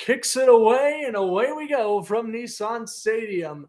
kicks it away, and away we go from Nissan Stadium.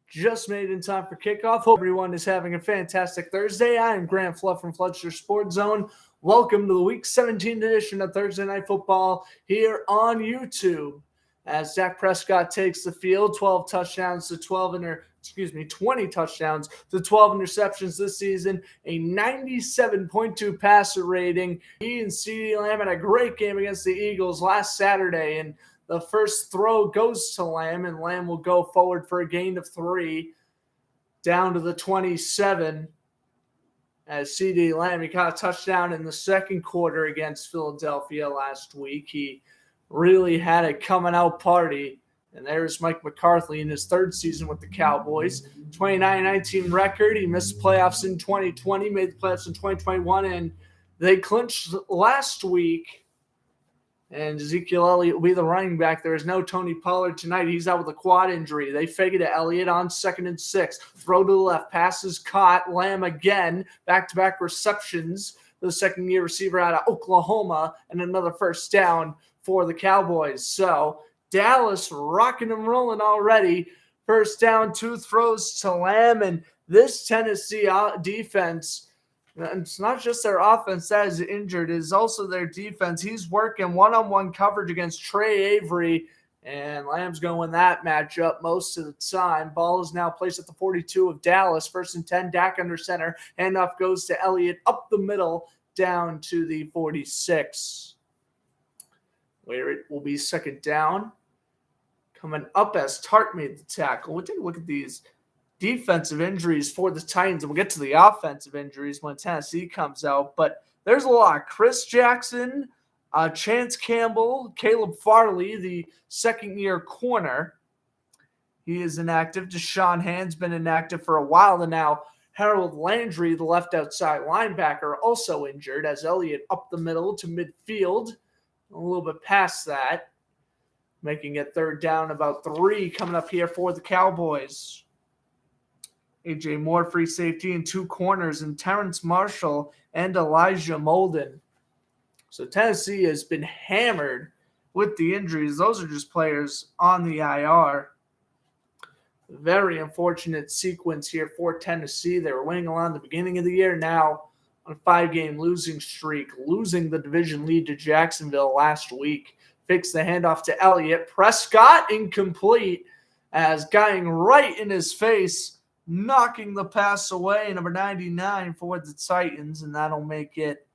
Just made in time for kickoff. Hope everyone is having a fantastic Thursday. I am Grant Fluff from Fletcher Sports Zone. Welcome to the Week 17 edition of Thursday Night Football here on YouTube. As Dak Prescott takes the field, 20 touchdowns to 12 interceptions this season, a 97.2 passer rating. He and CeeDee Lamb had a great game against the Eagles last Saturday, and the first throw goes to Lamb, and Lamb will go forward for a gain of 3 down to the 27. As CeeDee Lamb, he caught a touchdown in the second quarter against Philadelphia last week. He really had a coming-out party. And there's Mike McCarthy in his third season with the Cowboys. 29-19 record. He missed playoffs in 2020, made the playoffs in 2021, and they clinched last week. And Ezekiel Elliott will be the running back. There is no Tony Pollard tonight. He's out with a quad injury. They fake it to Elliott on 2nd and 6. Throw to the left. Passes caught. Lamb again. Back-to-back receptions. The second-year receiver out of Oklahoma. And another first down for the Cowboys. So Dallas rocking and rolling already. First down, 2 throws to Lamb. And this Tennessee defense, it's not just their offense that is injured, it is also their defense. He's working one-on-one coverage against Trey Avery, and Lamb's going to win that matchup most of the time. Ball is now placed at the 42 of Dallas. 1st and 10, Dak under center. Handoff goes to Elliott up the middle down to the 46. Where it will be second down. Coming up as Tart made the tackle. We'll take a look at these defensive injuries for the Titans, and we'll get to the offensive injuries when Tennessee comes out. But there's a lot. Chris Jackson, Chance Campbell, Caleb Farley, the second-year corner. He is inactive. Deshaun Hand's been inactive for a while now. Harold Landry, the left outside linebacker, also injured as Elliott up the middle to midfield. A little bit past that, making it third down, about 3 coming up here for the Cowboys. A.J. Moore, free safety, and 2 corners, and Terrence Marshall and Elijah Molden. So Tennessee has been hammered with the injuries. Those are just players on the IR. Very unfortunate sequence here for Tennessee. They were winning along the beginning of the year. Now on a 5-game losing streak, losing the division lead to Jacksonville last week. Fakes the handoff to Elliott. Prescott incomplete as guying right in his face, knocking the pass away. Number 99 for the Titans, and that'll make it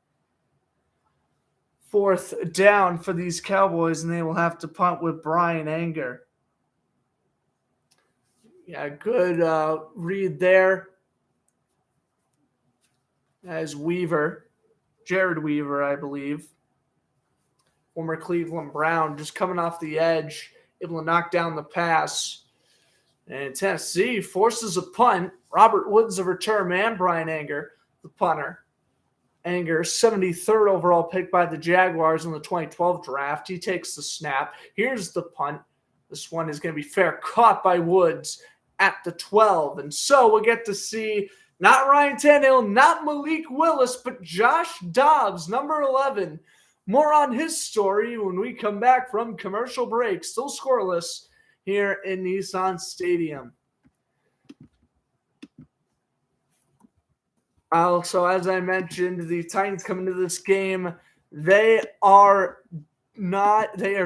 4th down for these Cowboys, and they will have to punt with Brian Anger. Yeah, good read there. As Jared Weaver, I believe, former Cleveland Brown, just coming off the edge, able to knock down the pass. And Tennessee forces a punt. Robert Woods, the return man. Brian Anger, the punter. Anger, 73rd overall pick by the Jaguars in the 2012 draft. He takes the snap. Here's the punt. This one is going to be fair. Caught by Woods at the 12. And so we'll get to see not Ryan Tannehill, not Malik Willis, but Josh Dobbs, number 11. More on his story when we come back from commercial break. Still scoreless here in Nissan Stadium. Also, as I mentioned, the Titans come into this game. They are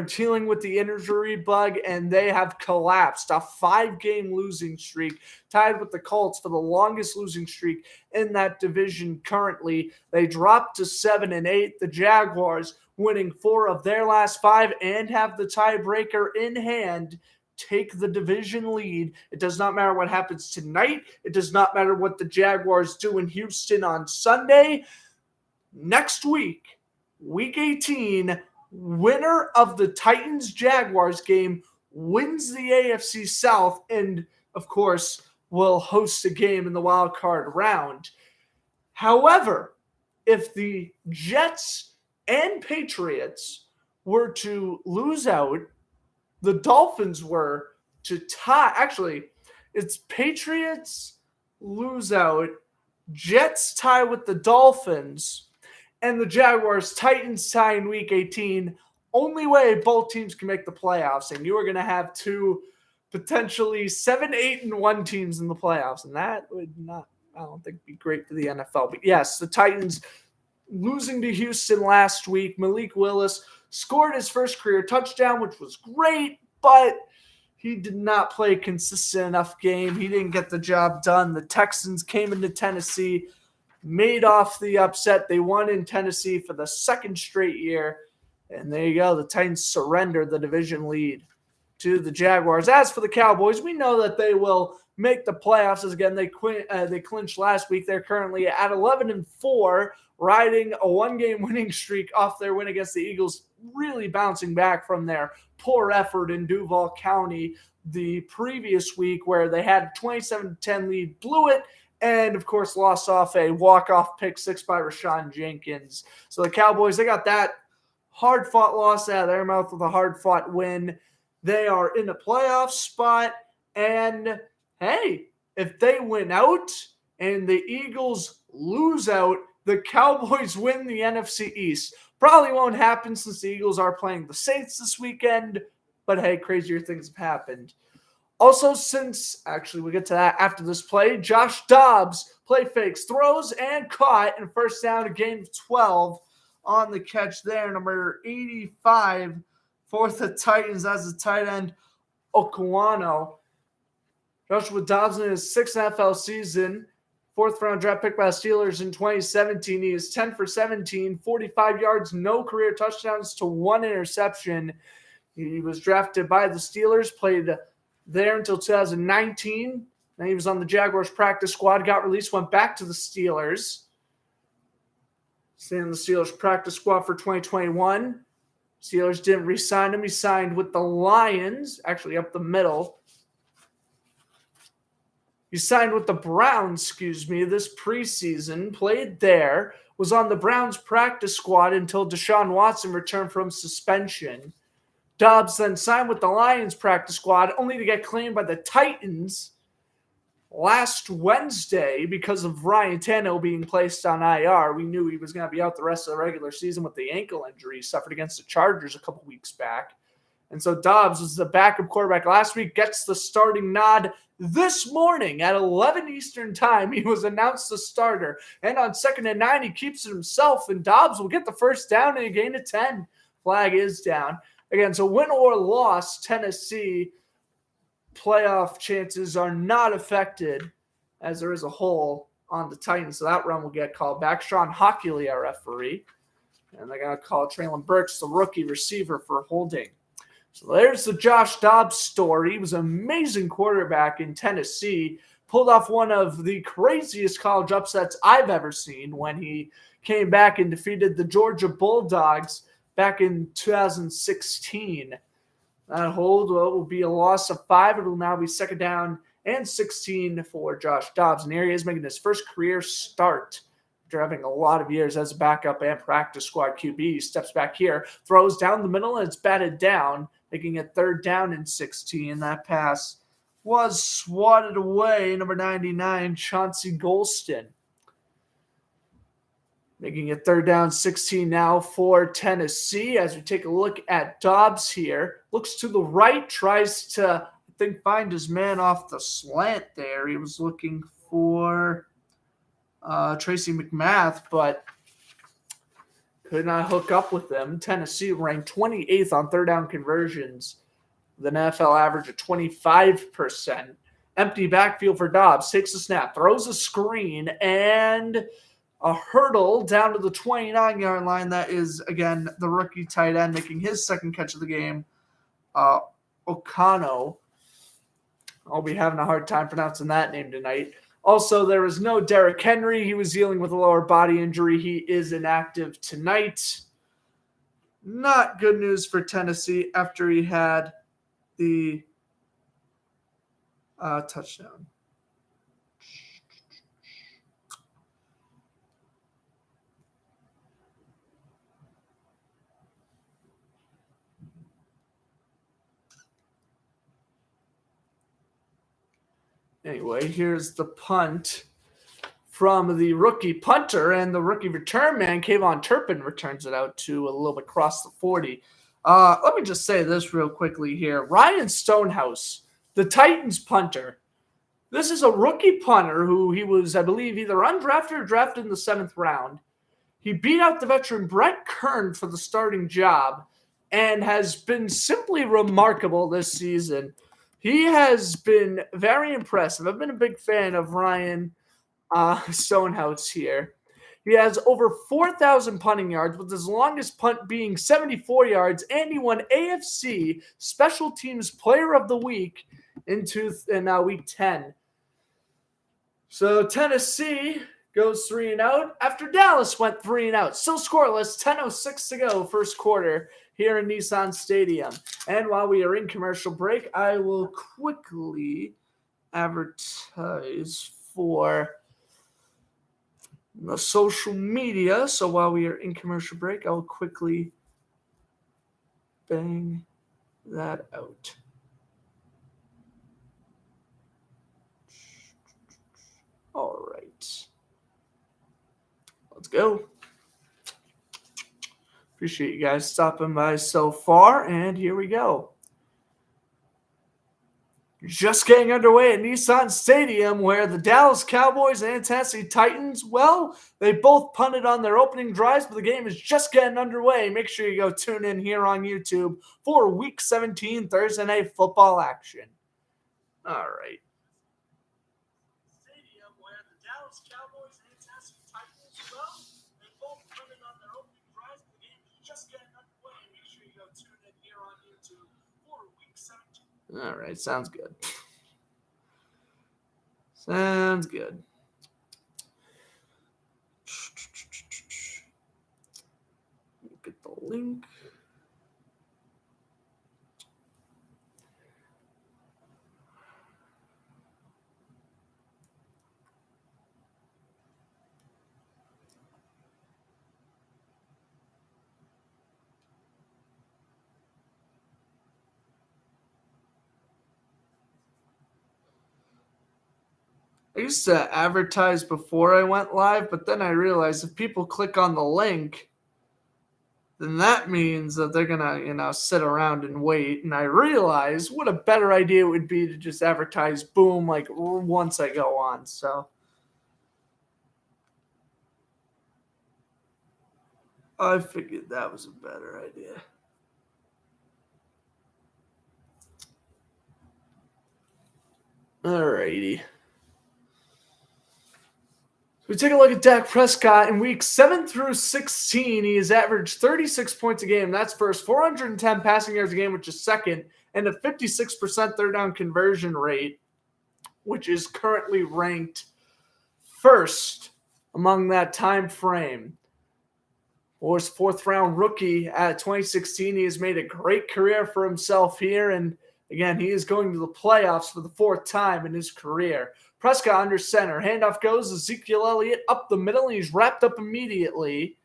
dealing with the injury bug, and they have collapsed. A 5-game losing streak, tied with the Colts for the longest losing streak in that division currently. They dropped to 7-8. The Jaguars, winning 4 of their last 5 and have the tiebreaker in hand, take the division lead. It does not matter what happens tonight. It does not matter what the Jaguars do in Houston on Sunday. Next week, Week 18, winner of the Titans-Jaguars game wins the AFC South and, of course, will host a game in the wild card round. However, if the Jets and Patriots were to lose out, the Dolphins were to tie. Actually, it's Patriots lose out, Jets tie with the Dolphins, and the Jaguars-Titans tie in Week 18. only way both teams can make the playoffs, and you are going to have two potentially 7, 8, and 1 teams in the playoffs, and that would not, I don't think, be great for the NFL. But yes, the Titans losing to Houston last week. Malik Willis scored his first career touchdown, which was great, but he did not play a consistent enough game. He didn't get the job done. The Texans came into Tennessee, made off the upset. They won in Tennessee for the second straight year. And there you go. The Titans surrender the division lead to the Jaguars. As for the Cowboys, we know that they will make the playoffs. As again, they clinched last week. They're currently at 11-4, riding a 1-game winning streak off their win against the Eagles, really bouncing back from their poor effort in Duval County the previous week, where they had a 27-10 lead, blew it, and of course lost off a walk-off pick 6 by Rashawn Jenkins. So the Cowboys, they got that hard-fought loss out of their mouth with a hard-fought win. They are in a playoff spot, and hey, if they win out and the Eagles lose out, the Cowboys win the NFC East. Probably won't happen since the Eagles are playing the Saints this weekend, but hey, crazier things have happened. Also, we'll get to that after this play, Josh Dobbs play fakes, throws, and caught in first down, a gain of 12 on the catch there. Number 85 for the Titans as the tight end, Okwano. Joshua Dobbs in his 6th NFL season, 4th-round draft pick by the Steelers in 2017. He is 10 for 17, 45 yards, no career touchdowns to 1 interception. He was drafted by the Steelers, played there until 2019. Then he was on the Jaguars practice squad, got released, went back to the Steelers. Staying in the Steelers practice squad for 2021. Steelers didn't re-sign him. He signed with the Lions, actually up the middle. He signed with the Browns, this preseason, played there, was on the Browns practice squad until Deshaun Watson returned from suspension. Dobbs then signed with the Lions practice squad, only to get claimed by the Titans last Wednesday because of Ryan Tannehill being placed on IR. We knew he was going to be out the rest of the regular season with the ankle injury he suffered against the Chargers a couple weeks back. And so Dobbs was the backup quarterback last week, gets the starting nod this morning at 11 Eastern time. He was announced the starter. And on 2nd and 9, he keeps it himself, and Dobbs will get the first down and a gain of 10. Flag is down. Again, so win or loss, Tennessee playoff chances are not affected as there is a hole on the Titans. So that run will get called back. Sean Hockley, our referee. And they're going to call Traylon Burks, the rookie receiver, for holding. So there's the Josh Dobbs story. He was an amazing quarterback in Tennessee. Pulled off one of the craziest college upsets I've ever seen when he came back and defeated the Georgia Bulldogs back in 2016. That hold will be a loss of 5. It will now be 2nd down and 16 for Josh Dobbs. And here he is making his first career start after having a lot of years as a backup and practice squad QB. He steps back here, throws down the middle, and it's batted down, making it 3rd down and 16. That pass was swatted away. Number 99, Chauncey Golston. Making it 3rd down, 16 now for Tennessee. As we take a look at Dobbs here, looks to the right, tries to, find his man off the slant there. He was looking for Tracy McMath, but could not hook up with them. Tennessee ranked 28th on 3rd down conversions, with an NFL average of 25%. Empty backfield for Dobbs. Takes a snap, throws a screen, and a hurdle down to the 29-yard line. That is, again, the rookie tight end making his 2nd catch of the game, Okwano. I'll be having a hard time pronouncing that name tonight. Also, there was no Derrick Henry. He was dealing with a lower body injury. He is inactive tonight. Not good news for Tennessee after he had the touchdown. Anyway, here's the punt from the rookie punter, and the rookie return man, Kayvon Turpin, returns it out to a little bit across the 40. Let me just say this real quickly here. Ryan Stonehouse, the Titans punter. This is a rookie punter who he was, I believe, either undrafted or drafted in the 7th round. He beat out the veteran Brett Kern for the starting job and has been simply remarkable this season. He has been very impressive. I've been a big fan of Ryan Stonehouse here. He has over 4,000 punting yards, with his longest punt being 74 yards, and he won AFC Special Teams Player of the Week in Week 10. So Tennessee goes 3-0 after Dallas went 3-0. Still scoreless, 10:06 to go, first quarter here in Nissan Stadium. And while we are in commercial break, I will quickly advertise for the social media. So while we are in commercial break, I will quickly bang that out. All right. Let's go. Appreciate you guys stopping by so far, and here we go. Just getting underway at Nissan Stadium, where the Dallas Cowboys and Tennessee Titans, well, they both punted on their opening drives, but the game is just getting underway. Make sure you go tune in here on YouTube for Week 17 Thursday Night Football action. All right. Stadium, where the Dallas Cowboys and Tennessee Titans, well, they both punted on their opening drives, but the game is just getting underway. Make sure you go tune in here on YouTube for Week 17. All right, sounds good. Sounds good. Get the link. I used to advertise before I went live, but then I realized if people click on the link, then that means that they're going to, sit around and wait. And I realized what a better idea it would be to just advertise, boom, like once I go on. So I figured that was a better idea. All righty. We take a look at Dak Prescott in weeks 7 through 16. He has averaged 36 points a game. That's first, 410 passing yards a game, which is second, and a 56% third down conversion rate, which is currently ranked first among that time frame. Was 4th-round rookie at 2016. He has made a great career for himself here, and again, he is going to the playoffs for the 4th time in his career. Prescott under center. Handoff goes. Ezekiel Elliott up the middle, and he's wrapped up immediately.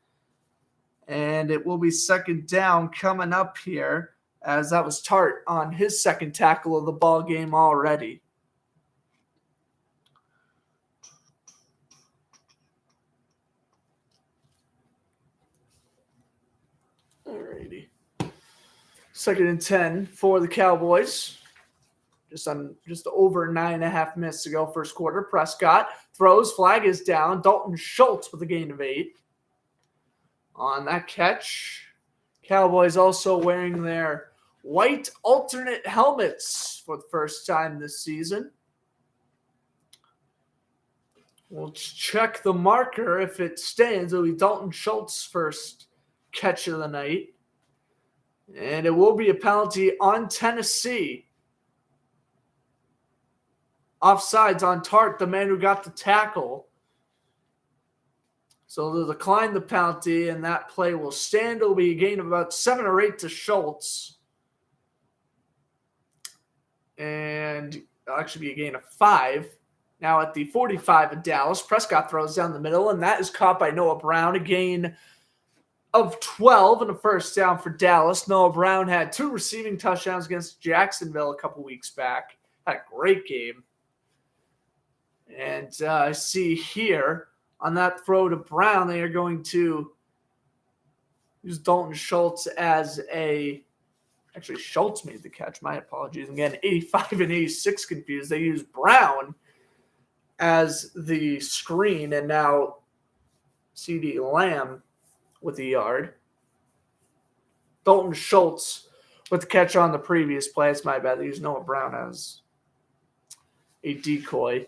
And it will be second down coming up here, as that was Tart on his second tackle of the ball game already. Alrighty. 2nd and 10 for the Cowboys. Just over 9.5 minutes to go, first quarter. Prescott throws, flag is down. Dalton Schultz with a gain of 8. On that catch, Cowboys also wearing their white alternate helmets for the first time this season. We'll check the marker. If it stands, it'll be Dalton Schultz's first catch of the night. And it will be a penalty on Tennessee. Offsides on Tart, the man who got the tackle. So they'll decline the penalty, and that play will stand. It'll be a gain of about 7 or 8 to Schultz. And it'll actually be a gain of 5. Now at the 45 of Dallas, Prescott throws down the middle, and that is caught by Noah Brown. A gain of 12 and a first down for Dallas. Noah Brown had 2 receiving touchdowns against Jacksonville a couple weeks back. Had a great game. And I see here on that throw to Brown, they are going to use Dalton Schultz as a Actually, Schultz made the catch. My apologies. Again, 85 and 86 confused. They used Brown as the screen, and now CeeDee Lamb with the yard. Dalton Schultz with the catch on the previous play. It's my bad. They used Noah Brown as a decoy.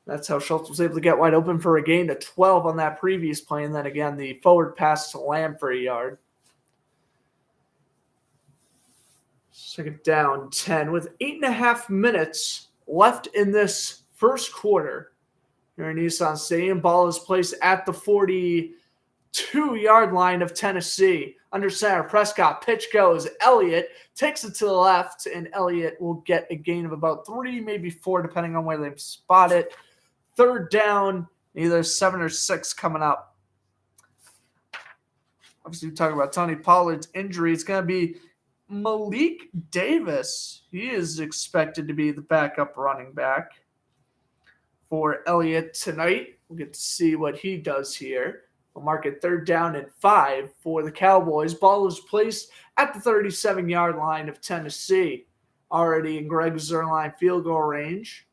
That's how Schultz was able to get wide open for a gain of 12 on that previous play. And then again, the forward pass to Lamb for a yard. Second down, 10 with 8.5 minutes left in this first quarter. Here in Nissan Stadium, ball is placed at the 42-yard line of Tennessee. Under center, Prescott, pitch goes. Elliott takes it to the left, and Elliott will get a gain of about 3, maybe 4, depending on where they spot it. Third down, either 7 or 6 coming up. Obviously, we're talking about Tony Pollard's injury. It's going to be Malik Davis. He is expected to be the backup running back for Elliott tonight. We'll get to see what he does here. We'll mark it third down and 5 for the Cowboys. Ball is placed at the 37-yard line of Tennessee. Already in Greg Zuerlein field goal range.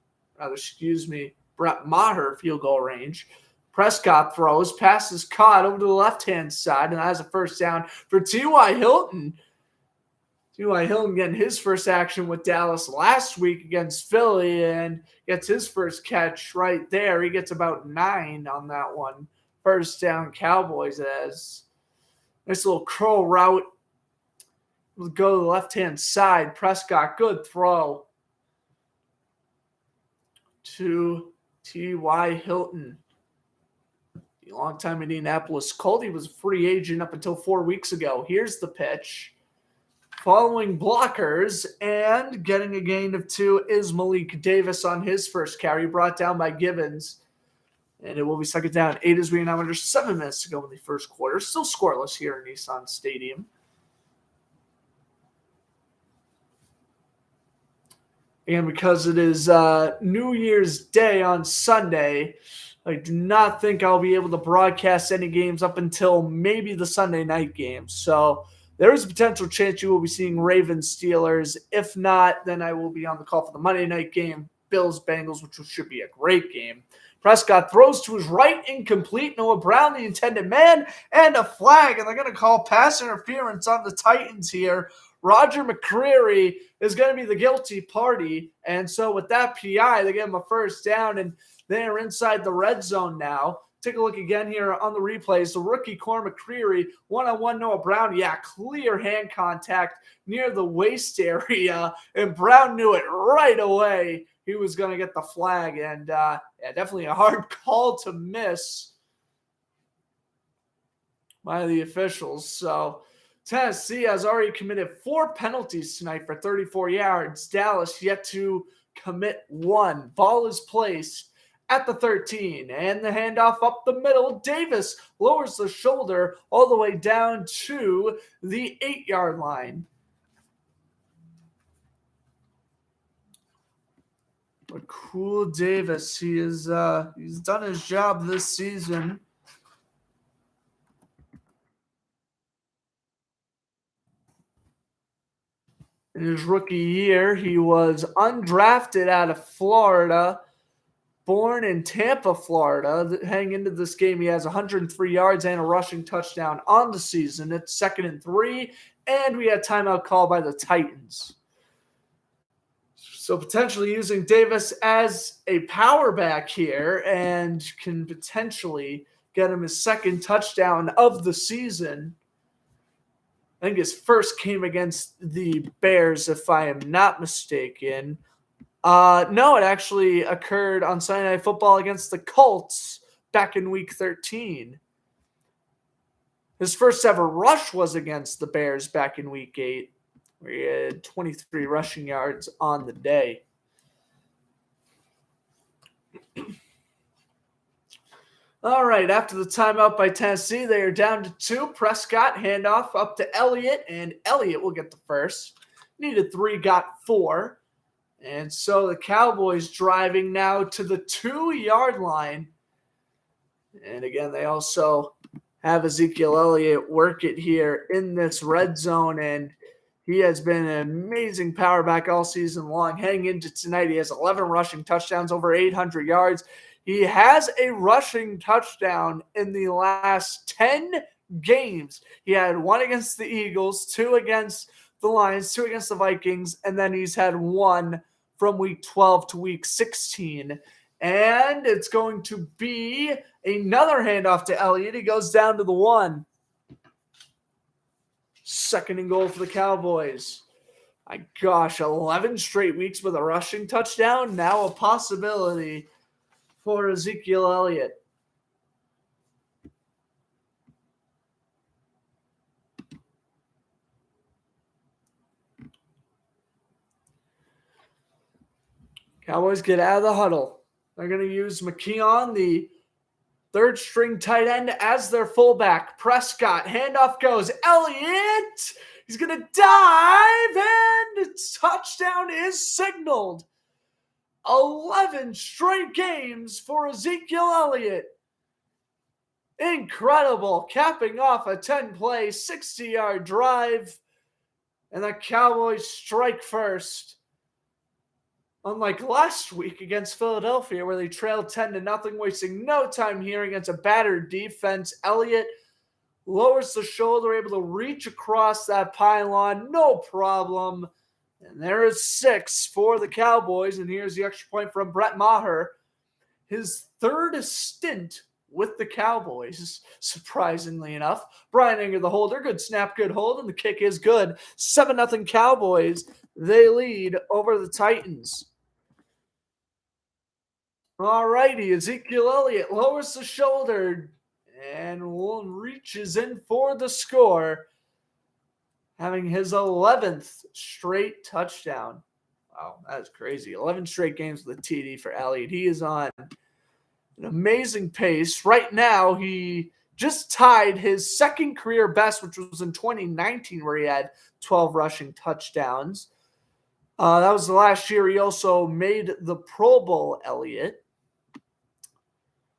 Brett Maher field goal range. Prescott throws, pass is caught over to the left-hand side, and that has a first down for T.Y. Hilton. T.Y. Hilton getting his first action with Dallas last week against Philly and gets his first catch right there. He gets about 9 on that one. First down, Cowboys as nice little curl route. We'll go to the left-hand side. Prescott, good throw to T.Y. Hilton. The longtime Indianapolis Colt. He was a free agent up until 4 weeks ago. Here's the pitch. Following blockers and getting a gain of 2 is Malik Davis on his first carry, brought down by Gibbons. And it will be second down 8 as we are now under 7 minutes to go in the first quarter. Still scoreless here in Nissan Stadium. And because it is New Year's Day on Sunday, I do not think I'll be able to broadcast any games up until maybe the Sunday night game. So there is a potential chance you will be seeing Ravens Steelers. If not, then I will be on the call for the Monday night game, Bills Bengals, which should be a great game. Prescott throws to his right, incomplete. Noah Brown, the intended man, and a flag. And they're going to call pass interference on the Titans here. Roger McCreary is going to be the guilty party. And so with that PI, they give him a first down, and they're inside the red zone now. Take a look again here on the replays. The rookie Cormac McCreary, one-on-one Noah Brown. Yeah, clear hand contact near the waist area, and Brown knew it right away. He was going to get the flag, and definitely a hard call to miss by the officials. So Tennessee has already committed 4 penalties tonight for 34 yards. Dallas yet to commit 1. Ball is placed at the 13, and the handoff up the middle. Davis lowers the shoulder all the way down to the 8-yard line. But cool Davis, he's done his job this season. In his rookie year, he was undrafted out of Florida, born in Tampa, Florida. Heading into this game, he has 103 yards and a rushing touchdown on the season. It's 2nd and 3, and we had timeout call by the Titans. So potentially using Davis as a power back here and can potentially get him his 2nd touchdown of the season. I think his first came against the Bears, if I am not mistaken. No, it actually occurred on Sunday Night Football against the Colts back in Week 13. His first ever rush was against the Bears back in Week 8. Where he had 23 rushing yards on the day. All right, after the timeout by Tennessee, they are down to 2. Prescott, handoff up to Elliott, and Elliott will get the first. Needed 3, got 4. And so the Cowboys driving now to the 2-yard line. And again, they also have Ezekiel Elliott work it here in this red zone, and He has been an amazing power back all season long. Heading into tonight, he has 11 rushing touchdowns, over 800 yards. He has a rushing touchdown in the last 10 games. He had one against the Eagles, two against the Lions, two against the Vikings, and then he's had one from week 12 to week 16. And it's going to be another handoff to Elliott. He goes down to the 1. Second and goal for the Cowboys. My gosh, 11 straight weeks with a rushing touchdown. Now a possibility for Ezekiel Elliott. Cowboys get out of the huddle. They're going to use McKeon, the third string tight end, as their fullback. Prescott, handoff goes. Elliott, he's going to dive, and touchdown is signaled. 11 straight games for Ezekiel Elliott. Incredible, capping off a 10-play, 60-yard drive. And the Cowboys strike first. Unlike last week against Philadelphia, where they trailed 10-0, wasting no time here against a battered defense, Elliott lowers the shoulder, able to reach across that pylon, no problem. And there is 6 for the Cowboys, and here's the extra point from Brett Maher. His third stint with the Cowboys, surprisingly enough. Brian Anger, the holder, good snap, good hold, and the kick is good. 7-0 Cowboys. They lead over the Titans. All righty, Ezekiel Elliott lowers the shoulder and reaches in for the score, having his 11th straight touchdown. Wow, that's crazy. 11 straight games with a TD for Elliott. He is on an amazing pace. Right now, he just tied his second career best, which was in 2019, where he had 12 rushing touchdowns. That was the last year he also made the Pro Bowl, Elliott.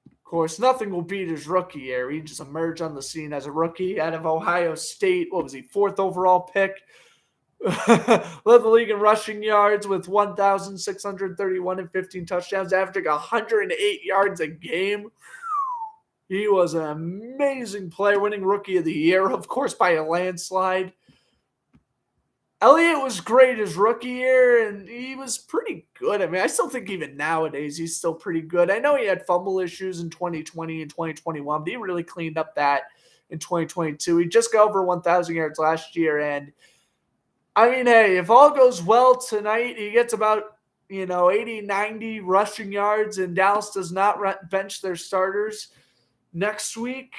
Of course, nothing will beat his rookie year. He just emerged on the scene as a rookie out of Ohio State. What was he, 4th overall pick? Led the league in rushing yards with 1,631 and 15 touchdowns, averaging 108 yards a game. He was an amazing player, winning Rookie of the Year, of course, by a landslide. Elliott was great his rookie year, and he was pretty good. I mean, I still think even nowadays he's still pretty good. I know he had fumble issues in 2020 and 2021, but he really cleaned up that in 2022. He just got over 1,000 yards last year, and I mean, hey, if all goes well tonight, he gets about, 80, 90 rushing yards, and Dallas does not bench their starters next week.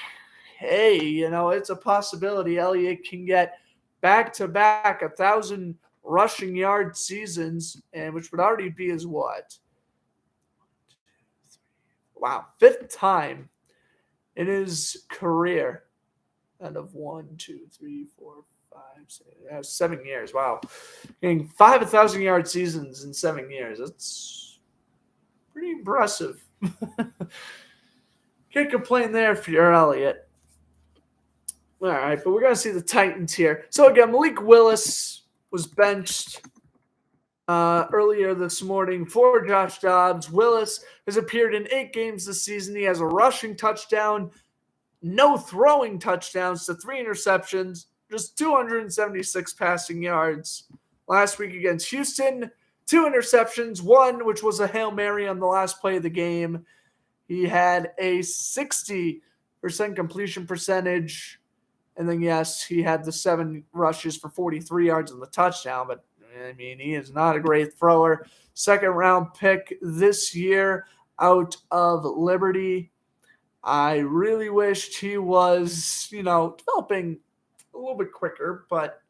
Hey, it's a possibility Elliott can get back-to-back 1,000 rushing yard seasons, and which would already be his what? Wow, 5th time in his career. Out of 1, 2, 3, 4, 5, 6, 7 years. Wow. Getting 5 1,000-yard seasons in 7 years. That's pretty impressive. Can't complain there if you're Elliott. All right, but we're going to see the Titans here. So, again, Malik Willis was benched earlier this morning for Josh Dobbs. Willis has appeared in 8 games this season. He has a rushing touchdown, no throwing touchdowns to 3 interceptions, just 276 passing yards. Last week against Houston, 2 interceptions, 1 which was a Hail Mary on the last play of the game. He had a 60% completion percentage. And then, yes, he had the 7 rushes for 43 yards on the touchdown. But, I mean, he is not a great thrower. 2nd-round pick this year out of Liberty. I really wished he was, developing a little bit quicker. But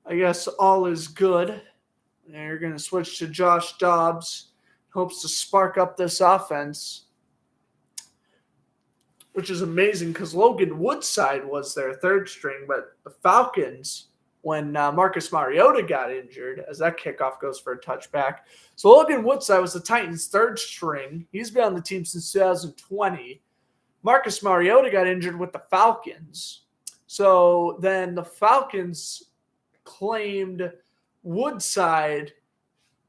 I guess all is good. They're going to switch to Josh Dobbs. Hopes to spark up this offense, which is amazing because Logan Woodside was their 3rd string, but the Falcons, when Marcus Mariota got injured, as that kickoff goes for a touchback. So Logan Woodside was the Titans' 3rd string. He's been on the team since 2020. Marcus Mariota got injured with the Falcons. So then the Falcons claimed Woodside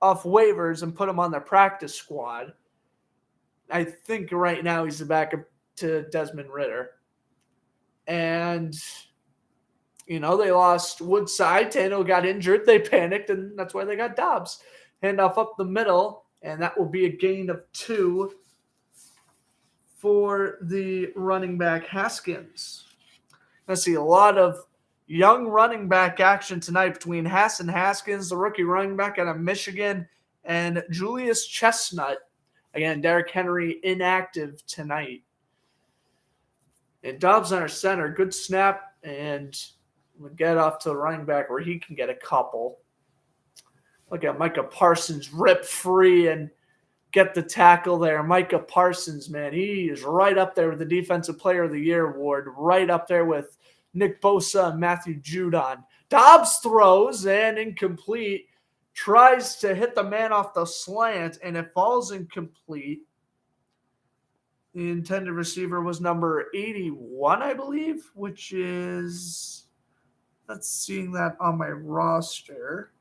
off waivers and put him on their practice squad. I think right now he's the backup to Desmond Ridder. And, they lost Woodside. Tano got injured. They panicked, and that's why they got Dobbs. Handoff up the middle, and that will be a gain of 2 for the running back Haskins. I see a lot of young running back action tonight between Hass and Haskins, the rookie running back out of Michigan, and Julius Chestnut. Again, Derrick Henry inactive tonight. And Dobbs on our center, good snap, and we'll get off to the running back where he can get a couple. Look at Micah Parsons rip free and get the tackle there. Micah Parsons, man, he is right up there with the Defensive Player of the Year award, right up there with Nick Bosa and Matthew Judon. Dobbs throws and incomplete, tries to hit the man off the slant, and it falls incomplete. The intended receiver was number 81, I believe, which is, not seeing that on my roster.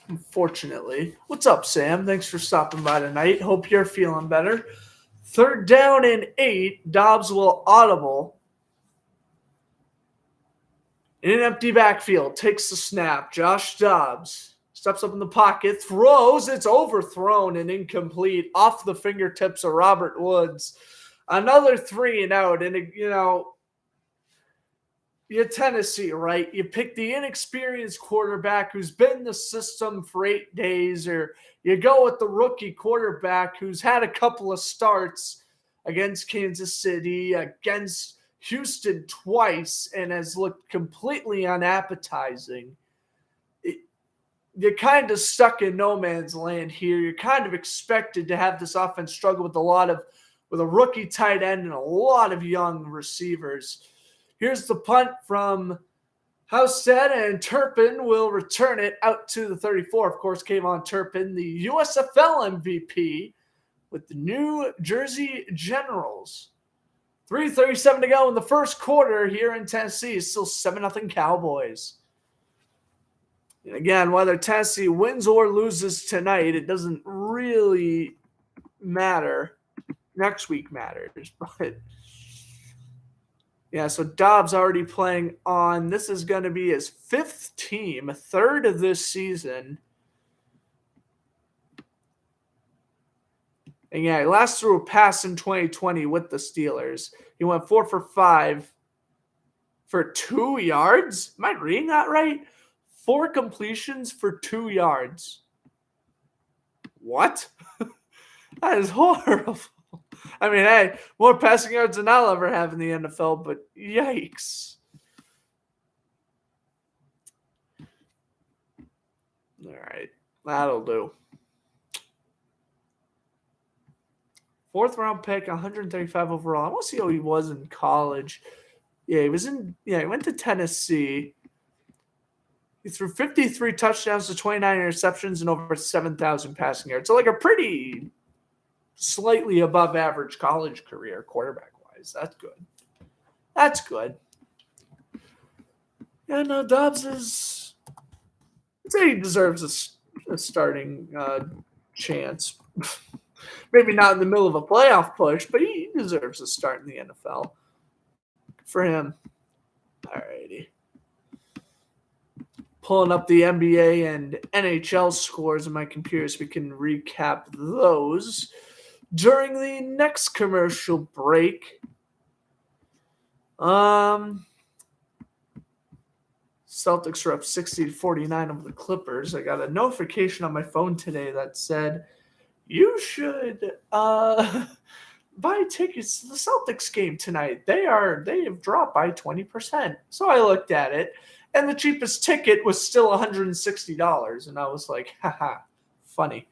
Unfortunately. What's up, Sam? Thanks for stopping by tonight. Hope you're feeling better. 3rd down and 8. Dobbs will audible. In an empty backfield, takes the snap. Josh Dobbs steps up in the pocket, throws. It's overthrown and incomplete off the fingertips of Robert Woods. Another 3 and out. And, you're Tennessee, right? You pick the inexperienced quarterback who's been in the system for 8 days, or you go with the rookie quarterback who's had a couple of starts against Kansas City, against Houston twice, and has looked completely unappetizing. You're kind of stuck in no man's land here. You're kind of expected to have this offense struggle with a rookie tight end and a lot of young receivers. Here's the punt from Housestead, and Turpin will return it out to the 34. Of course, Kayvon Turpin, the USFL MVP with the New Jersey Generals. 3:37 to go in the first quarter here in Tennessee. It's still 7-0 Cowboys. And again, whether Tennessee wins or loses tonight, it doesn't really matter. Next week matters, but yeah, so Dobbs already playing on. This is going to be his 5th team, 3rd of this season. And yeah, he last threw a pass in 2020 with the Steelers. He went 4 for 5 for 2 yards. Am I reading that right? 4 completions for 2 yards. What? That is horrible. I mean, hey, more passing yards than I'll ever have in the NFL, but yikes. All right, that'll do. 4th round pick, 135 overall. I want to see how he was in college. He went to Tennessee. He threw 53 touchdowns to 29 interceptions and over 7,000 passing yards. So like a pretty slightly above average college career quarterback-wise. That's good. That's good. Yeah, no, Dobbs is – I'd say he deserves a starting chance. Maybe not in the middle of a playoff push, but he deserves a start in the NFL. For him. All righty. Pulling up the NBA and NHL scores on my computer so we can recap those during the next commercial break. Celtics are up 60-49 over the Clippers. I got a notification on my phone today that said you should buy tickets to the Celtics game tonight. They have dropped by 20%. So I looked at it, and the cheapest ticket was still $160, and I was like, haha, funny.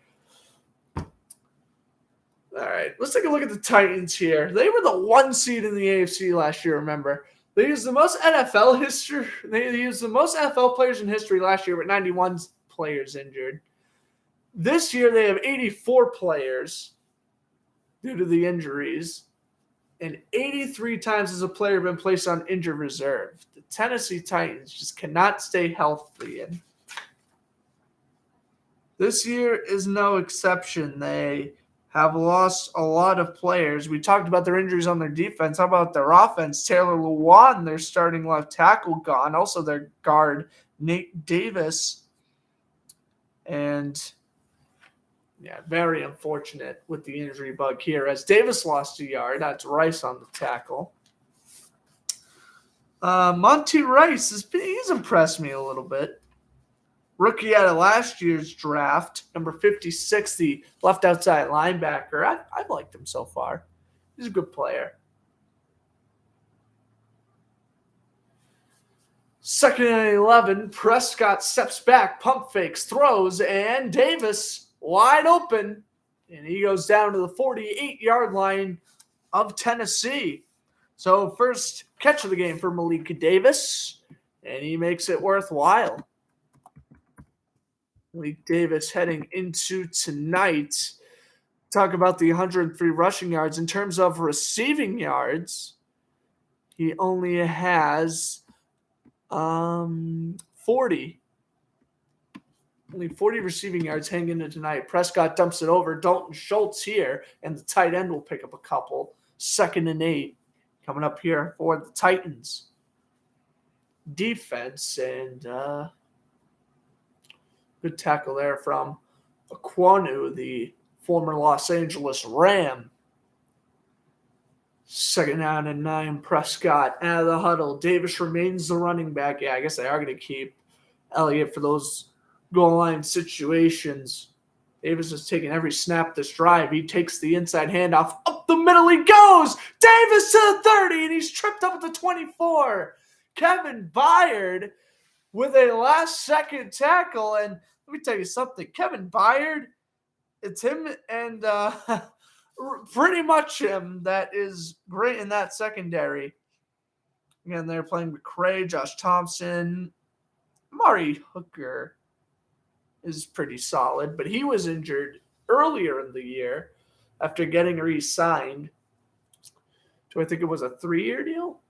All right, let's take a look at the Titans here. They were the 1 seed in the AFC last year, remember. They used the most NFL history. They used the most NFL players in history last year with 91 players injured. This year they have 84 players. due to the injuries, and 83 times has a player been placed on injured reserve. The Tennessee Titans just cannot stay healthy, and this year is no exception. They have lost a lot of players. We talked about their injuries on their defense. How about their offense? Taylor Lewan, their starting left tackle, gone. Also their guard, Nate Davis. And yeah, very unfortunate with the injury bug here as Davis lost a yard. That's Rice on the tackle. Monty Rice, he's impressed me a little bit. Rookie out of last year's draft, number 56, the left outside linebacker. I've liked him so far. He's a good player. Second and 11, Prescott steps back, pump fakes, throws, and Davis wide open. And he goes down to the 48-yard line of Tennessee. So first catch of the game for Malik Davis, and he makes it worthwhile. Malik Davis heading into tonight. Talk about the 103 rushing yards. In terms of receiving yards, he only has 40. Only 40 receiving yards hanging in tonight. Prescott dumps it over. Dalton Schultz here, and the tight end will pick up a couple. 2nd and 8 coming up here for the Titans. Defense, and good tackle there from Aquanu, the former Los Angeles Ram. 2nd down and 9, Prescott out of the huddle. Davis remains the running back. Yeah, I guess they are going to keep Elliott for those goal line situations. Davis is taking every snap this drive. He takes the inside handoff. Up the middle he goes. Davis to the 30, and he's tripped up at the 24. Kevin Byard with a last-second tackle. And let me tell you something. Kevin Byard, it's him and pretty much him that is great in that secondary. Again, they're playing McCray, Josh Thompson. Mari Hooker is pretty solid, but he was injured earlier in the year after getting re-signed to, I think it was a 3-year deal.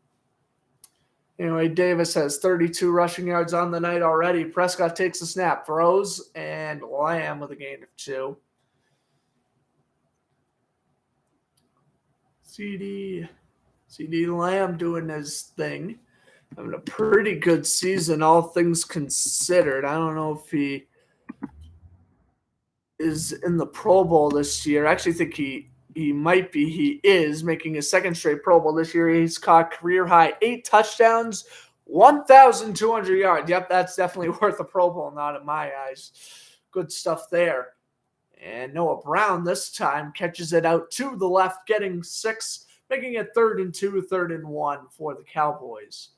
Anyway, Davis has 32 rushing yards on the night already. Prescott takes the snap, throws, and Lamb with a gain of 2. CD Lamb doing his thing. Having a pretty good season, all things considered. I don't know if he is in the Pro Bowl this year. I actually think he might be. He is making his 2nd straight Pro Bowl this year. He's caught career-high 8 touchdowns, 1,200 yards. Yep, that's definitely worth a Pro Bowl, not in my eyes. Good stuff there. And Noah Brown this time catches it out to the left, getting 6, making it 3rd and 2, 3rd and 1 for the Cowboys.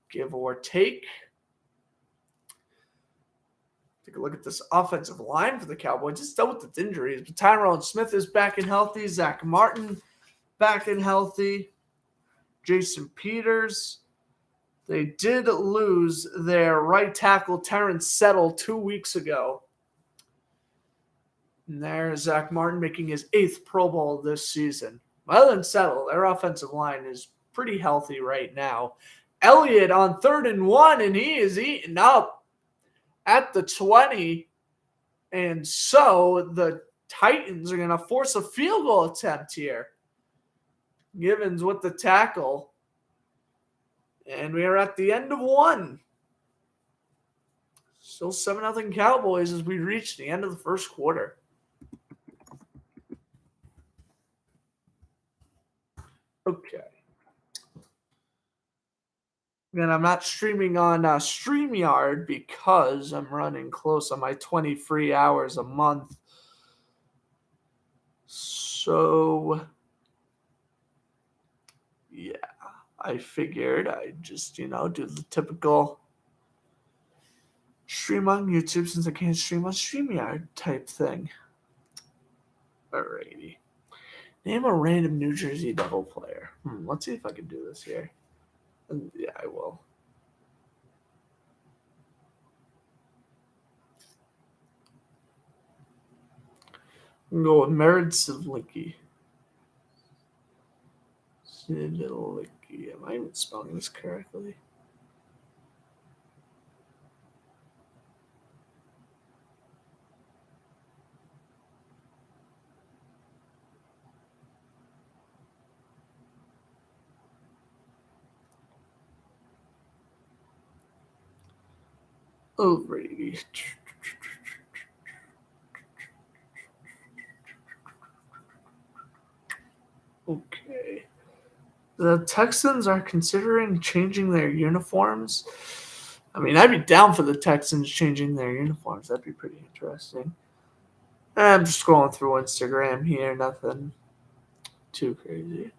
Give or take. Take a look at this offensive line for the Cowboys. It's dealt with its injuries, but Tyrone Smith is back and healthy. Zach Martin back and healthy. Jason Peters. They did lose their right tackle, Terrence Settle, 2 weeks ago. And there's Zach Martin making his 8th Pro Bowl this season. Other than Settle, their offensive line is pretty healthy right now. Elliott on 3rd and 1, and he is eating up at the 20. And so the Titans are going to force a field goal attempt here. Givens with the tackle. And we are at the end of 1. Still 7-0 Cowboys as we reach the end of the 1st quarter. Okay. Again, I'm not streaming on StreamYard because I'm running close on my 20 free hours a month. So, yeah, I figured I'd just, do the typical stream on YouTube since I can't stream on StreamYard type thing. Alrighty. Name a random New Jersey Devil player. Let's see if I can do this here. Yeah, I will. I'm going to go with Merid Savlinki. Am I even spelling this correctly? Alrighty. Okay. The Texans are considering changing their uniforms. I mean, I'd be down for the Texans changing their uniforms. That'd be pretty interesting. I'm just scrolling through Instagram here. Nothing too crazy.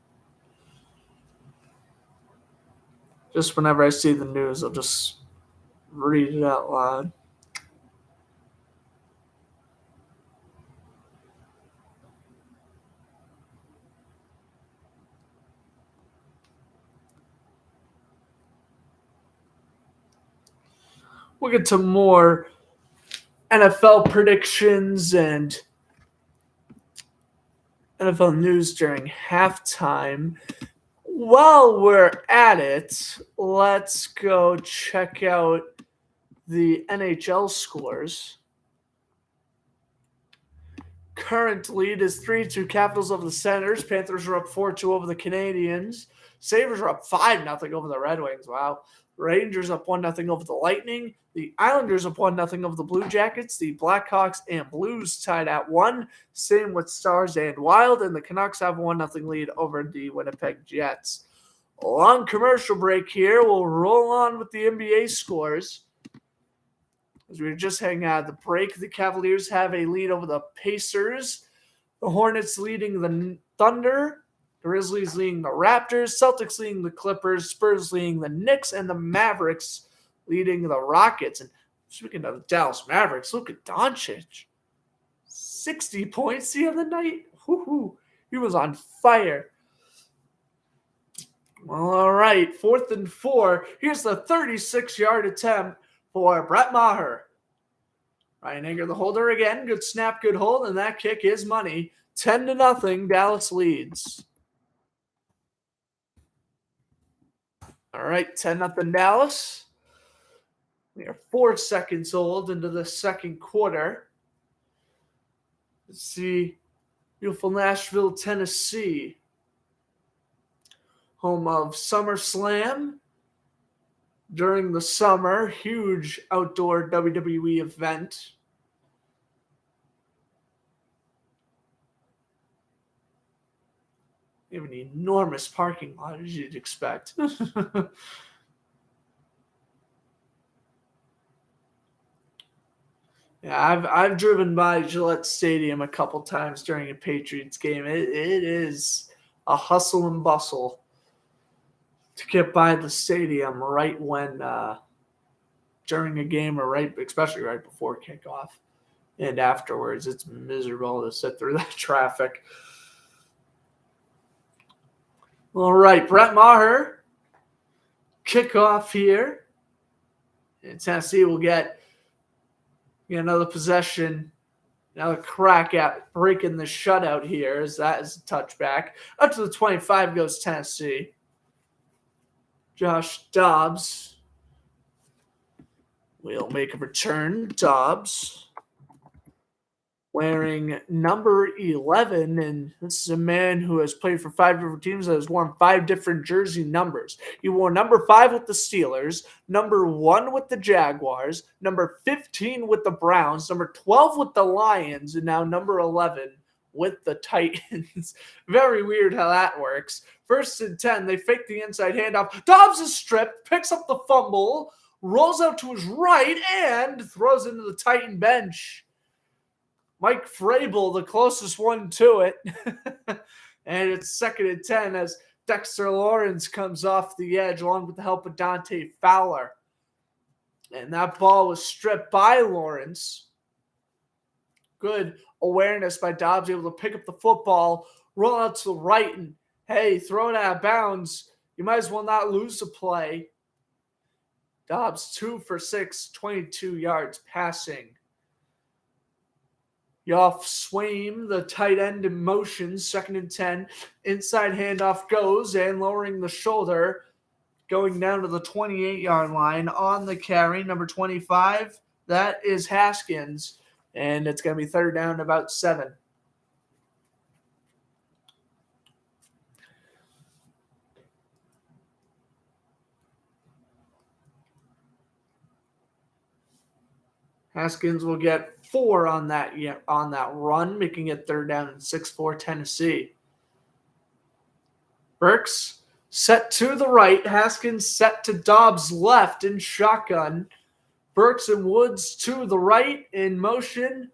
Just whenever I see the news, I'll just read it out loud. We'll get to more NFL predictions and NFL news during halftime. While we're at it, let's go check out the NHL scores. Current lead is 3-2 Capitals over the Senators. Panthers are up 4-2 over the Canadiens. Sabres are up 5-0 over the Red Wings. Wow. Rangers up 1-0 over the Lightning. The Islanders up 1-0 over the Blue Jackets. The Blackhawks and Blues tied at 1. Same with Stars and Wild. And the Canucks have a 1-0 lead over the Winnipeg Jets. A long commercial break here. We'll roll on with the NBA scores. As we were just hanging out of the break, the Cavaliers have a lead over the Pacers. The Hornets leading the Thunder. The Grizzlies leading the Raptors. Celtics leading the Clippers. Spurs leading the Knicks. And the Mavericks leading the Rockets. And speaking of the Dallas Mavericks, look at Doncic. 60 points the other night. Woo-hoo. He was on fire. Well, all right. 4th and 4. Here's the 36-yard attempt for Brett Maher. Ryan Anger, the holder again. Good snap, good hold, and that kick is money. 10-0, Dallas leads. All right, 10-0 Dallas. We are 4 seconds old into the second quarter. Let's see. Beautiful Nashville, Tennessee. Home of SummerSlam. During the summer, huge outdoor WWE event. They have an enormous parking lot, as you'd expect. Yeah, I've driven by Gillette Stadium a couple times during a Patriots game. It is a hustle and bustle to get by the stadium right when during a game or especially right before kickoff and afterwards. It's miserable to sit through that traffic. All right, Brett Maher, kickoff here. And Tennessee will get another possession, another crack at breaking the shutout here, as that is a touchback. Up to the 25 goes Tennessee. Josh Dobbs will make a return. Dobbs wearing number 11, and this is a man who has played for 5 different teams that has worn 5 different jersey numbers. He wore number 5 with the Steelers, number 1 with the Jaguars, number 15 with the Browns, number 12 with the Lions, and now number 11 with the Titans. Very weird how that works. 1st and 10, they fake the inside handoff. Dobbs is stripped, picks up the fumble, rolls out to his right, and throws into the Titan bench. Mike Vrabel, the closest one to it. And it's 2nd and 10 as Dexter Lawrence comes off the edge along with the help of Dante Fowler. And that ball was stripped by Lawrence. Good awareness by Dobbs, able to pick up the football, roll out to the right, and hey, throw it out of bounds. You might as well not lose the play. Dobbs 2 for 6, 22 yards passing. Yoff Swaim, the tight end in motion, 2nd and 10. Inside handoff goes and lowering the shoulder, going down to the 28-yard line on the carry, number 25. That is Haskins, and it's going to be 3rd down, about 7. Haskins will get 4 on that run, making it 3rd down and 6 for Tennessee. Burks set to the right. Haskins set to Dobbs' left in shotgun. Burks and Woods to the right in motion.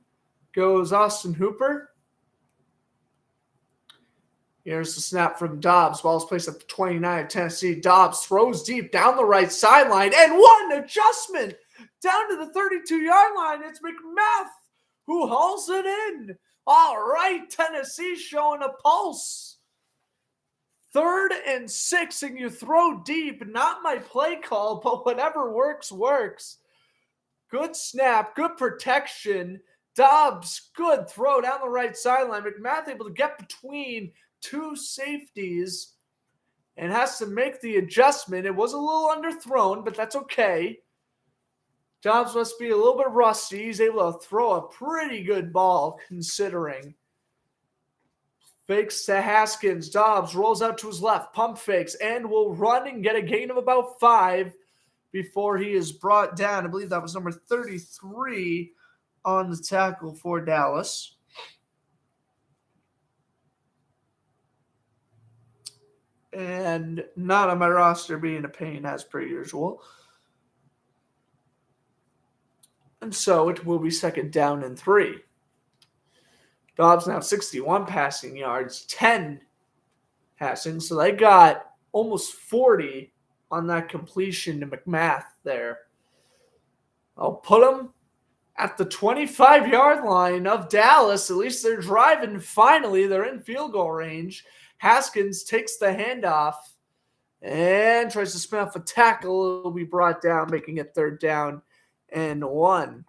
Goes Austin Hooper. Here's the snap from Dobbs. Ball's placed at the 29 of Tennessee. Dobbs throws deep down the right sideline. And what an adjustment! Down to the 32-yard line. It's McMath who hauls it in. All right, Tennessee showing a pulse. 3rd and 6, and you throw deep. Not my play call, but whatever works, works. Good snap, good protection. Dobbs, good throw down the right sideline. McMath able to get between 2 safeties and has to make the adjustment. It was a little underthrown, but that's okay. Dobbs must be a little bit rusty. He's able to throw a pretty good ball considering. Fakes to Haskins. Dobbs rolls out to his left. Pump fakes and will run and get a gain of about 5 before he is brought down. I believe that was number 33 on the tackle for Dallas. And not on my roster being a pain as per usual. And so it will be 2nd down and 3. Dobbs now 61 passing yards, 10 passing. So they got almost 40 on that completion to McMath there. I'll put them at the 25-yard line of Dallas. At least they're driving finally. They're in field goal range. Haskins takes the handoff and tries to spin off a tackle. It'll be brought down, making it 3rd down and 1.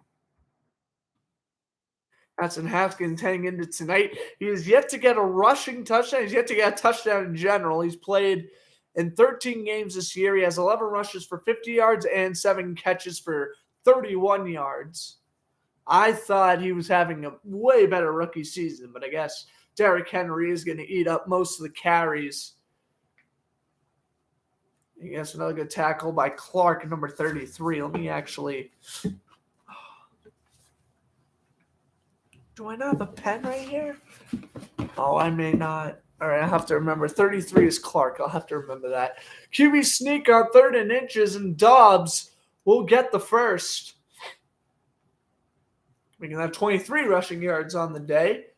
That's in Haskins heading into tonight. He has yet to get a rushing touchdown. He's yet to get a touchdown in general. He's played in 13 games this year. He has 11 rushes for 50 yards and 7 catches for 31 yards. I thought he was having a way better rookie season, but I guess Derrick Henry is going to eat up most of the carries. I guess another good tackle by Clark, number 33. Let me actually... Do I not have a pen right here? Oh, I may not. All right, I have to remember. 33 is Clark. I'll have to remember that. QB sneak on 3rd and inches, and Dobbs will get the first. We can have 23 rushing yards on the day.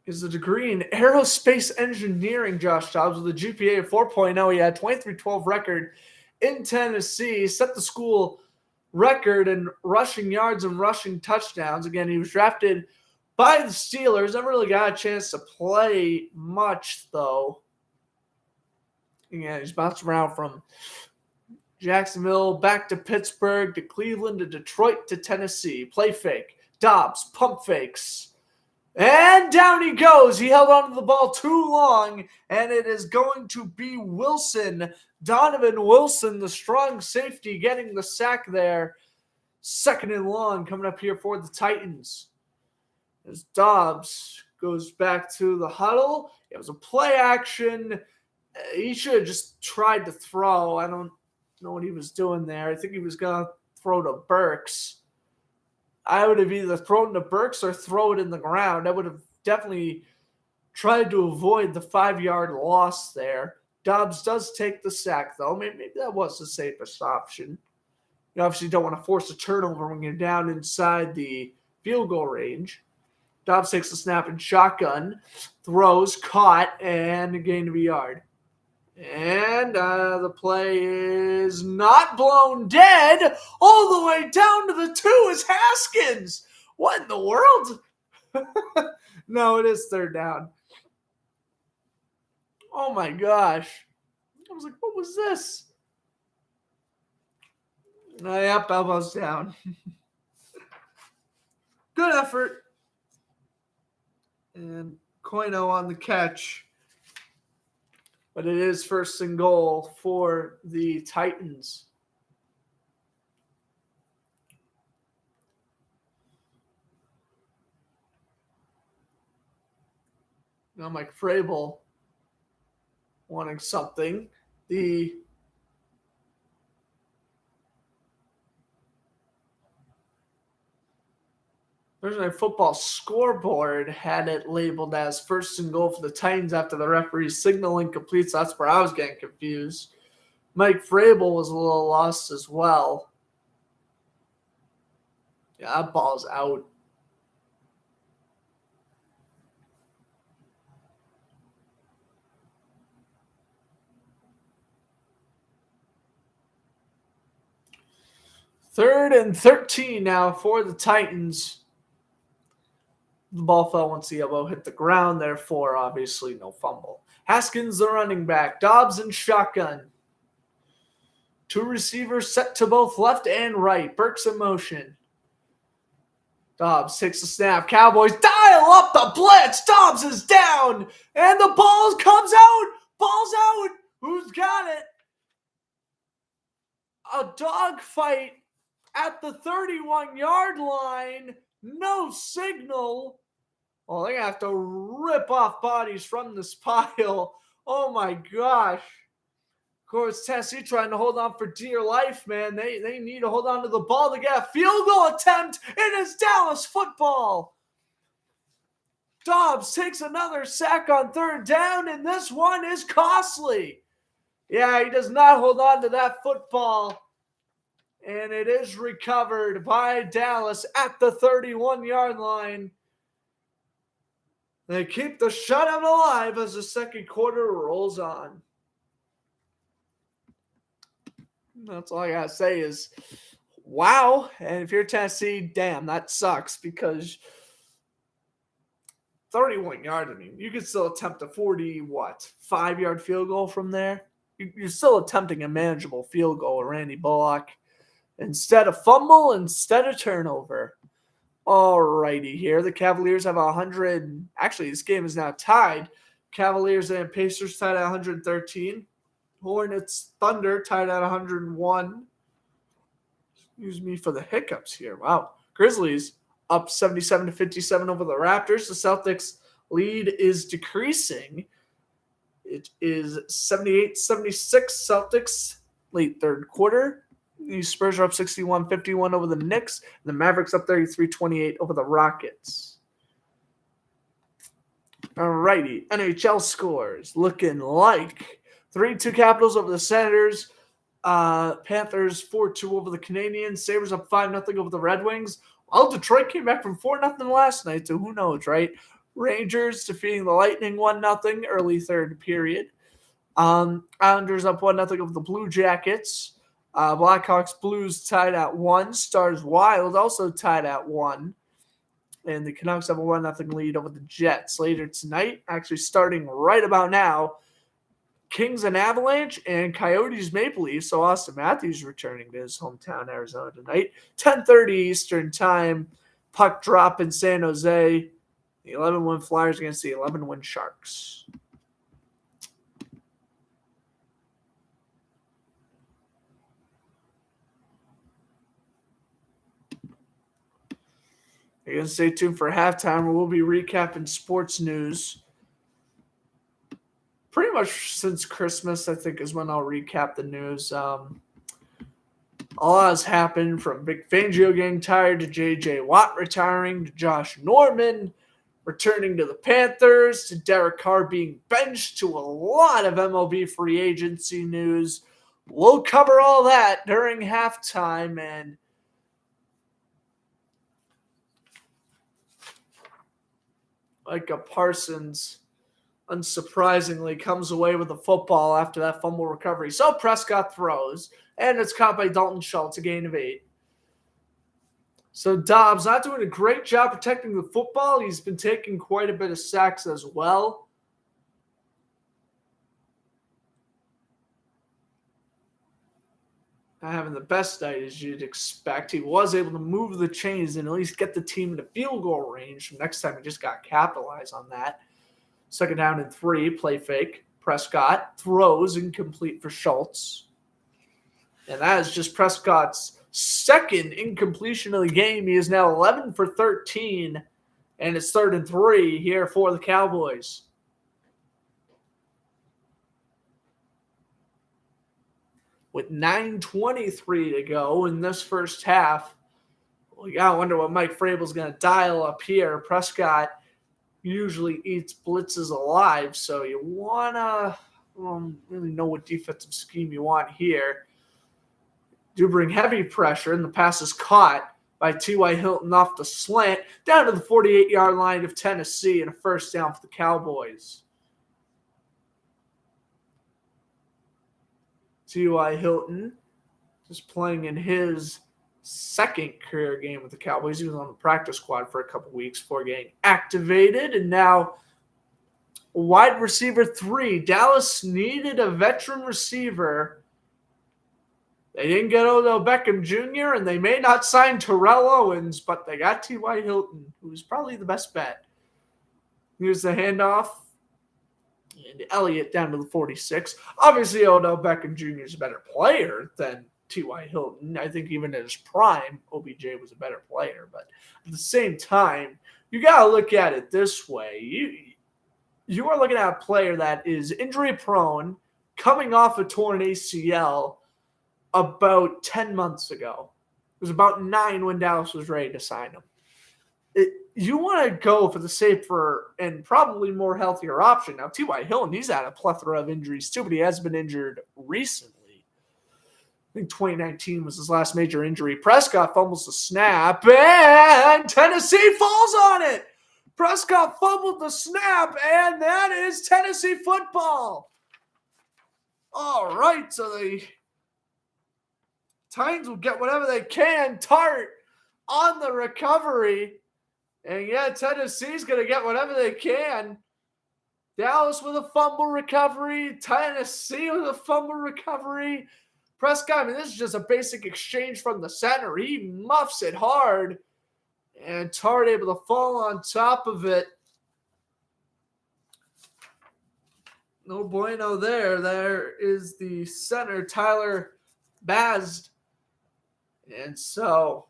Is the degree in aerospace engineering, Josh Dobbs, with a GPA of 4.0. He had 23-12 record in Tennessee. Set the school record in rushing yards and rushing touchdowns. Again, he was drafted by the Steelers. Never really got a chance to play much, though. Again, he's bounced around from Jacksonville back to Pittsburgh to Cleveland to Detroit to Tennessee. Play fake. Dobbs, pump fakes. And down he goes. He held onto the ball too long, and it is going to be Wilson. Donovan Wilson, the strong safety, getting the sack there. 2nd and long coming up here for the Titans. As Dobbs goes back to the huddle. It was a play action. He should have just tried to throw. I don't know what he was doing there. I think he was going to throw to Burks. I would have either thrown to Burks or throw it in the ground. I would have definitely tried to avoid the 5-yard loss there. Dobbs does take the sack, though. Maybe that was the safest option. You obviously don't want to force a turnover when you're down inside the field goal range. Dobbs takes the snap and shotgun, throws, caught, and a gain of a yard. And the play is not blown dead. All the way down to the 2 is Haskins. What in the world? No, it is 3rd down. Oh, my gosh. I was like, what was this? Yep, elbows down. Good effort. And Coino on the catch. But it is first and goal for the Titans. Now Mike Vrabel wanting something. The Thursday Night Football scoreboard had it labeled as first and goal for the Titans after the referee's signal incomplete, so that's where I was getting confused. Mike Vrabel was a little lost as well. Yeah, that ball's out. Third and 13 now for the Titans. The ball fell once the elbow hit the ground, therefore, obviously, no fumble. Haskins, the running back. Dobbs in shotgun. Two receivers set to both left and right. Burks in motion. Dobbs takes the snap. Cowboys dial up the blitz. Dobbs is down. And the ball comes out. Ball's out. Who's got it? A dogfight at the 31-yard line. No signal. Well, they're going to have to rip off bodies from this pile. Oh, my gosh. Of course, Tennessee trying to hold on for dear life, man. They need to hold on to the ball to get a field goal attempt. It is Dallas football. Dobbs takes another sack on third down, and this one is costly. Yeah, he does not hold on to that football. And it is recovered by Dallas at the 31-yard line. They keep the shutout alive as the second quarter rolls on. That's all I got to say is, wow. And if you're Tennessee, damn, that sucks because 31 yards, I mean, you could still attempt a 5-yard field goal from there. You're still attempting a manageable field goal with Randy Bullock. Instead of fumble, instead of turnover. All righty here. The Cavaliers have 100. Actually, this game is now tied. Cavaliers and Pacers tied at 113. Hornets, Thunder tied at 101. Excuse me for the hiccups here. Wow. Grizzlies up 77-57 over the Raptors. The Celtics lead is decreasing. It is 78-76 Celtics late third quarter. The Spurs are up 61-51 over the Knicks. And the Mavericks up 33-28 over the Rockets. All righty. NHL scores looking like 3-2 Capitals over the Senators. Panthers 4-2 over the Canadiens. Sabres up 5-0 over the Red Wings. Well, Detroit came back from 4-0 last night, so who knows, right? Rangers defeating the Lightning 1-0 early third period. Islanders up 1-0 over the Blue Jackets. Blackhawks Blues tied at 1. Stars Wild also tied at 1. And the Canucks have a 1-0 lead over the Jets. Later tonight, actually starting right about now, Kings and Avalanche and Coyotes Maple Leafs. So Austin Matthews returning to his hometown, Arizona tonight. 10:30 Eastern time. Puck drop in San Jose. The 11-win Flyers against the 11-win Sharks. You're going to stay tuned for halftime where we'll be recapping sports news. Pretty much since Christmas, I think, is when I'll recap the news. A lot has happened from Vic Fangio getting tired to J.J. Watt retiring to Josh Norman returning to the Panthers to Derek Carr being benched to a lot of MLB free agency news. We'll cover all that during halftime, and Micah Parsons, unsurprisingly, comes away with the football after that fumble recovery. So Prescott throws, and it's caught by Dalton Schultz, a gain of 8. So Dobbs not doing a great job protecting the football. He's been taking quite a bit of sacks as well. not having the best night as you'd expect. He was able to move the chains and at least get the team into field goal range. Next time, he just got to capitalize on that. 2nd down and 3, play fake. Prescott throws incomplete for Schultz. And that is just Prescott's 2nd incompletion of the game. He is now 11 for 13, and it's 3rd and 3 here for the Cowboys. With 9:23 to go in this first half, we got to wonder what Mike Vrabel's going to dial up here. Prescott usually eats blitzes alive, so you want to really know what defensive scheme you want here. Do bring heavy pressure, and the pass is caught by T.Y. Hilton off the slant down to the 48-yard line of Tennessee, and a 1st down for the Cowboys. T.Y. Hilton is playing in his 2nd career game with the Cowboys. He was on the practice squad for a couple weeks before getting activated, and now wide receiver 3. Dallas needed a veteran receiver. They didn't get Odell Beckham Jr., and they may not sign Terrell Owens, but they got T.Y. Hilton, who's probably the best bet. Here's the handoff. And Elliott down to the 46. Obviously, Odell Beckham Jr. is a better player than T.Y. Hilton. I think even in his prime, OBJ was a better player. But at the same time, you got to look at it this way. You are looking at a player that is injury-prone, coming off a torn ACL about 10 months ago. It was about 9 when Dallas was ready to sign him. You want to go for the safer and probably more healthier option. Now, T.Y. Hilton, he's had a plethora of injuries too, but he has been injured recently. I think 2019 was his last major injury. Prescott fumbles the snap, and Tennessee falls on it. Prescott fumbled the snap, and that is Tennessee football. All right, so the Titans will get whatever they can. Tart on the recovery. And yeah, Tennessee's going to get whatever they can. Dallas with a fumble recovery. Tennessee with a fumble recovery. Prescott, this is just a basic exchange from the center. He muffs it hard. And Tart able to fall on top of it. No bueno there. There is the center, Tyler Bazd. And so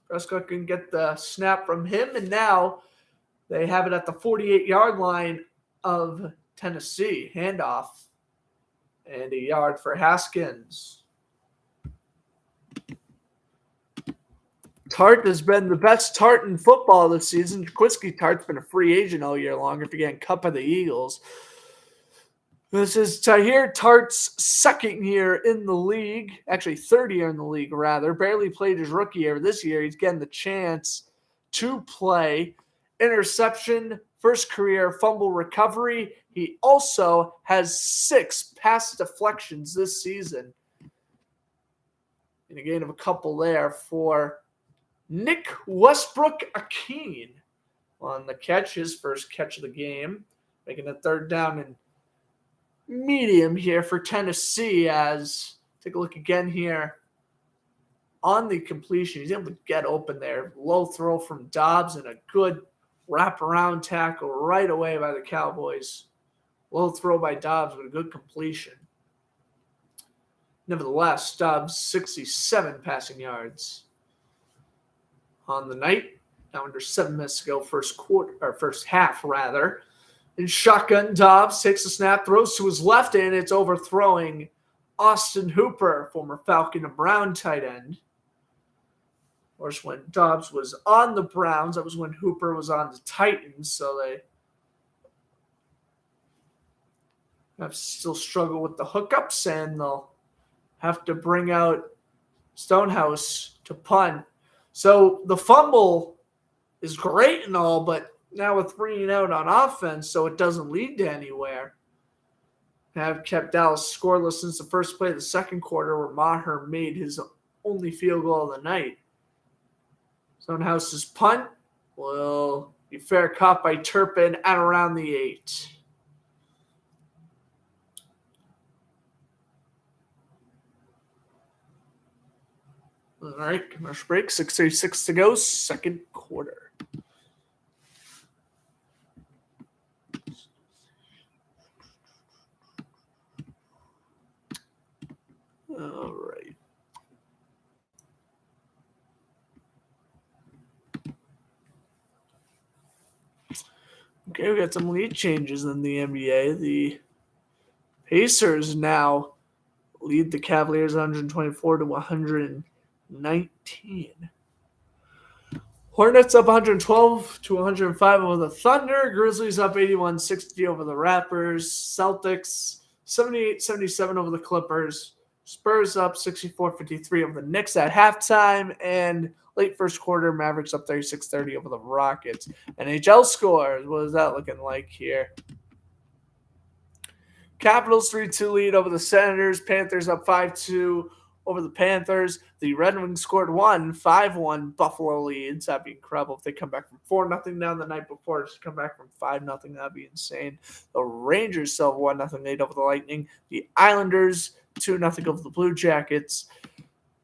Prescott can get the snap from him, and now they have it at the 48-yard line of Tennessee. Handoff, and a yard for Haskins. Tart has been the best Tart in football this season. Jaquiski Tart's been a free agent all year long after getting cut by the Eagles. This is Tahir Tart's 2nd year in the league. Actually, 3rd year in the league, rather. Barely played his rookie year. This year, he's getting the chance to play. Interception, 1st career fumble recovery. He also has 6 pass deflections this season. And a gain of a couple there for Nick Westbrook-Akeen on the catch, his 1st catch of the game. Making a 3rd down and medium here for Tennessee as, take a look again here on the completion. He's able to get open there. Low throw from Dobbs and a good wraparound tackle right away by the Cowboys. Low throw by Dobbs, but a good completion. Nevertheless, Dobbs 67 passing yards on the night. Now under 7 minutes to go, first half rather. In shotgun, Dobbs takes the snap, throws to his left, and it's overthrowing Austin Hooper, former Falcon and Brown tight end. Of course, when Dobbs was on the Browns, that was when Hooper was on the Titans, so they have still struggle with the hookups, and they'll have to bring out Stonehouse to punt. So the fumble is great and all, but now with 3 and out on offense, so it doesn't lead to anywhere. Have kept Dallas scoreless since the first play of the 2nd quarter, where Maher made his only field goal of the night. Stonehouse's punt will be fair caught by Turpin at around the 8. All right, commercial break. 6:36 to go, second quarter. All right. Okay, we got some lead changes in the NBA. The Pacers now lead the Cavaliers 124 to 119. Hornets up 112 to 105 over the Thunder. Grizzlies up 81-60 over the Raptors. Celtics 78-77 over the Clippers. Spurs up 64-53 over the Knicks at halftime. And late first quarter, Mavericks up 36-30 over the Rockets. NHL scores. What is that looking like here? Capitals 3-2 lead over the Senators. Panthers up 5-2 over the Panthers. The Red Wings scored 5-1 Buffalo leads. That'd be incredible if they come back from 4-0 down the night before. Just come back from 5-0. That'd be insane. The Rangers still have 1-0 lead over the Lightning. The Islanders 2-0 over the Blue Jackets.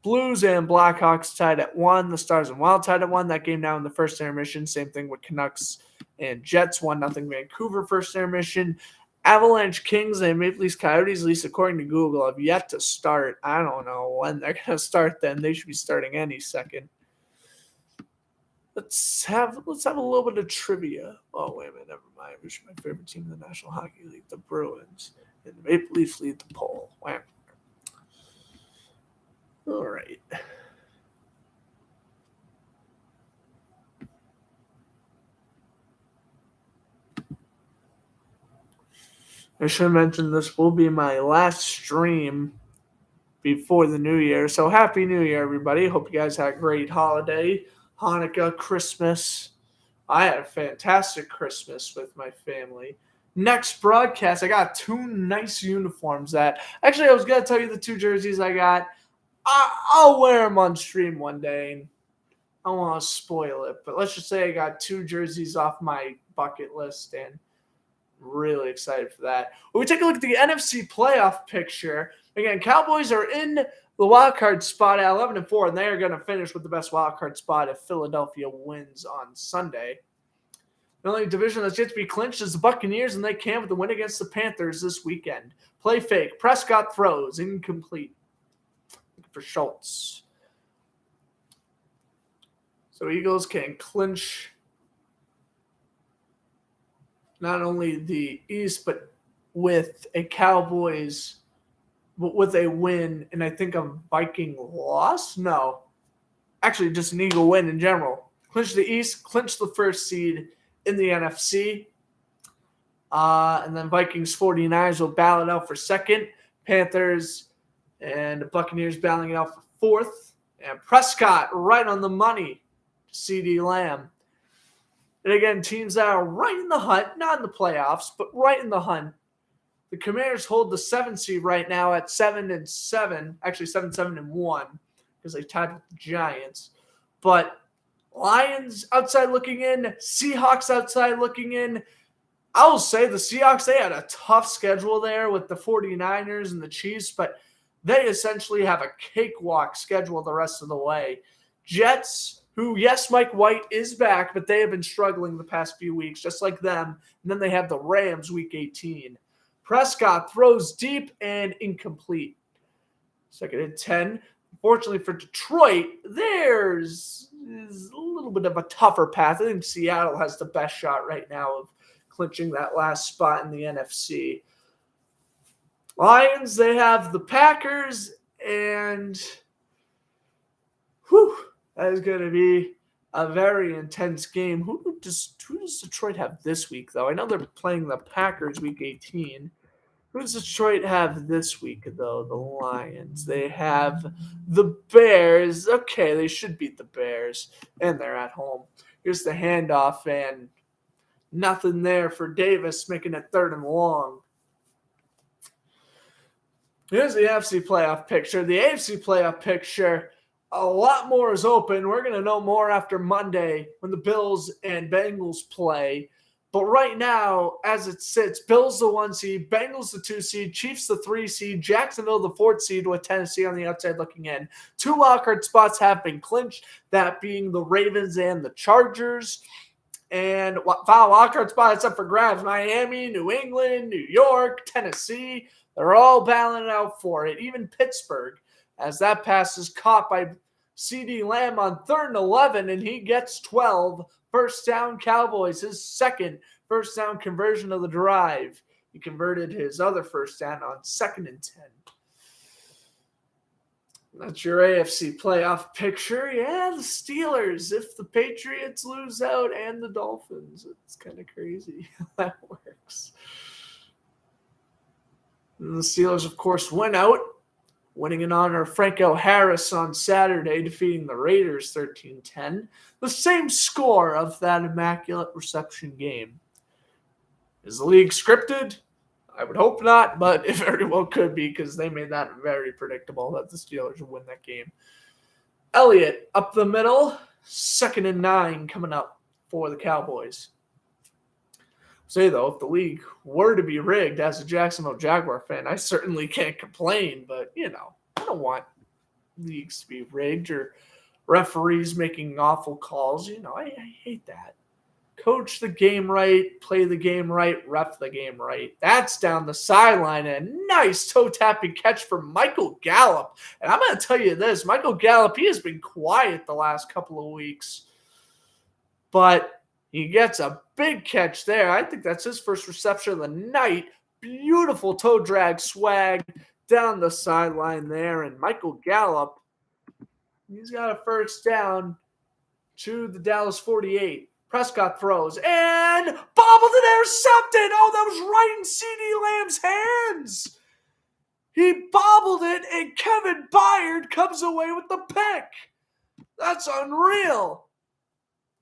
Blues and Blackhawks tied at 1. The Stars and Wild tied at 1. That game now in the first intermission. Same thing with Canucks and Jets. 1-0 Vancouver first intermission. Avalanche, Kings, and Maple Leafs Coyotes, at least according to Google, have yet to start. I don't know when they're going to start then. They should be starting any second. Let's have a little bit of trivia. Oh, wait a minute. Never mind. Which is my favorite team in the National Hockey League, the Bruins. And the Maple Leafs lead the poll. Wow. All right. I should have mentioned this will be my last stream before the new year. So happy New Year, everybody. Hope you guys had a great holiday, Hanukkah, Christmas. I had a fantastic Christmas with my family. Next broadcast, I got 2 nice uniforms that – actually, I was going to tell you the 2 jerseys I got. I'll wear them on stream one day. I don't want to spoil it, but let's just say I got 2 jerseys off my bucket list, and really excited for that. When we take a look at the NFC playoff picture, again, Cowboys are in the wild card spot at 11-4, and they are going to finish with the best wild card spot if Philadelphia wins on Sunday. The only division that's yet to be clinched is the Buccaneers, and they can with the win against the Panthers this weekend. Play fake. Prescott throws. Incomplete. Looking for Schultz. So Eagles can clinch not only the East, but with a Cowboys, but with a win, and I think a Viking loss? No. Actually, just an Eagle win in general. Clinch the East, clinch the first seed in the NFC. And then Vikings 49ers will battle it out for second. Panthers and the Buccaneers battling it out for fourth. And Prescott right on the money. CeeDee Lamb. And again, teams that are right in the hunt, not in the playoffs, but right in the hunt. The Commanders hold the 7th seed right now at 7-7, actually 7-1, because they tied with the Giants. But Lions outside looking in, Seahawks outside looking in. I will say the Seahawks, they had a tough schedule there with the 49ers and the Chiefs, but they essentially have a cakewalk schedule the rest of the way. Jets, who, yes, Mike White is back, but they have been struggling the past few weeks, just like them. And then they have the Rams week 18. Prescott throws deep and incomplete. Second and 10. Fortunately for Detroit, theirs is a little bit of a tougher path. I think Seattle has the best shot right now of clinching that last spot in the NFC. Lions, they have the Packers, and that is going to be a very intense game. Who does Detroit have this week, though? I know they're playing the Packers week 18. Who does Detroit have this week, though? The Lions. They have the Bears. Okay, they should beat the Bears, and they're at home. Here's the handoff, and nothing there for Davis, making it 3rd and long. Here's the NFC playoff picture. The AFC playoff picture, a lot more is open. We're going to know more after Monday when the Bills and Bengals play. But right now, as it sits, Bills the 1 seed, Bengals the 2 seed, Chiefs the 3 seed, Jacksonville the 4th seed with Tennessee on the outside looking in. 2 wildcard spots have been clinched, that being the Ravens and the Chargers. And final wildcard spots up for grabs. Miami, New England, New York, Tennessee. They're all battling it out for it. Even Pittsburgh, as that pass is caught by CeeDee Lamb on 3rd and 11, and he gets 12. First down, Cowboys, his second first down conversion of the drive. He converted his other first down on 2nd and 10. That's your AFC playoff picture. Yeah, the Steelers. If the Patriots lose out and the Dolphins, it's kind of crazy how that works. And the Steelers, of course, went out, winning in honor of Franco Harris on Saturday, defeating the Raiders 13-10. The same score of that Immaculate Reception game. Is the league scripted? I would hope not, but it very well could be because they made that very predictable that the Steelers would win that game. Elliott up the middle, 2nd and 9 coming up for the Cowboys. Say, though, if the league were to be rigged as a Jacksonville Jaguar fan, I certainly can't complain, but, I don't want leagues to be rigged or referees making awful calls. I hate that. Coach the game right, play the game right, ref the game right. That's down the sideline. And a nice toe-tapping catch from Michael Gallup. And I'm going to tell you this, Michael Gallup, he has been quiet the last couple of weeks. But he gets a big catch there. I think that's his first reception of the night. Beautiful toe drag swag down the sideline there. And Michael Gallup, he's got a first down to the Dallas 48. Prescott throws and bobbled and intercepted. Oh, that was right in CeeDee Lamb's hands. He bobbled it, and Kevin Byard comes away with the pick. That's unreal.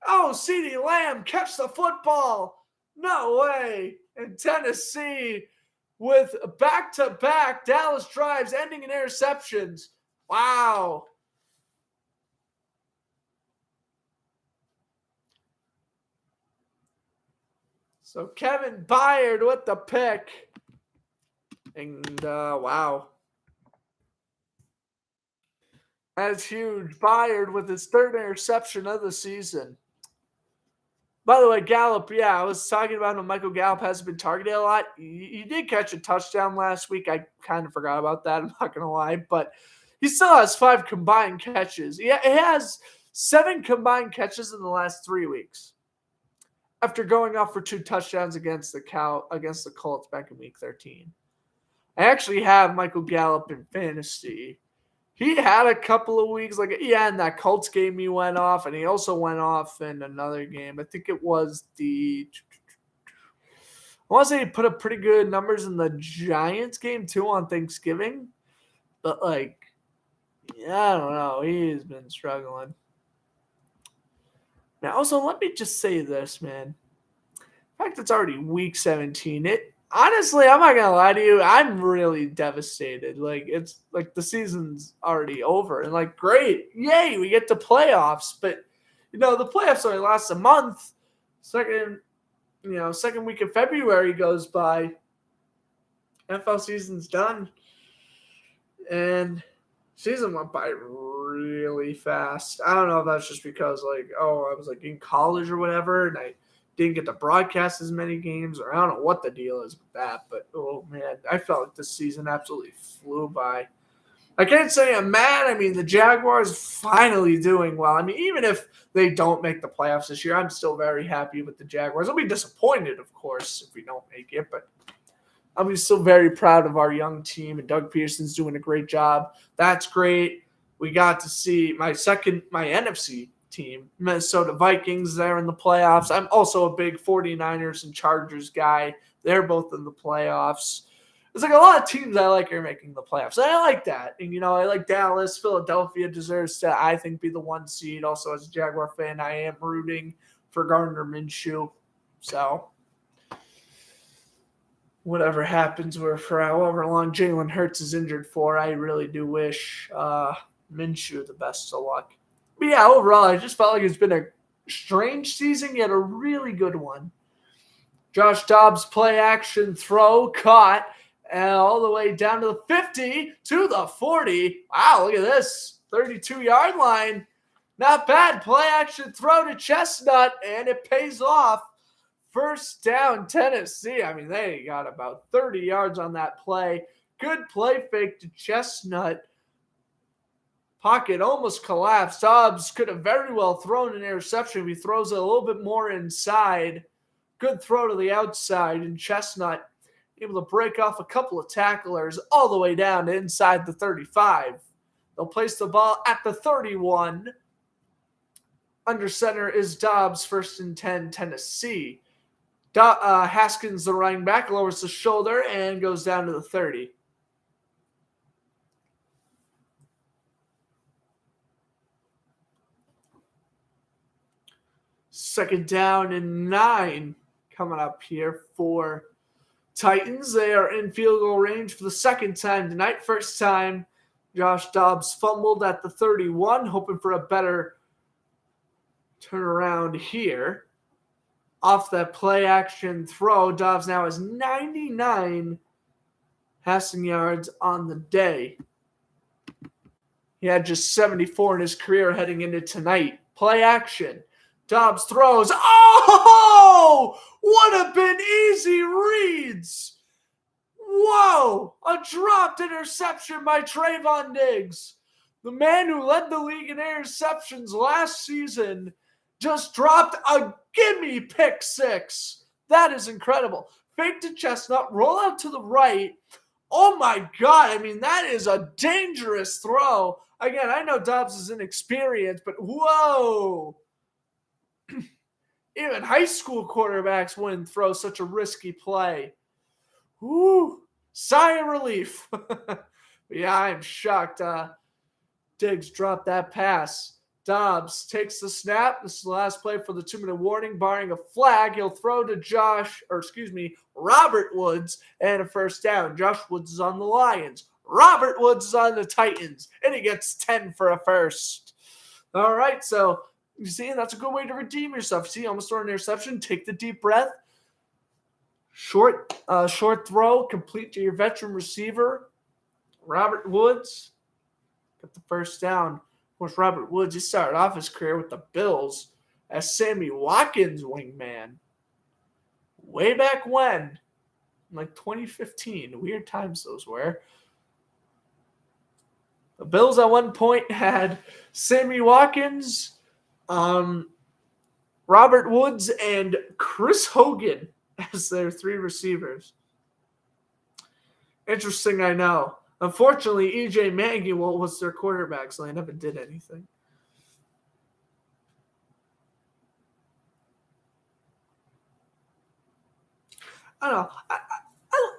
Oh, CeeDee Lamb catch the football. No way. And Tennessee with back-to-back Dallas drives ending in interceptions. Wow. So Kevin Byard with the pick. And wow. That's huge. Byard with his 3rd interception of the season. By the way, Gallup, I was talking about him. Michael Gallup hasn't been targeted a lot. He did catch a touchdown last week. I kind of forgot about that. I'm not going to lie. But he still has 5 combined catches. He has 7 combined catches in the last 3 weeks, after going off for 2 touchdowns against the Colts back in week 13. I actually have Michael Gallup in fantasy. He had a couple of weeks, in that Colts game he went off, and he also went off in another game. I think it was I want to say he put up pretty good numbers in the Giants game too on Thanksgiving. But I don't know. He's been struggling. Now, also, let me just say this, man. The fact it's already week 17, honestly, I'm not going to lie to you, I'm really devastated. It's like the season's already over. And, great, yay, we get to playoffs. But, the playoffs only last a month. Second week of February goes by. NFL season's done. And season went by really fast. I don't know if that's just because I was in college or whatever, and I didn't get to broadcast as many games, or I don't know what the deal is with that, but oh man, I felt like this season absolutely flew by. I can't say I'm mad. I mean, the Jaguars finally doing well. I mean, even if they don't make the playoffs this year, I'm still very happy with the Jaguars. I'll be disappointed, of course, if we don't make it, but I'm still very proud of our young team, and Doug Pearson's doing a great job. That's great. We got to see my NFC team, Minnesota Vikings, there in the playoffs. I'm also a big 49ers and Chargers guy. They're both in the playoffs. It's a lot of teams I like are making the playoffs. I like that. And, I like Dallas. Philadelphia deserves to, I think, be the 1 seed. Also, as a Jaguar fan, I am rooting for Gardner Minshew. So, whatever happens for however long Jalen Hurts is injured for, I really do wish Minshew the best of luck. But overall, I just felt like it's been a strange season, yet a really good one. Josh Dobbs play action throw caught and all the way down to the 50 to the 40. Wow, look at this. 32-yard line. Not bad. Play action throw to Chestnut, and it pays off. First down, Tennessee. I mean, they got about 30 yards on that play. Good play fake to Chestnut. Pocket almost collapsed. Dobbs could have very well thrown an interception if he throws it a little bit more inside. Good throw to the outside, and Chestnut able to break off a couple of tacklers all the way down to inside the 35. They'll place the ball at the 31. Under center is Dobbs, 1st and 10, Tennessee. Haskins, the running back, lowers the shoulder and goes down to the 30. Second down and 9 coming up here for Titans. They are in field goal range for the second time tonight. First time, Josh Dobbs fumbled at the 31, hoping for a better turnaround here. Off that play action throw, Dobbs now has 99 passing yards on the day. He had just 74 in his career heading into tonight. Play action. Dobbs throws. Oh! What have been easy reads. Whoa! A dropped interception by Trayvon Diggs. The man who led the league in interceptions last season just dropped a gimme pick six. That is incredible. Fake to Chestnut, roll out to the right. Oh my God. I mean, that is a dangerous throw. Again, I know Dobbs is inexperienced, but whoa. Even high school quarterbacks wouldn't throw such a risky play. Whoo. Sigh of relief. Yeah, I'm shocked. Diggs dropped that pass. Dobbs takes the snap. This is the last play for the 2-minute warning. Barring a flag, he'll throw to Robert Woods, and a first down. Josh Woods is on the Lions. Robert Woods is on the Titans, and he gets 10 for a first. All right, so you see, that's a good way to redeem yourself. See, almost throw an interception. Take the deep breath. Short throw, complete to your veteran receiver, Robert Woods. Got the first down. Of course, Robert Woods, he started off his career with the Bills as Sammy Watkins' wingman. Way back when, like 2015. Weird times those were. The Bills at one point had Sammy Watkins, Robert Woods, and Chris Hogan as their 3 receivers. Interesting, I know. Unfortunately, E.J. Manuel was their quarterback, so they never did anything. I don't know.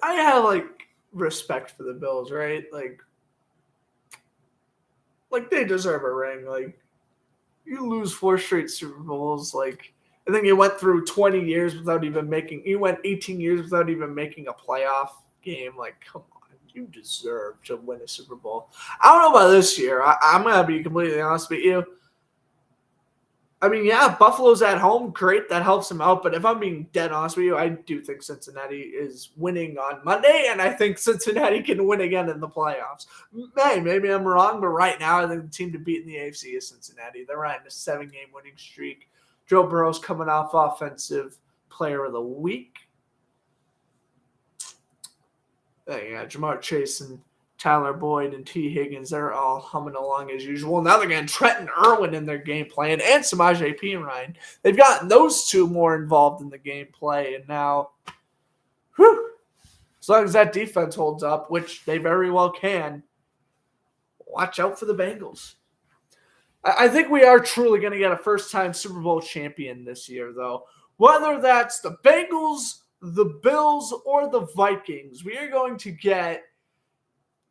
I have, respect for the Bills, right? Like they deserve a ring. Like, you lose 4 straight Super Bowls. Like, I think he went through 20 years without even making – he went 18 years without even making a playoff game. Like, come on. You deserve to win a Super Bowl. I don't know about this year. I'm going to be completely honest with you. I mean, yeah, Buffalo's at home. Great. That helps him out. But if I'm being dead honest with you, I do think Cincinnati is winning on Monday, and I think Cincinnati can win again in the playoffs. Hey, maybe I'm wrong, but right now I think the team to beat in the AFC is Cincinnati. They're on a 7-game winning streak. Joe Burrow's coming off Offensive Player of the Week. Yeah, Jamar Chase and Tyler Boyd and T. Higgins, they're all humming along as usual. Now they're getting Trenton Irwin in their game plan and Samaje Perine. They've gotten those 2 more involved in the gameplay, and now, as long as that defense holds up, which they very well can, watch out for the Bengals. I think we are truly going to get a first-time Super Bowl champion this year, though. Whether that's the Bengals, the Bills, or the Vikings, we are going to get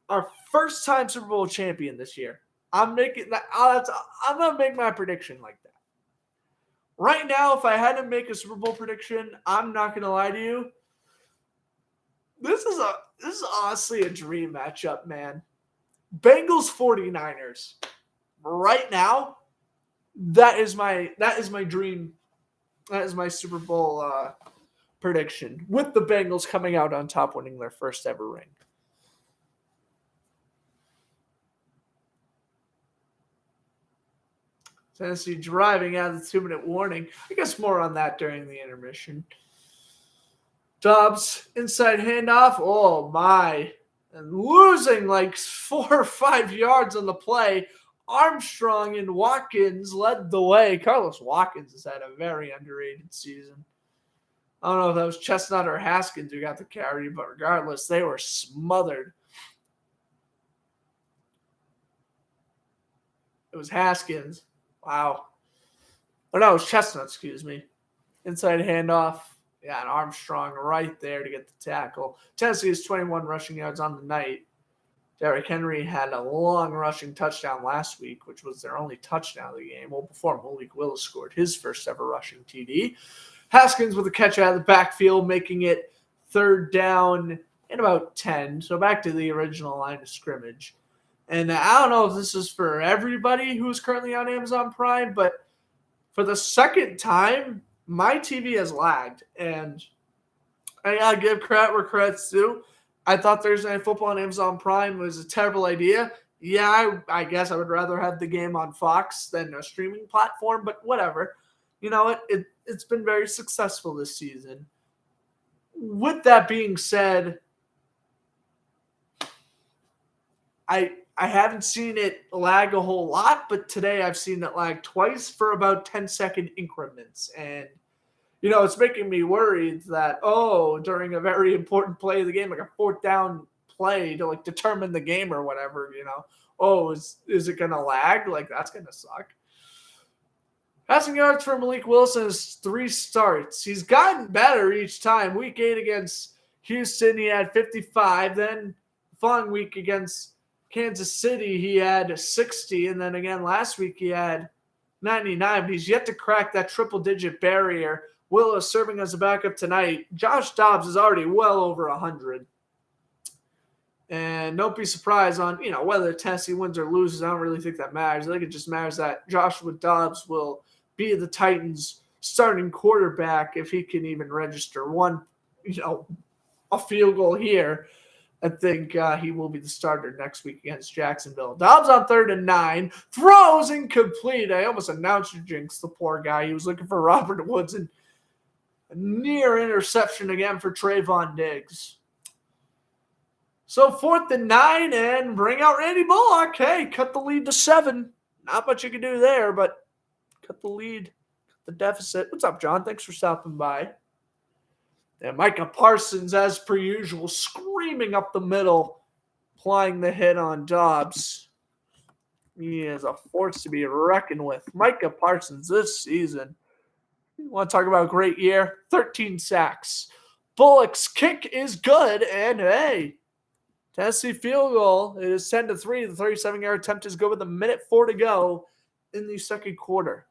our first-time Super Bowl champion this year. I'm going to make my prediction like that. Right now, if I had to make a Super Bowl prediction, I'm not going to lie to you. This is honestly a dream matchup, man. Bengals 49ers. Right now, that is my dream. That is my Super Bowl prediction with the Bengals coming out on top, winning their first ever ring. Tennessee driving out of the 2-minute warning. I guess more on that during the intermission. Dobbs, inside handoff. Oh, my. And losing like 4 or 5 yards on the play. Armstrong and Watkins led the way. Carlos Watkins has had a very underrated season. I don't know if that was Chestnut or Haskins who got the carry, but regardless, they were smothered. It was Haskins. Wow. Oh, no, it was Chestnut, excuse me. Inside handoff. Yeah, and Armstrong right there to get the tackle. Tennessee has 21 rushing yards on the night. Derrick Henry had a long rushing touchdown last week, which was their only touchdown of the game. Well, before Malik Willis scored his first ever rushing TD. Haskins with a catch out of the backfield, making it 3rd down and about 10. So back to the original line of scrimmage. And I don't know if this is for everybody who's currently on Amazon Prime, but for the second time, my TV has lagged. And I got to give credit where credit's due. I thought Thursday Night Football on Amazon Prime was a terrible idea. Yeah, I guess I would rather have the game on Fox than a streaming platform, but whatever. You know, it's been very successful this season. With that being said, I haven't seen it lag a whole lot, but today I've seen it lag twice for about 10-second increments. And, you know, it's making me worried that, during a very important play of the game, like a 4th down play to, like, determine the game or whatever, you know, is it going to lag? Like, that's going to suck. Passing yards for Malik Wilson is 3 starts. He's gotten better each time. Week 8 against Houston, he had 55. Then the following week against Kansas City, he had 60. And then again last week, he had 99. But he's yet to crack that triple-digit barrier. Willis serving as a backup tonight. Josh Dobbs is already well over 100. And don't be surprised on, you know, whether Tennessee wins or loses. I don't really think that matters. I think it just matters that Joshua Dobbs will be the Titans' starting quarterback if he can even register one, you know, a field goal here. I think he will be the starter next week against Jacksonville. Dobbs on 3rd and 9. Throws incomplete. I almost announced you jinx the poor guy. He was looking for Robert Woods, and a near interception again for Trayvon Diggs. So 4th and 9, and bring out Randy Bullock. Hey, cut the lead to 7. Not much you can do there, but cut the lead, cut the deficit. What's up, John? Thanks for stopping by. And Micah Parsons, as per usual, screaming up the middle, applying the hit on Dobbs. He is a force to be reckoned with. Micah Parsons this season. You want to talk about a great year? 13 sacks. Bullock's kick is good, and hey, Tennessee field goal. It is 10-3. The 37-yard attempt is good with 1:04 to go in the second quarter.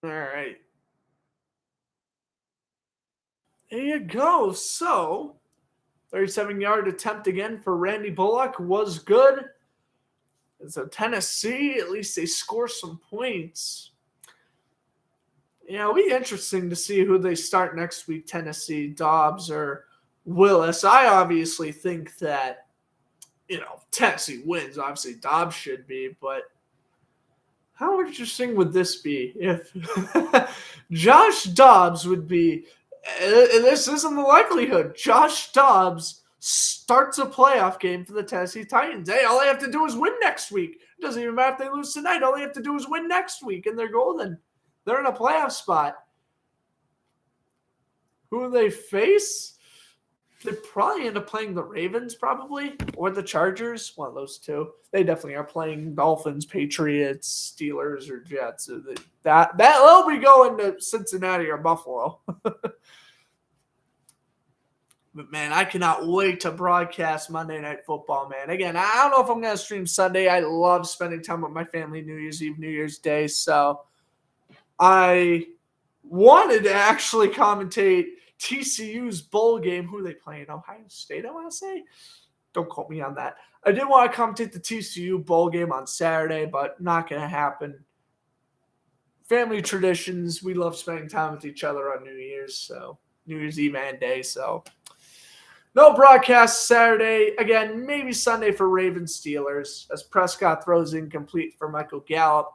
All right. There you go. So, 37-yard attempt again for Randy Bullock was good. And so Tennessee, at least they score some points. You know, it'll be interesting to see who they start next week, Tennessee, Dobbs or Willis. I obviously think that, you know, Tennessee wins. Obviously, Dobbs should be, but how interesting would this be if Josh Dobbs would be, and this isn't the likelihood, Josh Dobbs starts a playoff game for the Tennessee Titans. Hey, all they have to do is win next week. It doesn't even matter if they lose tonight. All they have to do is win next week, and they're golden. They're in a playoff spot. Who do they face? They probably end up playing the Ravens, probably, or the Chargers. One of those two. They definitely are playing Dolphins, Patriots, Steelers, or Jets. They'll be going to Cincinnati or Buffalo. But, man, I cannot wait to broadcast Monday Night Football, man. Again, I don't know if I'm going to stream Sunday. I love spending time with my family New Year's Eve, New Year's Day. So I wanted to actually commentate TCU's bowl game. Who are they playing? Ohio State, I want to say. Don't quote me on that. I did want to commentate the TCU bowl game on Saturday, but not going to happen. Family traditions. We love spending time with each other on New Year's Eve and day. So no broadcast Saturday. Again, maybe Sunday for Ravens Steelers as Prescott throws incomplete for Michael Gallup.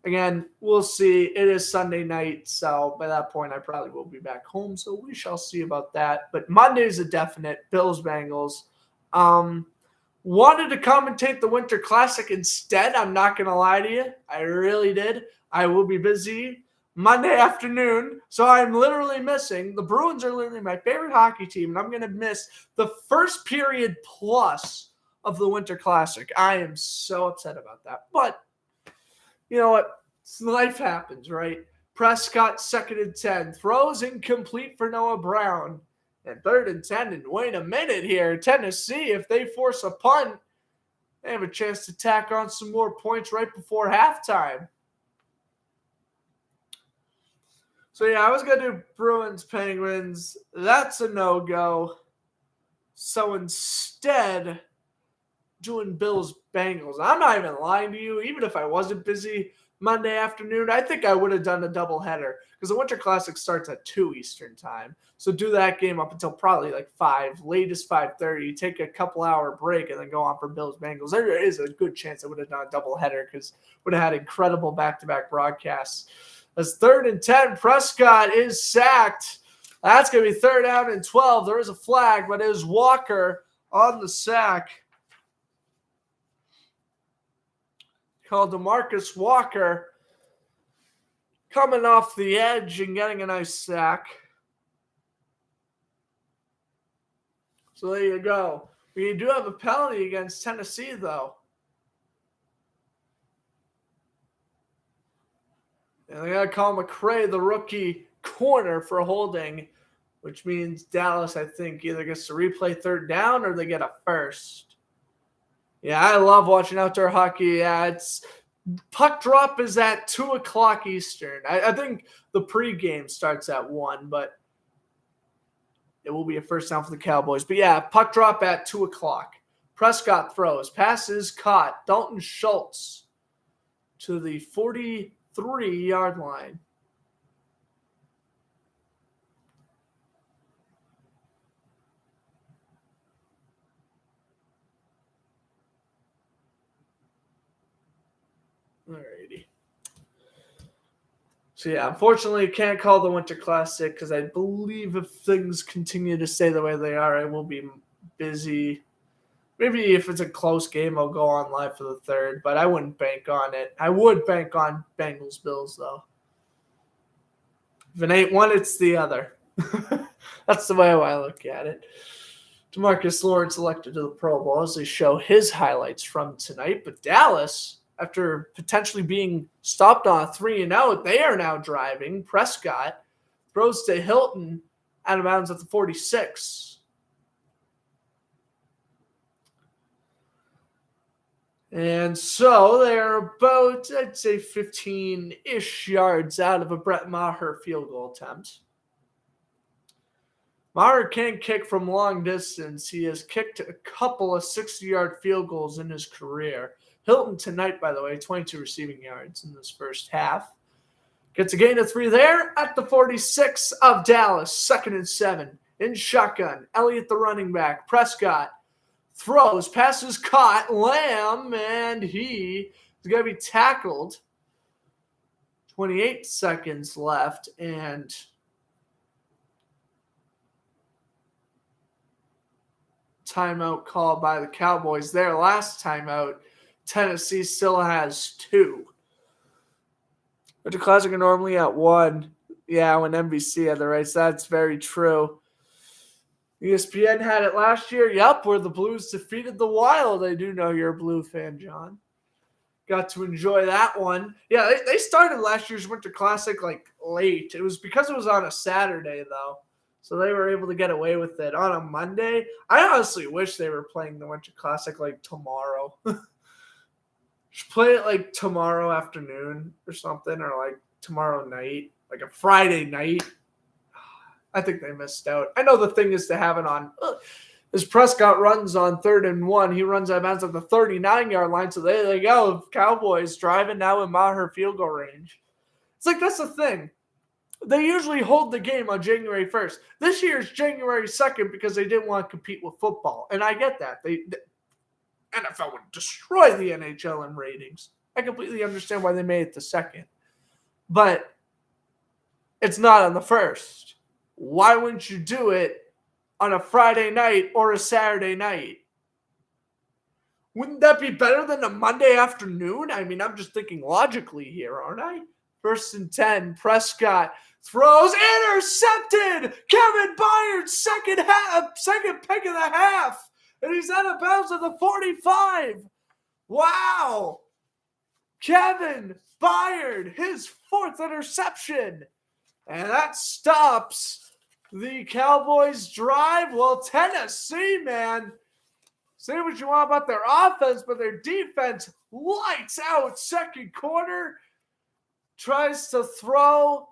Again, we'll see. It is Sunday night, so by that point, I probably will be back home. So we shall see about that. But Monday's a definite. Bills-Bengals. Wanted to commentate the Winter Classic instead. I'm not going to lie to you. I really did. I will be busy Monday afternoon, so I'm literally missing. The Bruins are literally my favorite hockey team, and I'm going to miss the first period plus of the Winter Classic. I am so upset about that. But you know what? Life happens, right? Prescott, 2nd and 10. Throws incomplete for Noah Brown. And 3rd and 10. And wait a minute here. Tennessee, if they force a punt, they have a chance to tack on some more points right before halftime. So, yeah, I was going to do Bruins-Penguins. That's a no-go. So, instead, doing Bills-Bengals. I'm not even lying to you. Even if I wasn't busy Monday afternoon, I think I would have done a doubleheader because the Winter Classic starts at 2 Eastern time. So do that game up until probably like 5, latest 5:30. Take a couple-hour break and then go on for Bills-Bengals. There is a good chance I would have done a doubleheader because would have had incredible back-to-back broadcasts. As 3rd and 10, Prescott is sacked. That's going to be 3rd down and 12. There is a flag, but it is Walker on the sack. Called DeMarcus Walker coming off the edge and getting a nice sack. So there you go. We do have a penalty against Tennessee, though. And they got to call McCray the rookie corner for holding, which means Dallas, I think, either gets to replay 3rd down or they get a first. Yeah, I love watching outdoor hockey. Yeah, it's puck drop is at 2 o'clock Eastern. I think the pregame starts at 1, but it will be a first down for the Cowboys. But yeah, puck drop at 2 o'clock. Prescott throws. Pass is caught. Dalton Schultz to the 43-yard line. Alrighty. So yeah, unfortunately, can't call the Winter Classic because I believe if things continue to stay the way they are, I will be busy. Maybe if it's a close game, I'll go on live for the 3rd, but I wouldn't bank on it. I would bank on Bengals-Bills, though. If it ain't one, it's the other. That's the way I look at it. DeMarcus Lawrence elected to the Pro Bowl as they show his highlights from tonight, but Dallas, after potentially being stopped on a 3-and-out, they are now driving. Prescott throws to Hilton out of bounds at the 46. And so they're about, I'd say, 15-ish yards out of a Brett Maher field goal attempt. Maher can't kick from long distance. He has kicked a couple of 60-yard field goals in his career. Hilton tonight, by the way, 22 receiving yards in this first half. Gets a gain of 3 there at the 46 of Dallas. 2nd and 7 in shotgun. Elliott, the running back. Prescott throws, passes caught. Lamb, and he is going to be tackled. 28 seconds left, and timeout called by the Cowboys. Their last timeout, Tennessee still has 2. But the Classic are normally at 1. Yeah, when NBC had the rights, that's very true. ESPN had it last year. Yep, where the Blues defeated the Wild. I do know you're a Blue fan, John. Got to enjoy that one. Yeah, they started last year's Winter Classic like late. It was because it was on a Saturday, though. So they were able to get away with it. On a Monday, I honestly wish they were playing the Winter Classic like tomorrow. Should play it like tomorrow afternoon or something, or like tomorrow night, like a Friday night. I think they missed out. I know the thing is to have it on. As Prescott runs on 3rd and 1, he runs out of bounds at the 39-yard line. So there they go. Cowboys driving now in Maher field goal range. It's like, that's the thing. They usually hold the game on January 1st. This year is January 2nd because they didn't want to compete with football. And I get that. The NFL would destroy the NHL in ratings. I completely understand why they made it the 2nd. But it's not on the 1st. Why wouldn't you do it on a Friday night or a Saturday night? Wouldn't that be better than a Monday afternoon? I mean, I'm just thinking logically here, aren't I? 1st and 10, Prescott throws, intercepted! Kevin Byard, second pick of the half, and he's out of bounds at the 45. Wow! Kevin Byard, his 4th interception, and that stops the Cowboys' drive. Well, Tennessee, man, say what you want about their offense, but their defense lights out. 2nd quarter, tries to throw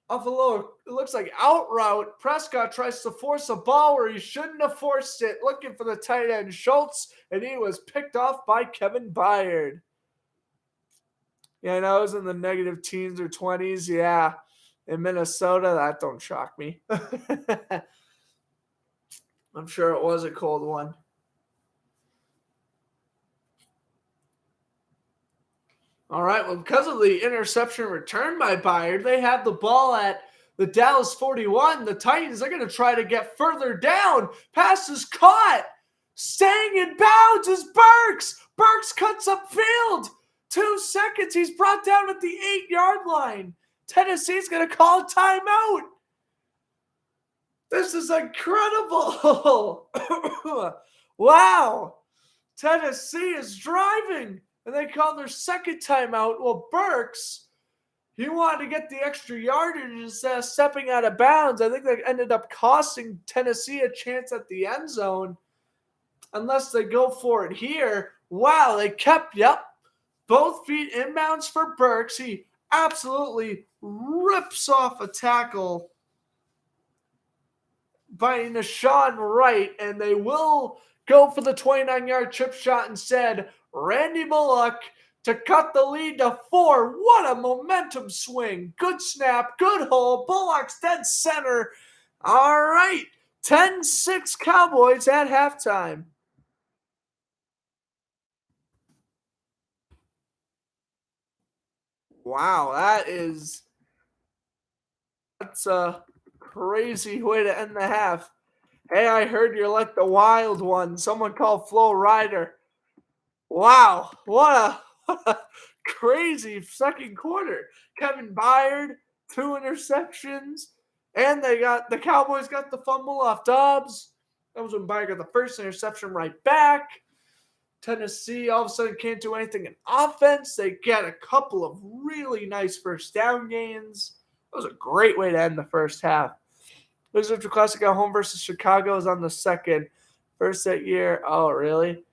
off a little, it looks like out route. Prescott tries to force a ball where he shouldn't have forced it, looking for the tight end Schultz, and he was picked off by Kevin Byard. Yeah, I know it was in the negative teens or 20s. Yeah, in Minnesota, that don't shock me. I'm sure it was a cold one. All right, well, because of the interception return by Byard, they have the ball at the Dallas 41. The Titans are going to try to get further down. Pass is caught. Staying in bounds is Burks. Burks cuts upfield. 2 seconds. He's brought down at the 8-yard line. Tennessee's going to call a timeout. This is incredible. Wow. Tennessee is driving. And they called their 2nd timeout. Well, Burks, he wanted to get the extra yardage instead of stepping out of bounds. I think that ended up costing Tennessee a chance at the end zone. Unless they go for it here. Wow, they kept, both feet inbounds for Burks. He absolutely rips off a tackle by Nashawn Wright. And they will go for the 29-yard chip shot instead. Randy Bullock to cut the lead to 4. What a momentum swing. Good snap, good hole. Bullock's dead center. All right. 10-6 Cowboys at halftime. Wow, that's a crazy way to end the half. Hey, I heard you're like the wild one. Someone called Flo Rida. Wow, what a crazy 2nd quarter. Kevin Byard, 2 interceptions, and the Cowboys got the fumble off Dobbs. That was when Byard got the 1st interception right back. Tennessee all of a sudden can't do anything in offense. They get a couple of really nice 1st down gains. That was a great way to end the 1st half. Wizards Classic at home versus Chicago is on the 2nd. First that year. Oh, really? It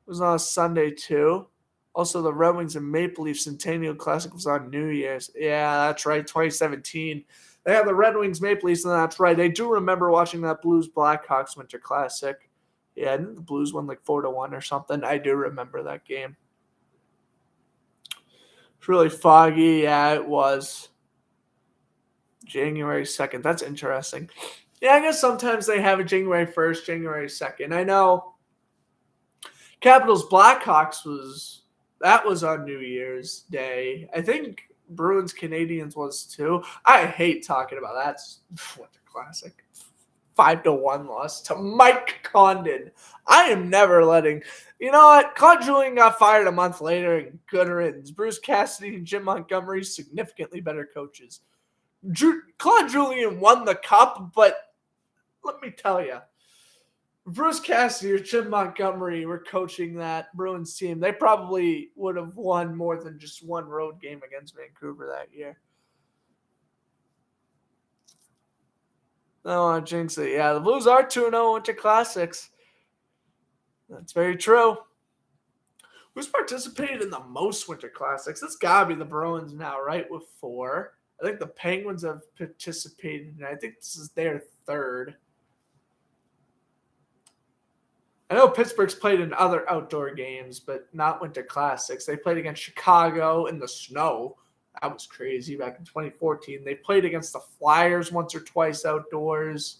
was on a Sunday, too. Also, the Red Wings and Maple Leaf Centennial Classic was on New Year's. Yeah, that's right, 2017. They have the Red Wings, Maple Leafs, and that's right. I do remember watching that Blues Blackhawks Winter Classic. Yeah, didn't the Blues won like 4-1 or something? I do remember that game. It's really foggy. Yeah, it was. January 2nd. That's interesting. Yeah, I guess sometimes they have it January 1st, January 2nd. I know Capitals Blackhawks was on New Year's Day. I think Bruins Canadians was too. I hate talking about that. Winter Classic. 5-1 loss to Mike Condon. I am never letting. You know what? Claude Julien got fired a month later, and good riddance. Bruce Cassidy and Jim Montgomery, significantly better coaches. Claude Julien won the cup, but let me tell you, Bruce Cassidy or Jim Montgomery were coaching that Bruins team. They probably would have won more than just one road game against Vancouver that year. I don't want to jinx it. Yeah, the Blues are 2-0 Winter Classics. That's very true. Who's participated in the most Winter Classics? It's got to be the Bruins now, right, with 4. I think the Penguins have participated, and I think this is their 3rd. I know Pittsburgh's played in other outdoor games, but not Winter Classics. They played against Chicago in the snow. That was crazy back in 2014. They played against the Flyers once or twice outdoors.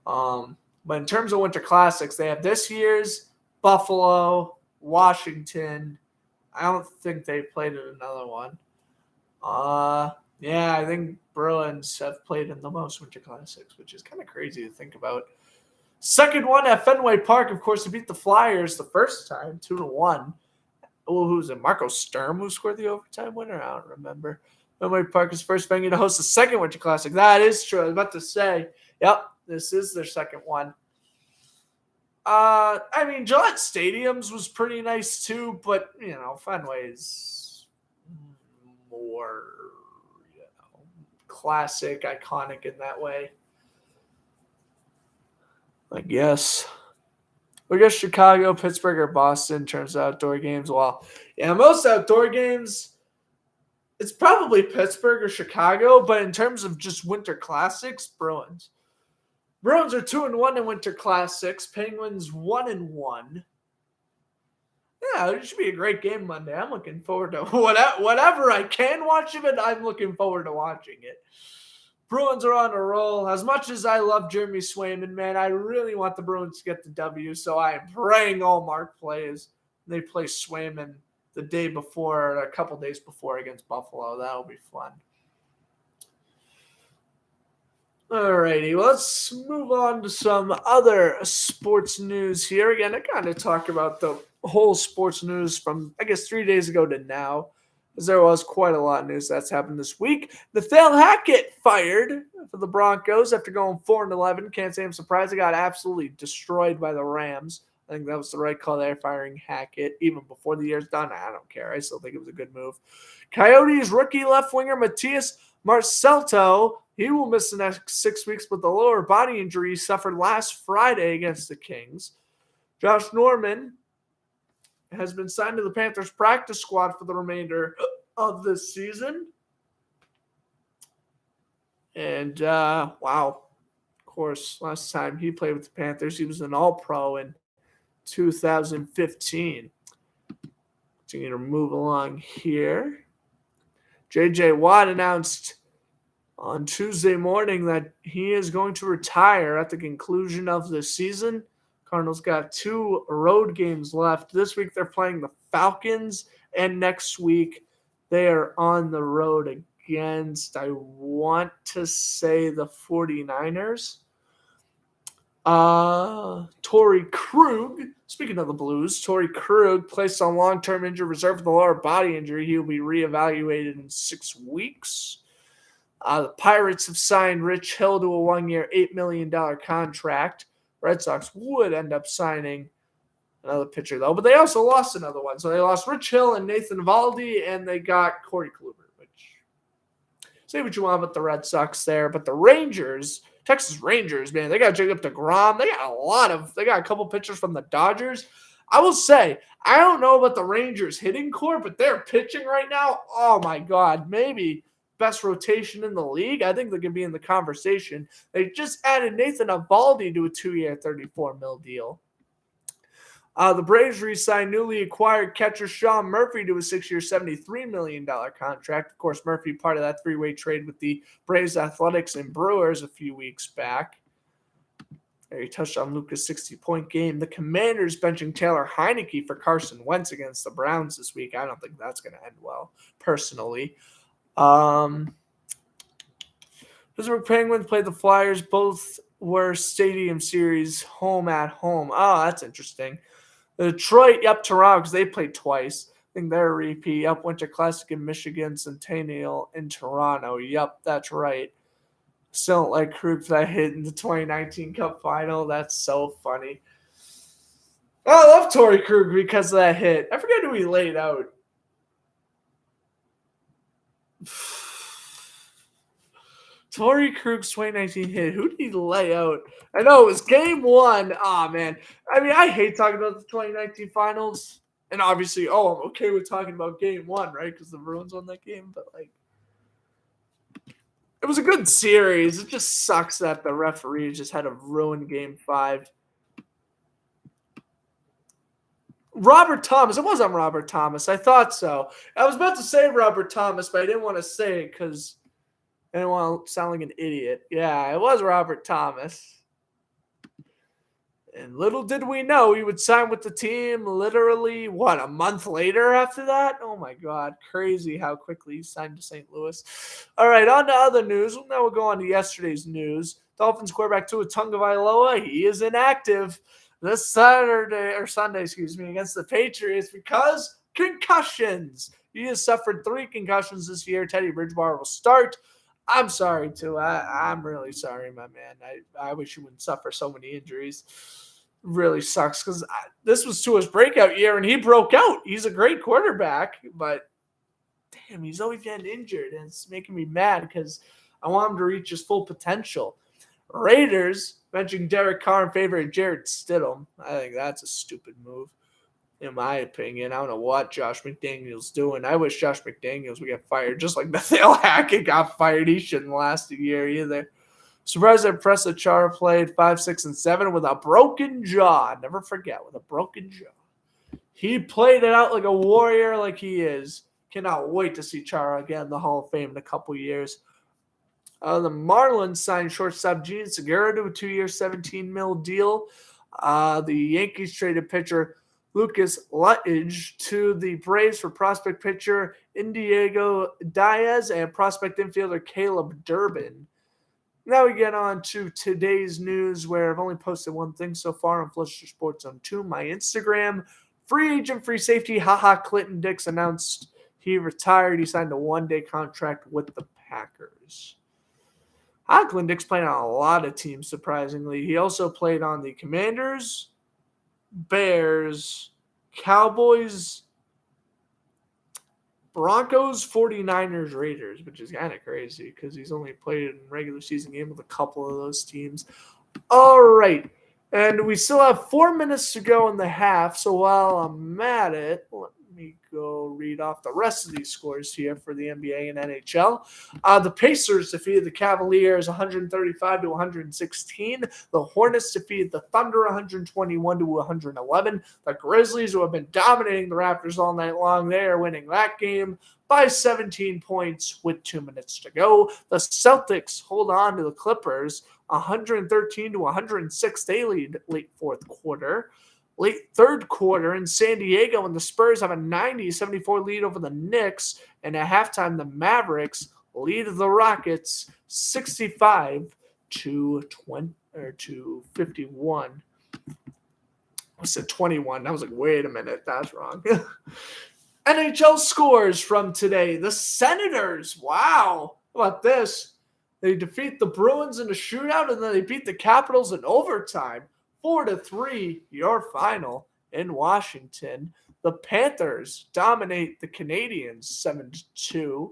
But in terms of Winter Classics, they have this year's Buffalo, Washington. I don't think they played in another one. Yeah, I think Bruins have played in the most Winter Classics, which is kind of crazy to think about. Second one at Fenway Park, of course, to beat the Flyers the first time, 2-1. Oh, who was it? Marco Sturm who scored the overtime winner? I don't remember. Fenway Park is first venue to host the second Winter Classic. That is true. I was about to say, yep, this is their second one. I mean, Gillette Stadiums was pretty nice too, but Fenway is more, classic, iconic in that way. I guess. I guess Chicago, Pittsburgh, or Boston in terms of outdoor games. Well, yeah, most outdoor games, it's probably Pittsburgh or Chicago, but in terms of just Winter Classics, Bruins. Bruins are 2-1 in Winter Classics. Penguins 1-1. Yeah, it should be a great game Monday. I'm looking forward to whatever I can watch of it. I'm looking forward to watching it. Bruins are on a roll. As much as I love Jeremy Swayman, man, I really want the Bruins to get the W, so I am praying Allmark plays. They play Swayman the day before, or a couple days before against Buffalo. That'll be fun. Alrighty, well, let's move on to some other sports news here. Again, I kind of talk about the whole sports news from, I guess, 3 days ago to now, because there was quite a lot of news that's happened this week. Nathaniel Hackett fired for the Broncos after going 4-11. Can't say I'm surprised. They got absolutely destroyed by the Rams. I think that was the right call there, firing Hackett even before the year's done. I don't care. I still think it was a good move. Coyotes rookie left winger Matthias Marcelto, he will miss the next 6 weeks with the lower body injury he suffered last Friday against the Kings. Josh Norman has been signed to the Panthers practice squad for the remainder of this season. And, wow. Of course, last time he played with the Panthers, he was an All-Pro in 2015. Continue to move along here. J.J. Watt announced on Tuesday morning that he is going to retire at the conclusion of the season. Cardinals got 2 road games left. This week they're playing the Falcons, and next week they are on the road against, I want to say, the 49ers. Torrey Krug, speaking of the Blues, Torrey Krug placed on long-term injured reserve with a lower body injury. He will be reevaluated in 6 weeks. The Pirates have signed Rich Hill to a 1-year, $8 million contract. Red Sox would end up signing another pitcher, though. But they also lost another one. So they lost Rich Hill and Nathan Eovaldi, and they got Corey Kluber, which say what you want about the Red Sox there. But the Rangers, Texas Rangers, man, they got Jacob deGrom. They got a couple pitchers from the Dodgers. I will say, I don't know about the Rangers hitting core, but they're pitching right now. Oh, my God. Maybe best rotation in the league. I think they could be in the conversation. They just added Nathan Eovaldi to a 2-year, $34 million deal. The Braves re-signed newly acquired catcher Sean Murphy to a 6-year, $73 million contract. Of course, Murphy part of that 3-way trade with the Braves, Athletics, and Brewers a few weeks back. There he touched on Luka's 60-point game. The Commanders benching Taylor Heineke for Carson Wentz against the Browns this week. I don't think that's going to end well, personally. Pittsburgh Penguins played the Flyers. Both were Stadium Series home at home. Oh, that's interesting. Detroit, Toronto, because they played twice. I think they're a repeat. Winter Classic in Michigan, Centennial in Toronto. Yep, that's right. Still don't like Krug for that hit in the 2019 Cup Final. That's so funny. I love Torrey Krug because of that hit. I forget who he laid out. Torrey Krug's 2019 hit. Who did he lay out? I know it was game 1. Oh, man. I mean, I hate talking about the 2019 finals. And obviously, I'm okay with talking about game 1, right? Because the Bruins won that game. But, it was a good series. It just sucks that the referee just had to ruin game 5. Robert Thomas. It wasn't Robert Thomas. I thought so. I was about to say Robert Thomas, but I didn't want to say it because I didn't want to sound like an idiot. Yeah, it was Robert Thomas. And little did we know he would sign with the team literally, a month later after that? Oh my God, crazy how quickly he signed to St. Louis. All right, on to other news. Now we'll go on to yesterday's news. Dolphins quarterback Tua Tagovailoa, he is inactive this Sunday, against the Patriots because concussions. He has suffered 3 concussions this year. Teddy Bridgewater will start. I'm sorry, Tua. I'm really sorry, my man. I wish you wouldn't suffer so many injuries. Really sucks because this was Tua's breakout year and he broke out. He's a great quarterback, but damn, he's always getting injured and it's making me mad because I want him to reach his full potential. Raiders benching Derek Carr in favor of Jared Stidham. I think that's a stupid move, in my opinion. I don't know what Josh McDaniels doing. I wish Josh McDaniels would get fired, just like Nathaniel Hackett got fired. He shouldn't last a year either. Surprised that Pressachara played 5, 6, and 7 with a broken jaw. Never forget, with a broken jaw. He played it out like a warrior, like he is. Cannot wait to see Chara again in the Hall of Fame in a couple years. The Marlins signed shortstop Gene Segura to a 2-year, $17 million deal. The Yankees traded pitcher Lucas Luttridge to the Braves for prospect pitcher Indiego Diaz and prospect infielder Caleb Durbin. Now we get on to today's news, where I've only posted one thing so far on Fletcher Sports on 2, my Instagram. Free agent, free safety, Clinton Dix announced he retired. He signed a 1-day contract with the Packers. Clinton Dix played on a lot of teams, surprisingly. He also played on the Commanders, Bears, Cowboys, Broncos, 49ers, Raiders, which is kind of crazy because he's only played in regular season game with a couple of those teams. All right. And we still have 4 minutes to go in the half. So while I'm at it, let me go read off the rest of these scores here for the NBA and NHL. The Pacers defeated the Cavaliers 135-116. The Hornets defeated the Thunder 121-111. The Grizzlies, who have been dominating the Raptors all night long, they are winning that game by 17 points with 2 minutes to go. The Celtics hold on to the Clippers 113-106. They lead late fourth quarter. Late third quarter in San Diego, and the Spurs have a 90-74 lead over the Knicks. And at halftime, the Mavericks lead the Rockets 65-20 or to 51. I said 21. I was like, wait a minute, that's wrong. NHL scores from today. The Senators, wow. How about this? They defeat the Bruins in a shootout, and then they beat the Capitals in overtime. 4-3, your final in Washington. The Panthers dominate the Canadiens 7-2.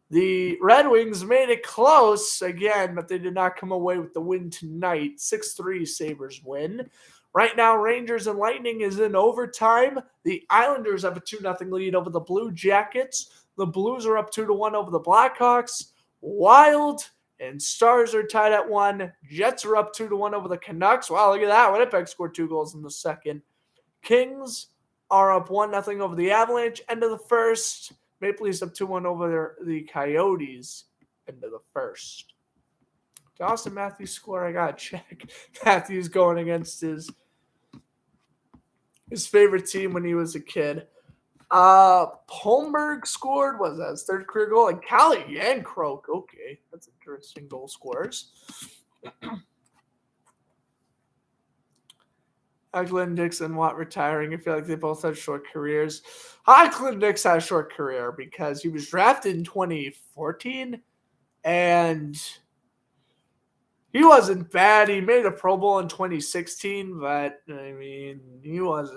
The Red Wings made it close again, but they did not come away with the win tonight. 6-3 Sabres win. Right now, Rangers and Lightning is in overtime. The Islanders have a 2-0 lead over the Blue Jackets. The Blues are up 2-1 over the Blackhawks. Wild and Stars are tied at 1. Jets are up 2-1 over the Canucks. Wow, look at that. Winnipeg scored 2 goals in the second. Kings are up 1-0 over the Avalanche. End of the first. Maple Leafs up 2-1 over the Coyotes. End of the first. Did Austin Matthews score? I got to check. Matthews going against his favorite team when he was a kid. Holmberg scored, was that his 3rd career goal? And Calle Yankroke, okay, that's interesting goal scorers. Clinton Dix and Watt retiring. I feel like they both had short careers. Clinton Dix had a short career because he was drafted in 2014 and he wasn't bad. He made a Pro Bowl in 2016, but I mean, he was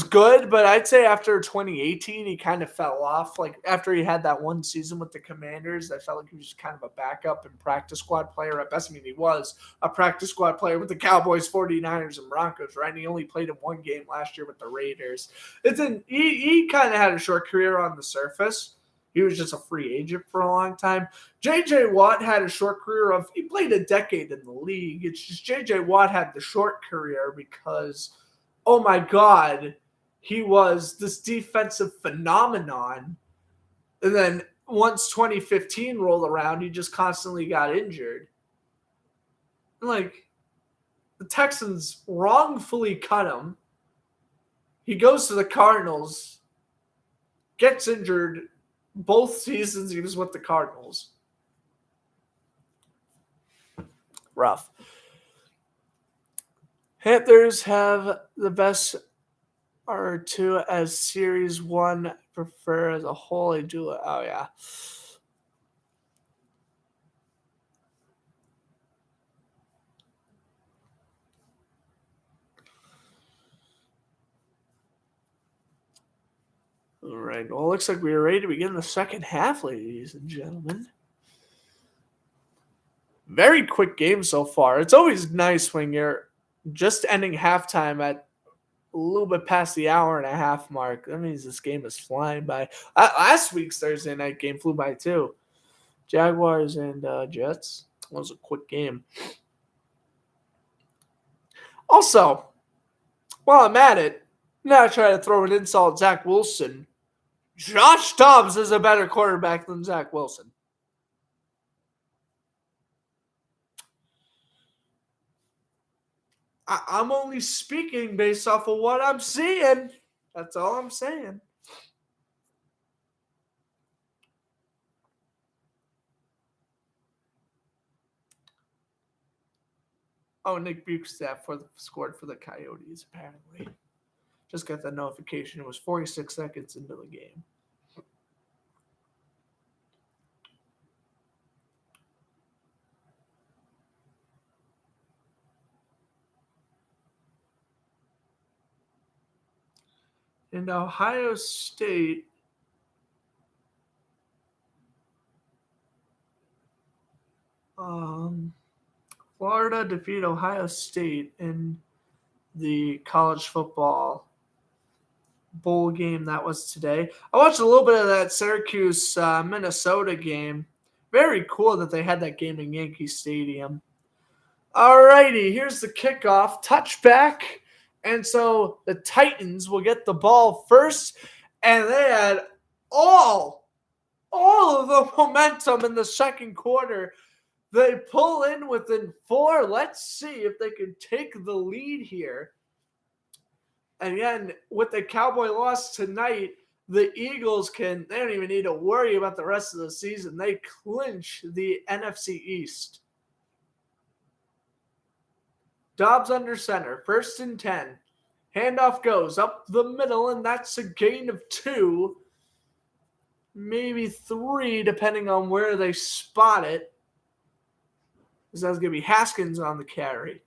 good, but I'd say after 2018, he kind of fell off. Like, after he had that one season with the Commanders, I felt like he was kind of a backup and practice squad player at best. I mean, he was a practice squad player with the Cowboys, 49ers, and Broncos, right? And he only played in one game last year with the Raiders. He kind of had a short career on the surface. He was just a free agent for a long time. J.J. Watt had a short career he played a decade in the league. It's just J.J. Watt had the short career because – oh my God, he was this defensive phenomenon. And then once 2015 rolled around, he just constantly got injured. Like, the Texans wrongfully cut him. He goes to the Cardinals, gets injured both seasons he was with the Cardinals. Rough. Panthers have the best R2 as Series 1. Prefer as a whole. I do. Oh, yeah. All right. Well, it looks like we are ready to begin the second half, ladies and gentlemen. Very quick game so far. It's always nice when you're just ending halftime at a little bit past the hour and a half mark. That means this game is flying by. Last week's Thursday night game flew by too. Jaguars and Jets. That was a quick game. Also, while I'm at it, now try to throw an insult at Zach Wilson. Josh Dobbs is a better quarterback than Zach Wilson. I'm only speaking based off of what I'm seeing. That's all I'm saying. Oh, Nick Bukestad scored for the Coyotes, apparently. Just got that notification. It was 46 seconds into the game. In Ohio State, Florida defeated Ohio State in the college football bowl game that was today. I watched a little bit of that Syracuse Minnesota game. Very cool that they had that game in Yankee Stadium. Alrighty, here's the kickoff. Touchback. And so the Titans will get the ball first. And they had all of the momentum in the second quarter. They pull in within 4. Let's see if they can take the lead here. And again, with the Cowboy loss tonight, the Eagles they don't even need to worry about the rest of the season. They clinch the NFC East. Dobbs under center, 1st and 10. Handoff goes up the middle, and that's a gain of 2, maybe 3, depending on where they spot it. Because that's going to be Haskins on the carry.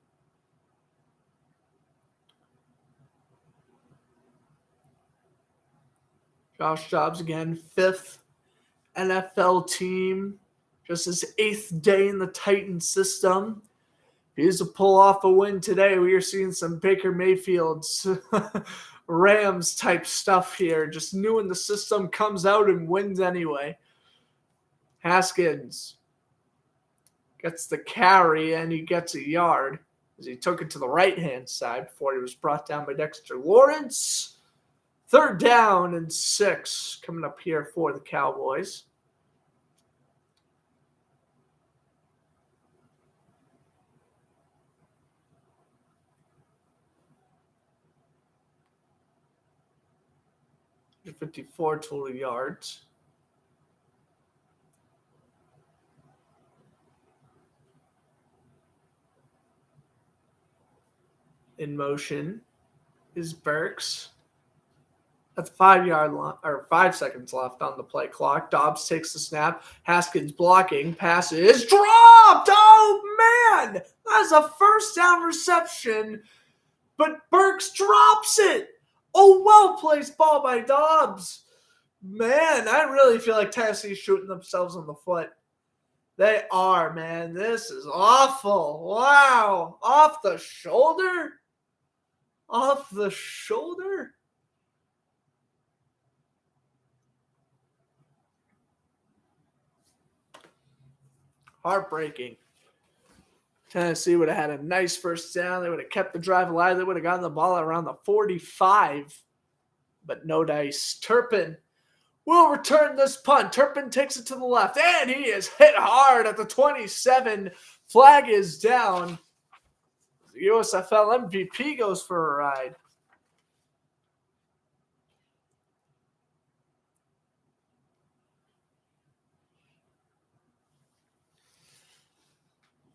Josh Dobbs again, 5th NFL team, just his 8th day in the Titan system. He's to pull off a win today. We are seeing some Baker Mayfield's Rams type stuff here. Just new in the system, comes out and wins anyway. Haskins gets the carry and he gets a yard as he took it to the right-hand side before he was brought down by Dexter Lawrence. 3rd down and 6 coming up here for the Cowboys. $54 total yards. In motion is Burks. That's 5 seconds left on the play clock. Dobbs takes the snap. Haskins blocking. Pass is dropped. Oh, man. That's a 1st down reception. But Burks drops it. Oh, well-placed ball by Dobbs. Man, I really feel like Tennessee's shooting themselves in the foot. They are, man. This is awful. Wow. Off the shoulder? Off the shoulder? Heartbreaking. Tennessee would have had a nice 1st down. They would have kept the drive alive. They would have gotten the ball around the 45. but no dice. Turpin will return this punt. Turpin takes it to the left, and he is hit hard at the 27. Flag is down. The USFL MVP goes for a ride.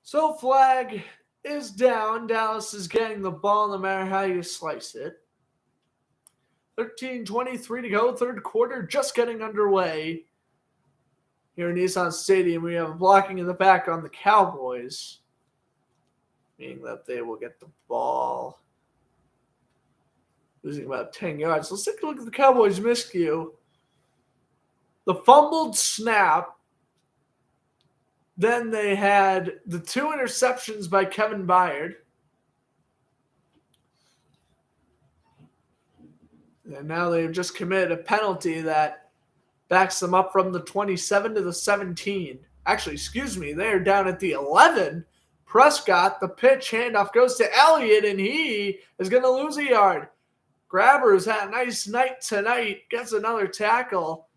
So flag is down. Dallas is getting the ball no matter how you slice it. 13:23 to go. Third quarter just getting underway. Here in Nissan Stadium, we have blocking in the back on the Cowboys, meaning that they will get the ball. Losing about 10 yards. Let's take a look at the Cowboys' miscue. The fumbled snap. Then they had the 2 interceptions by Kevin Byard. And now they've just committed a penalty that backs them up from the 27 to the 17. Actually, excuse me, they're down at the 11. Prescott, the pitch handoff goes to Elliott, and he is going to lose a yard. Grabbers had a nice night tonight. Gets another tackle.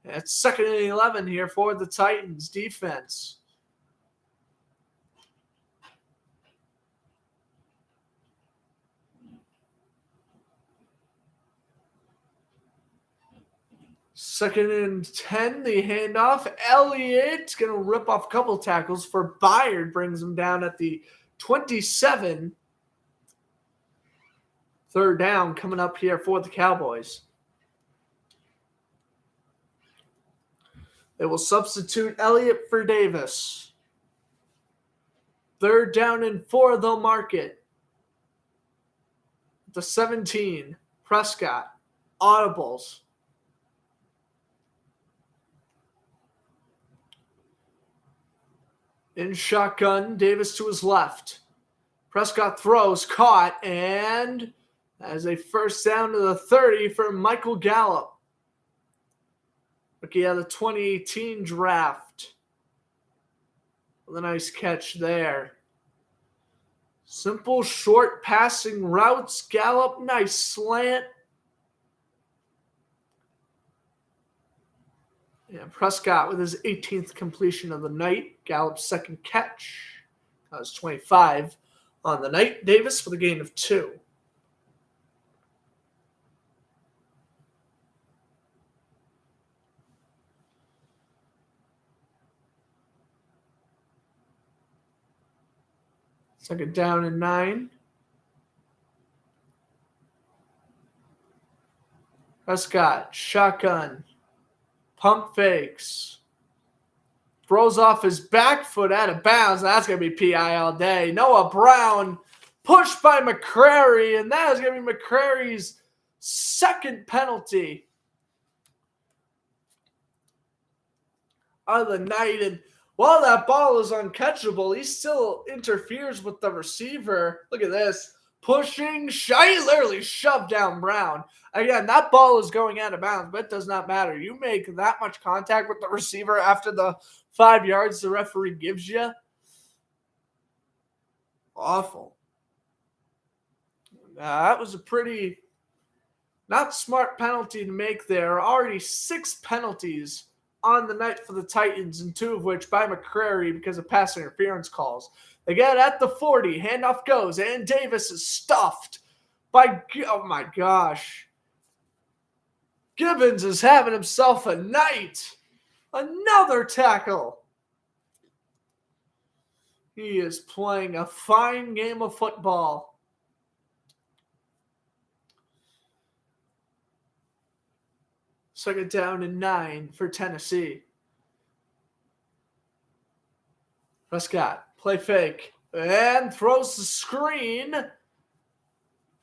It's 2nd and 11 here for the Titans defense. Second and 10, the handoff. Elliott's going to rip off a couple tackles for Byard, brings him down at the 27. Third down coming up here for the Cowboys. They will substitute Elliott for Davis. Third down and 4, they'll mark it. The 17, Prescott, audibles. In shotgun, Davis to his left. Prescott throws, caught, and as a first down to the 30 for Michael Gallup. Rookie out of the 2018 draft. With a nice catch there. Simple, short passing routes. Gallup, nice slant. And Prescott with his 18th completion of the night. Gallup's second catch. That was 25 on the night. Davis with a gain of 2. Second down and 9. Prescott, shotgun. Pump fakes. Throws off his back foot out of bounds. That's going to be PI all day. Noah Brown pushed by McCrary, and that is going to be McCrary's second penalty of the night. And while that ball is uncatchable, he still interferes with the receiver. Look at this. Pushing, he literally shoved down Brown. Again, that ball is going out of bounds, but it does not matter. You make that much contact with the receiver after the 5 yards the referee gives you. Awful. That was a pretty not smart penalty to make there. Already 6 penalties on the night for the Titans, and 2 of which by McCrary because of pass interference calls. They get at the 40. Handoff goes, and Davis is stuffed by, oh my gosh. Gibbons is having himself a night. Another tackle. He is playing a fine game of football. Second down and 9 for Tennessee. Prescott. Play fake, and throws the screen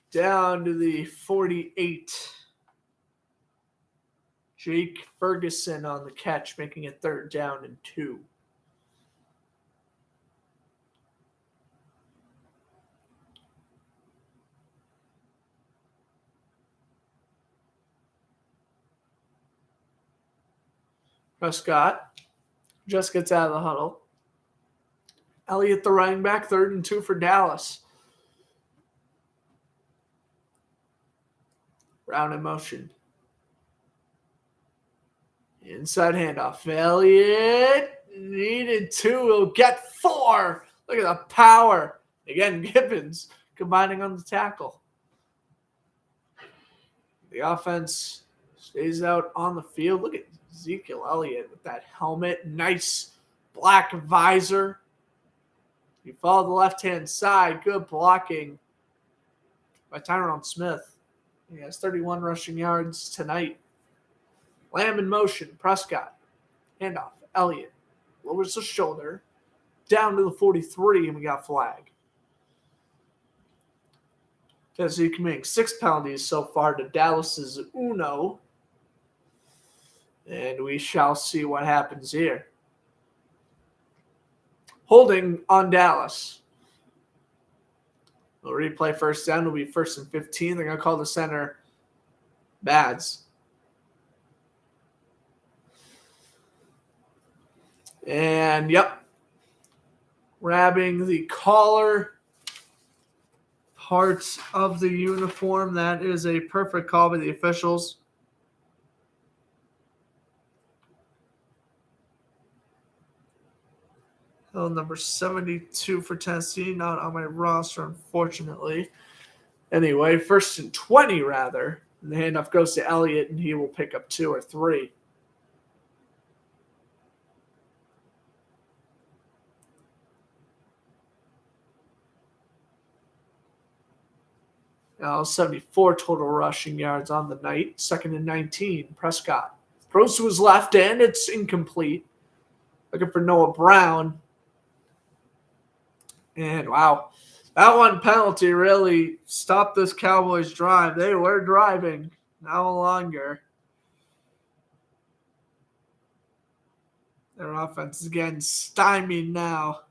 down to the 48. Jake Ferguson on the catch, making it third down and 2. Prescott just gets out of the huddle. Elliott, the running back, third and 2 for Dallas. Brown in motion. Inside handoff. Elliott needed 2. He'll get 4. Look at the power. Again, Gibbons combining on the tackle. The offense stays out on the field. Look at Ezekiel Elliott with that helmet. Nice black visor. You follow the left-hand side. Good blocking by Tyron Smith. He has 31 rushing yards tonight. Lamb in motion. Prescott. Handoff. Elliott. Lowers the shoulder. Down to the 43, and we got flag. Tennessee committing 6 penalties so far to Dallas's 1. And we shall see what happens here. Holding on Dallas. They'll replay first down. It'll be 1st and 15. They're going to call the center Bads. And, yep, grabbing the collar parts of the uniform. That is a perfect call by the officials. Number 72 for Tennessee, not on my roster, unfortunately. Anyway, 1st and 20, rather. And the handoff goes to Elliott, and he will pick up 2 or 3. Now 74 total rushing yards on the night. 2nd and 19. Prescott throws to his left, and it's incomplete. Looking for Noah Brown. And, wow, that one penalty really stopped this Cowboys drive. They were driving. No longer. Their offense is getting stymied now.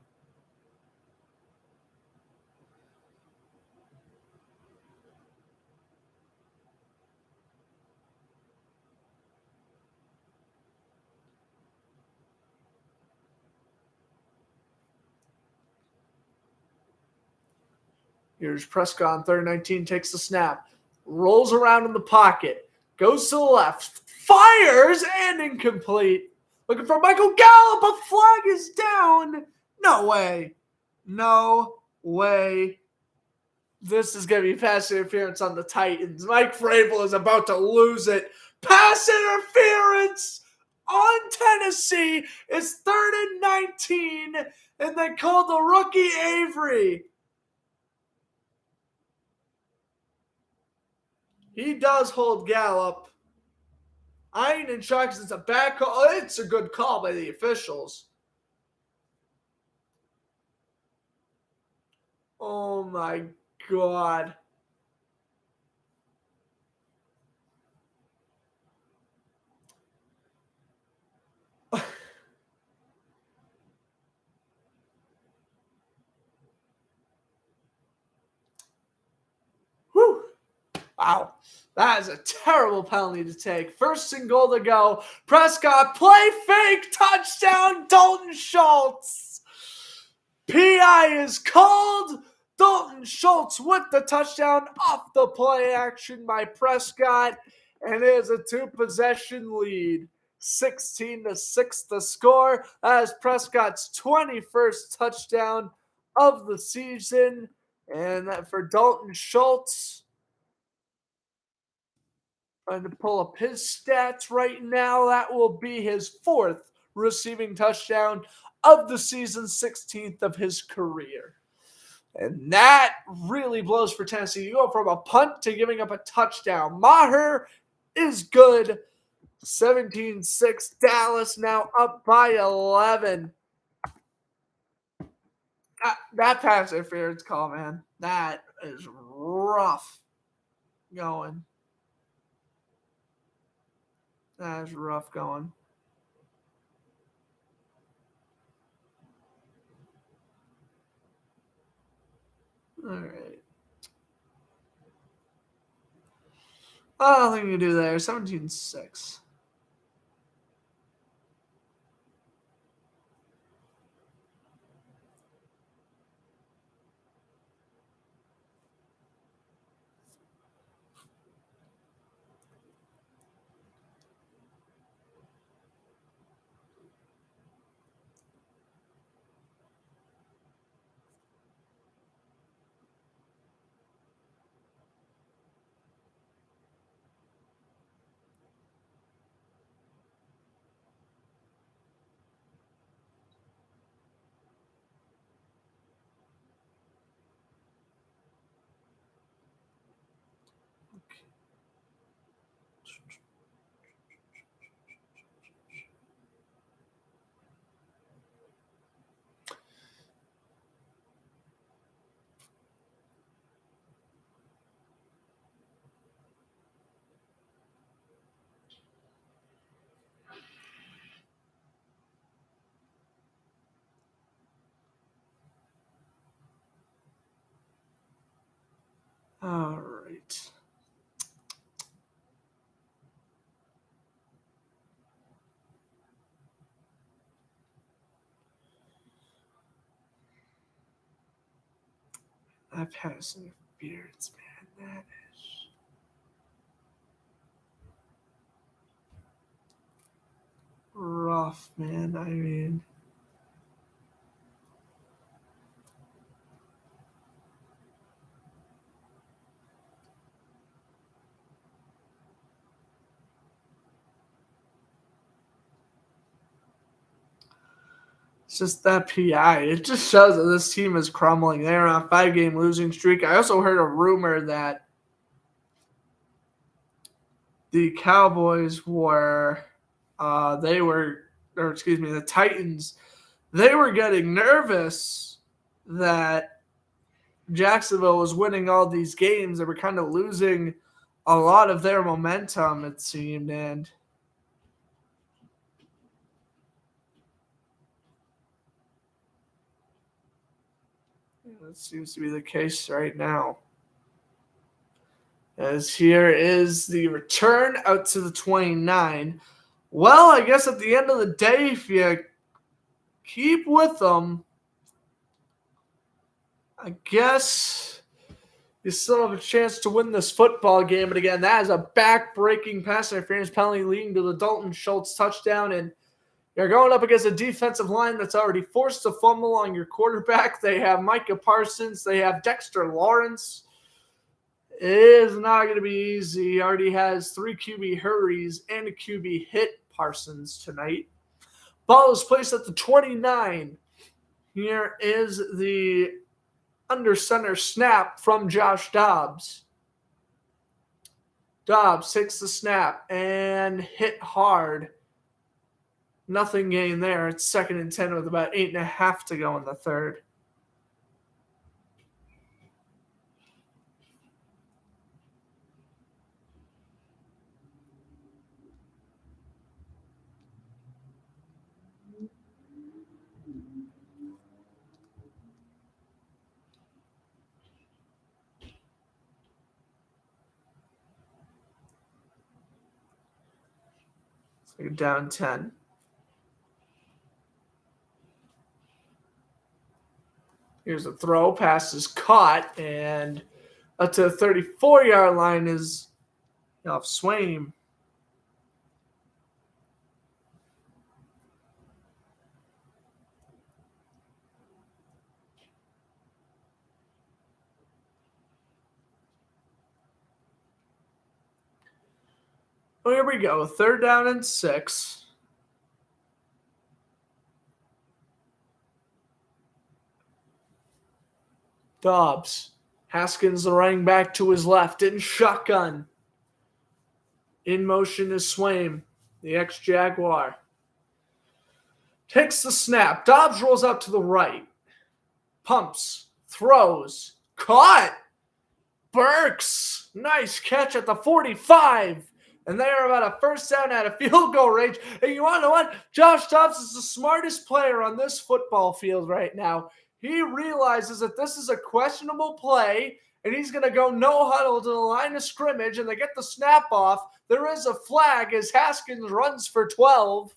Here's Prescott on 3rd and 19, takes the snap, rolls around in the pocket, goes to the left, fires, and incomplete. Looking for Michael Gallup, but flag is down. No way. No way. This is going to be pass interference on the Titans. Mike Vrabel is about to lose it. Pass interference on Tennessee. It's 3rd and 19, and they call the rookie Avery. He does hold Gallup. I ain't in shock because it's a bad call. It's a good call by the officials. Oh, my God. Whew. Wow. That is a terrible penalty to take. 1st and goal to go. Prescott, play fake, touchdown, Dalton Schultz. PI is called. Dalton Schultz with the touchdown off the play action by Prescott. And it is a 2-possession lead. 16-6 the score. That is Prescott's 21st touchdown of the season. And that for Dalton Schultz, trying to pull up his stats right now, that will be his 4th receiving touchdown of the season, 16th of his career. And that really blows for Tennessee. You go from a punt to giving up a touchdown. Maher is good. 17-6. Dallas now up by 11. That pass interference call, man. That is rough going. That is rough going. All right. Oh, nothing to do there. 17-6. All right. That pass interference, man. That is rough, man. I mean, it's just that PI. It just shows that this team is crumbling. They're on a 5-game losing streak. I also heard a rumor that the Cowboys were, the Titans, they were getting nervous that Jacksonville was winning all these games. They were kind of losing a lot of their momentum, it seemed, and that seems to be the case right now. As here is the return out to the 29. Well, I guess at the end of the day, if you keep with them, I guess you still have a chance to win this football game. But again, that is a back-breaking pass interference penalty leading to the Dalton Schultz touchdown. And you're going up against a defensive line that's already forced to fumble on your quarterback. They have Micah Parsons. They have Dexter Lawrence. It is not going to be easy. He already has 3 QB hurries and a QB hit Parsons tonight. Ball is placed at the 29. Here is the under center snap from Josh Dobbs. Dobbs takes the snap and hit hard. Nothing gained there. It's 2nd and 10 with about 8.5 to go in the third. So down 10. Here's a throw. Pass is caught, and up to the 34-yard line is off Swain. Oh, here we go. 3rd down and 6. Dobbs. Haskins, the running back, to his left in shotgun. In motion is Swain, the ex-Jaguar. Takes the snap. Dobbs rolls out to the right. Pumps. Throws. Caught. Burks. Nice catch at the 45. And they are about a 1st down at a field goal range. And you want to know what? Josh Dobbs is the smartest player on this football field right now. He realizes that this is a questionable play, and he's going to go no huddle to the line of scrimmage, and they get the snap off. There is a flag as Haskins runs for 12.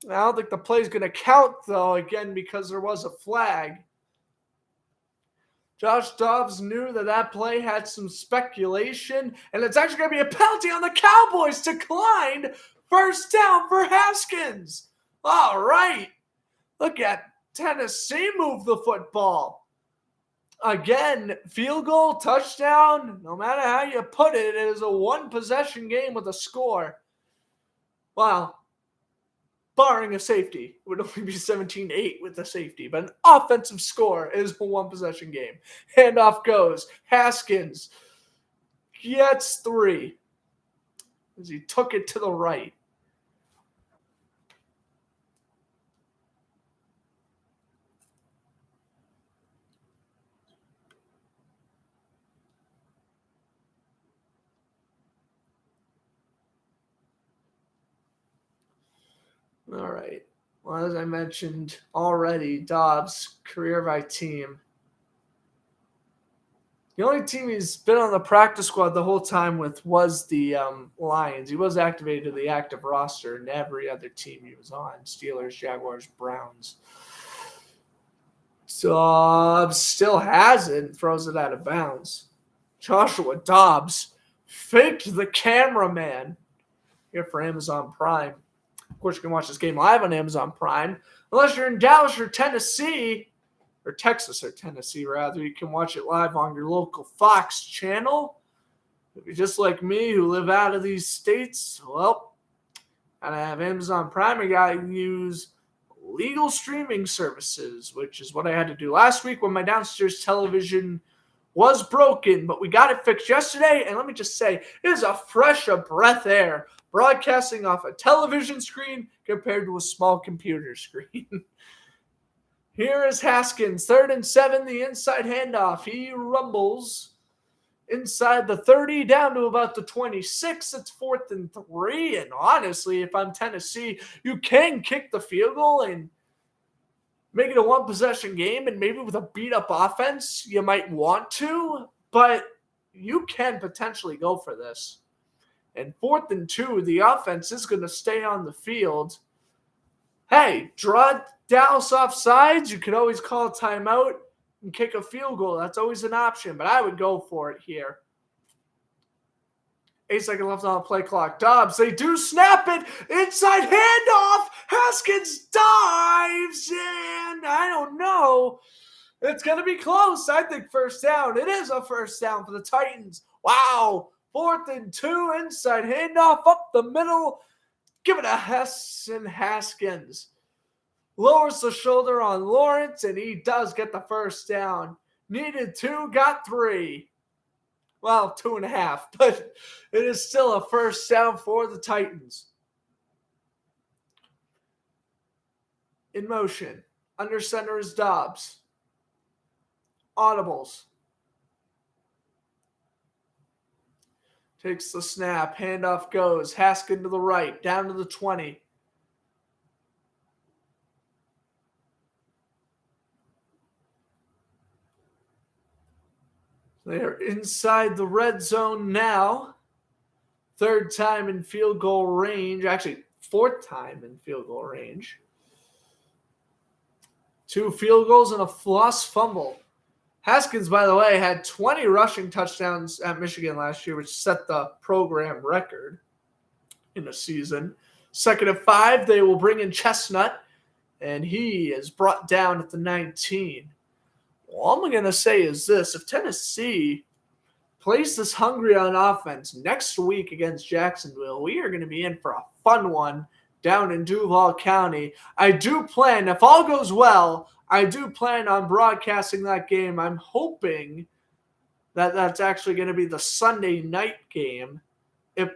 I don't think the play is going to count, though, again, because there was a flag. Josh Dobbs knew that play had some speculation, and it's actually going to be a penalty on the Cowboys. Declined. 1st down for Haskins. All right. Look at Tennessee move the football. Again, field goal, touchdown, no matter how you put it, it is a 1-possession game with a score. Wow. Barring a safety, it would only be 17-8 with a safety, but an offensive score is a 1-possession game. Handoff goes. Haskins gets 3 as he took it to the right. All right. Well, as I mentioned already, Dobbs, career by team. The only team he's been on the practice squad the whole time with was the Lions. He was activated to the active roster, and every other team he was on: Steelers, Jaguars, Browns. Dobbs still has it and throws it out of bounds. Joshua Dobbs faked the cameraman here for Amazon Prime. Of course, you can watch this game live on Amazon Prime. Unless you're in Dallas or Tennessee, or Texas or Tennessee, rather, you can watch it live on your local Fox channel. If you're just like me who live out of these states, well, gotta have Amazon Prime. You gotta use legal streaming services, which is what I had to do last week when my downstairs television was broken, but we got it fixed yesterday, and let me just say, it is a fresh of breath air broadcasting off a television screen compared to a small computer screen. Here is Haskins, 3rd and 7, the inside handoff. He rumbles inside the 30 down to about the 26. It's 4th and 3, and honestly, if I'm Tennessee, you can kick the field goal and make it a one-possession game, and maybe with a beat-up offense, you might want to, but you can potentially go for this. And 4th and 2, the offense is going to stay on the field. Hey, draw Dallas off sides. You could always call a timeout and kick a field goal. That's always an option, but I would go for it here. 8 seconds left on the play clock. Dobbs, they do snap it. Inside handoff. Haskins dives, and I don't know. It's going to be close. I think first down. It is a first down for the Titans. Wow. 4th and 2, inside handoff up the middle. Give it a Haskins. Lowers the shoulder on Lawrence, and he does get the first down. Needed 2, got 3. Well, 2.5, but it is still a first down for the Titans. In motion. Under center is Dobbs. Audibles. Takes the snap. Handoff goes. Haskins to the right. Down to the 20. They are inside the red zone now. 3rd time in field goal range. Actually, 4th time in field goal range. 2 field goals and a lost fumble. Haskins, by the way, had 20 rushing touchdowns at Michigan last year, which set the program record in a season. 2nd and 5, they will bring in Chestnut, and he is brought down at the 19. All I'm going to say is this. If Tennessee plays this hungry on offense next week against Jacksonville, we are going to be in for a fun one down in Duval County. I do plan, if all goes well, I do plan on broadcasting that game. I'm hoping that that's actually going to be the Sunday night game. It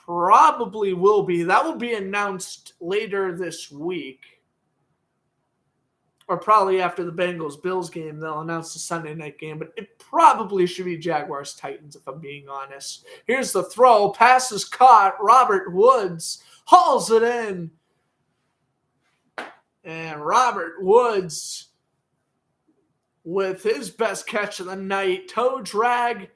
probably will be. That will be announced later this week. Or probably after the Bengals-Bills game, they'll announce the Sunday night game. But it probably should be Jaguars-Titans, if I'm being honest. Here's the throw. Pass is caught. Robert Woods hauls it in. And Robert Woods, with his best catch of the night, toe drag.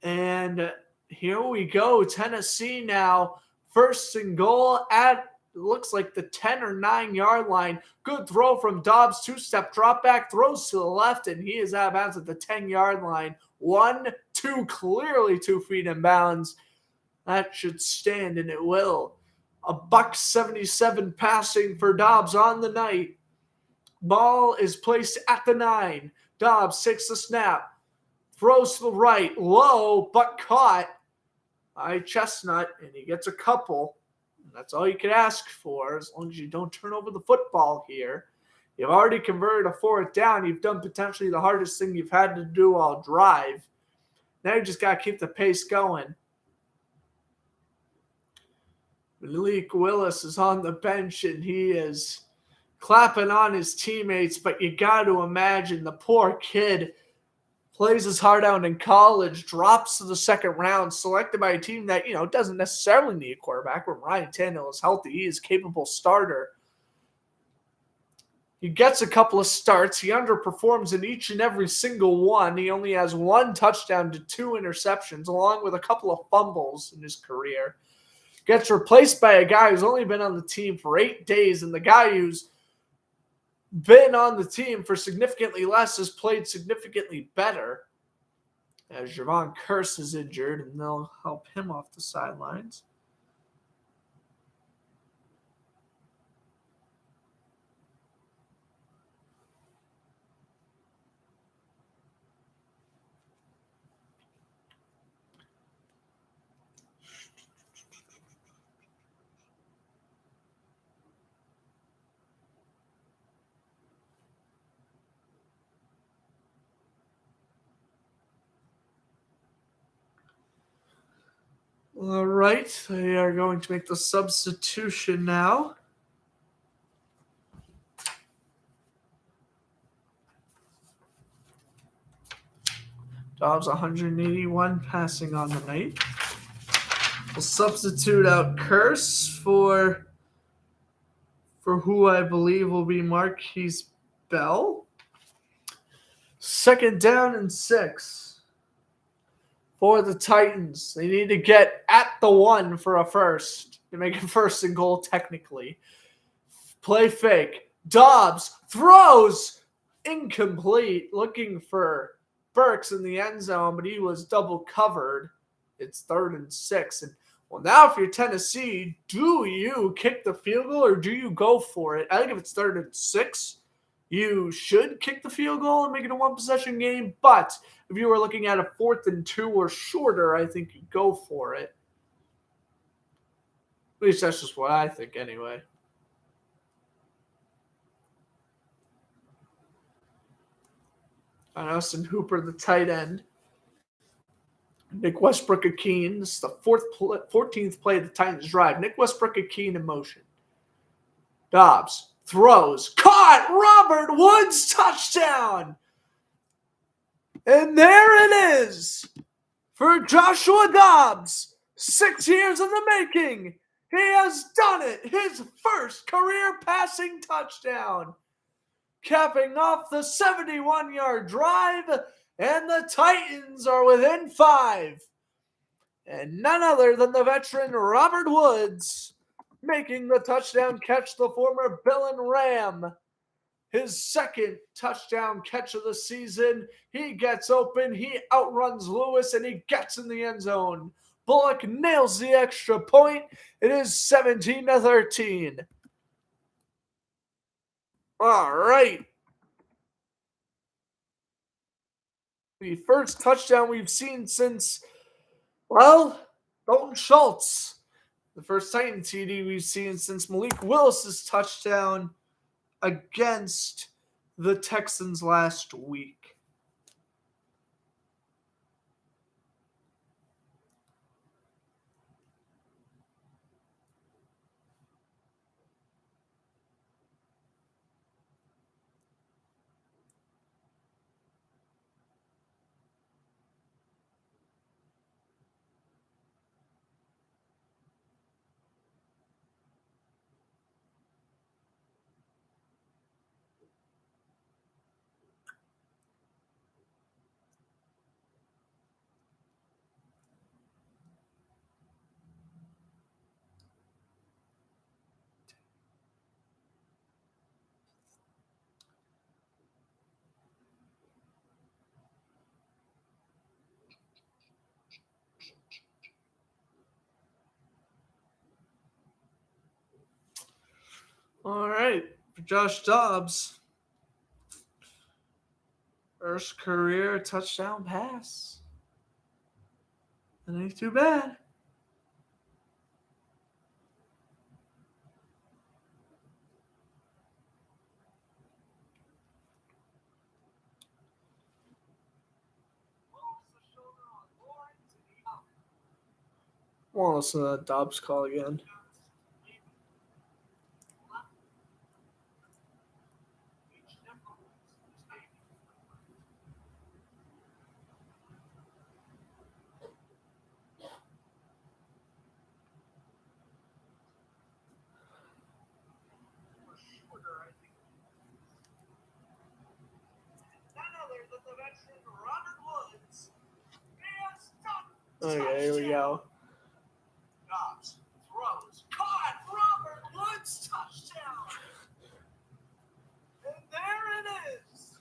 And here we go. Tennessee now, 1st and goal at, looks like the 10 or 9 yard line. Good throw from Dobbs. 2-step drop back. Throws to the left, and he is out of bounds at the 10 yard line. 1, 2, clearly 2 feet in bounds. That should stand, and it will. A $177 passing for Dobbs on the night. Ball is placed at the 9. Dobbs takes the snap. Throws to the right. Low, but caught by Chestnut, and he gets a couple. That's all you can ask for, as long as you don't turn over the football here. You've already converted a 4th down. You've done potentially the hardest thing you've had to do all drive. Now you just got to keep the pace going. Malik Willis is on the bench, and he is clapping on his teammates, but you got to imagine the poor kid plays his heart out in college, drops to the 2nd round, selected by a team that, doesn't necessarily need a quarterback. When Ryan Tannehill is healthy, he is a capable starter. He gets a couple of starts. He underperforms in each and every single one. He only has 1 touchdown to 2 interceptions, along with a couple of fumbles in his career. Gets replaced by a guy who's only been on the team for 8 days, and the guy who's been on the team for significantly less has played significantly better. As Javon Curse is injured, and they'll help him off the sidelines. All right, they are going to make the substitution now. Dobbs 181 passing on the night. We'll substitute out Curse for who I believe will be Marquise Bell. 2nd down and 6. For the Titans, they need to get at the 1 for a first to make it 1st and goal technically. Play fake. Dobbs throws incomplete, looking for Burks in the end zone, but he was double covered. It's 3rd and 6. And well, now if you're Tennessee, do you kick the field goal or do you go for it? I think if it's 3rd and 6, you should kick the field goal and make it a 1-possession game. But if you were looking at a 4th and 2 or shorter, I think you go for it. At least that's just what I think anyway. On Austin Hooper, the tight end. Nick Westbrook-Akeen. This is the 14th play of the Titans drive. Nick Westbrook-Akeen in motion. Dobbs throws. Caught! Robert Woods touchdown! And there it is for Joshua Dobbs. 6 years in the making. He has done it. His first career passing touchdown. Capping off the 71-yard drive, and the Titans are within 5. And none other than the veteran Robert Woods making the touchdown catch, the former Bill and Ram. His 2nd touchdown catch of the season. He gets open, he outruns Lewis, and he gets in the end zone. Bullock nails the extra point. It is 17-13. All right. The first touchdown we've seen since, well, Dalton Schultz. The first Titan TD we've seen since Malik Willis's touchdown against the Texans last week. All right, for Josh Dobbs, first career touchdown pass. That ain't too bad. Well, listen to that Dobbs call again. Okay, here we go. Dobbs throws. Caught. Robert Woods touchdown. And there it is.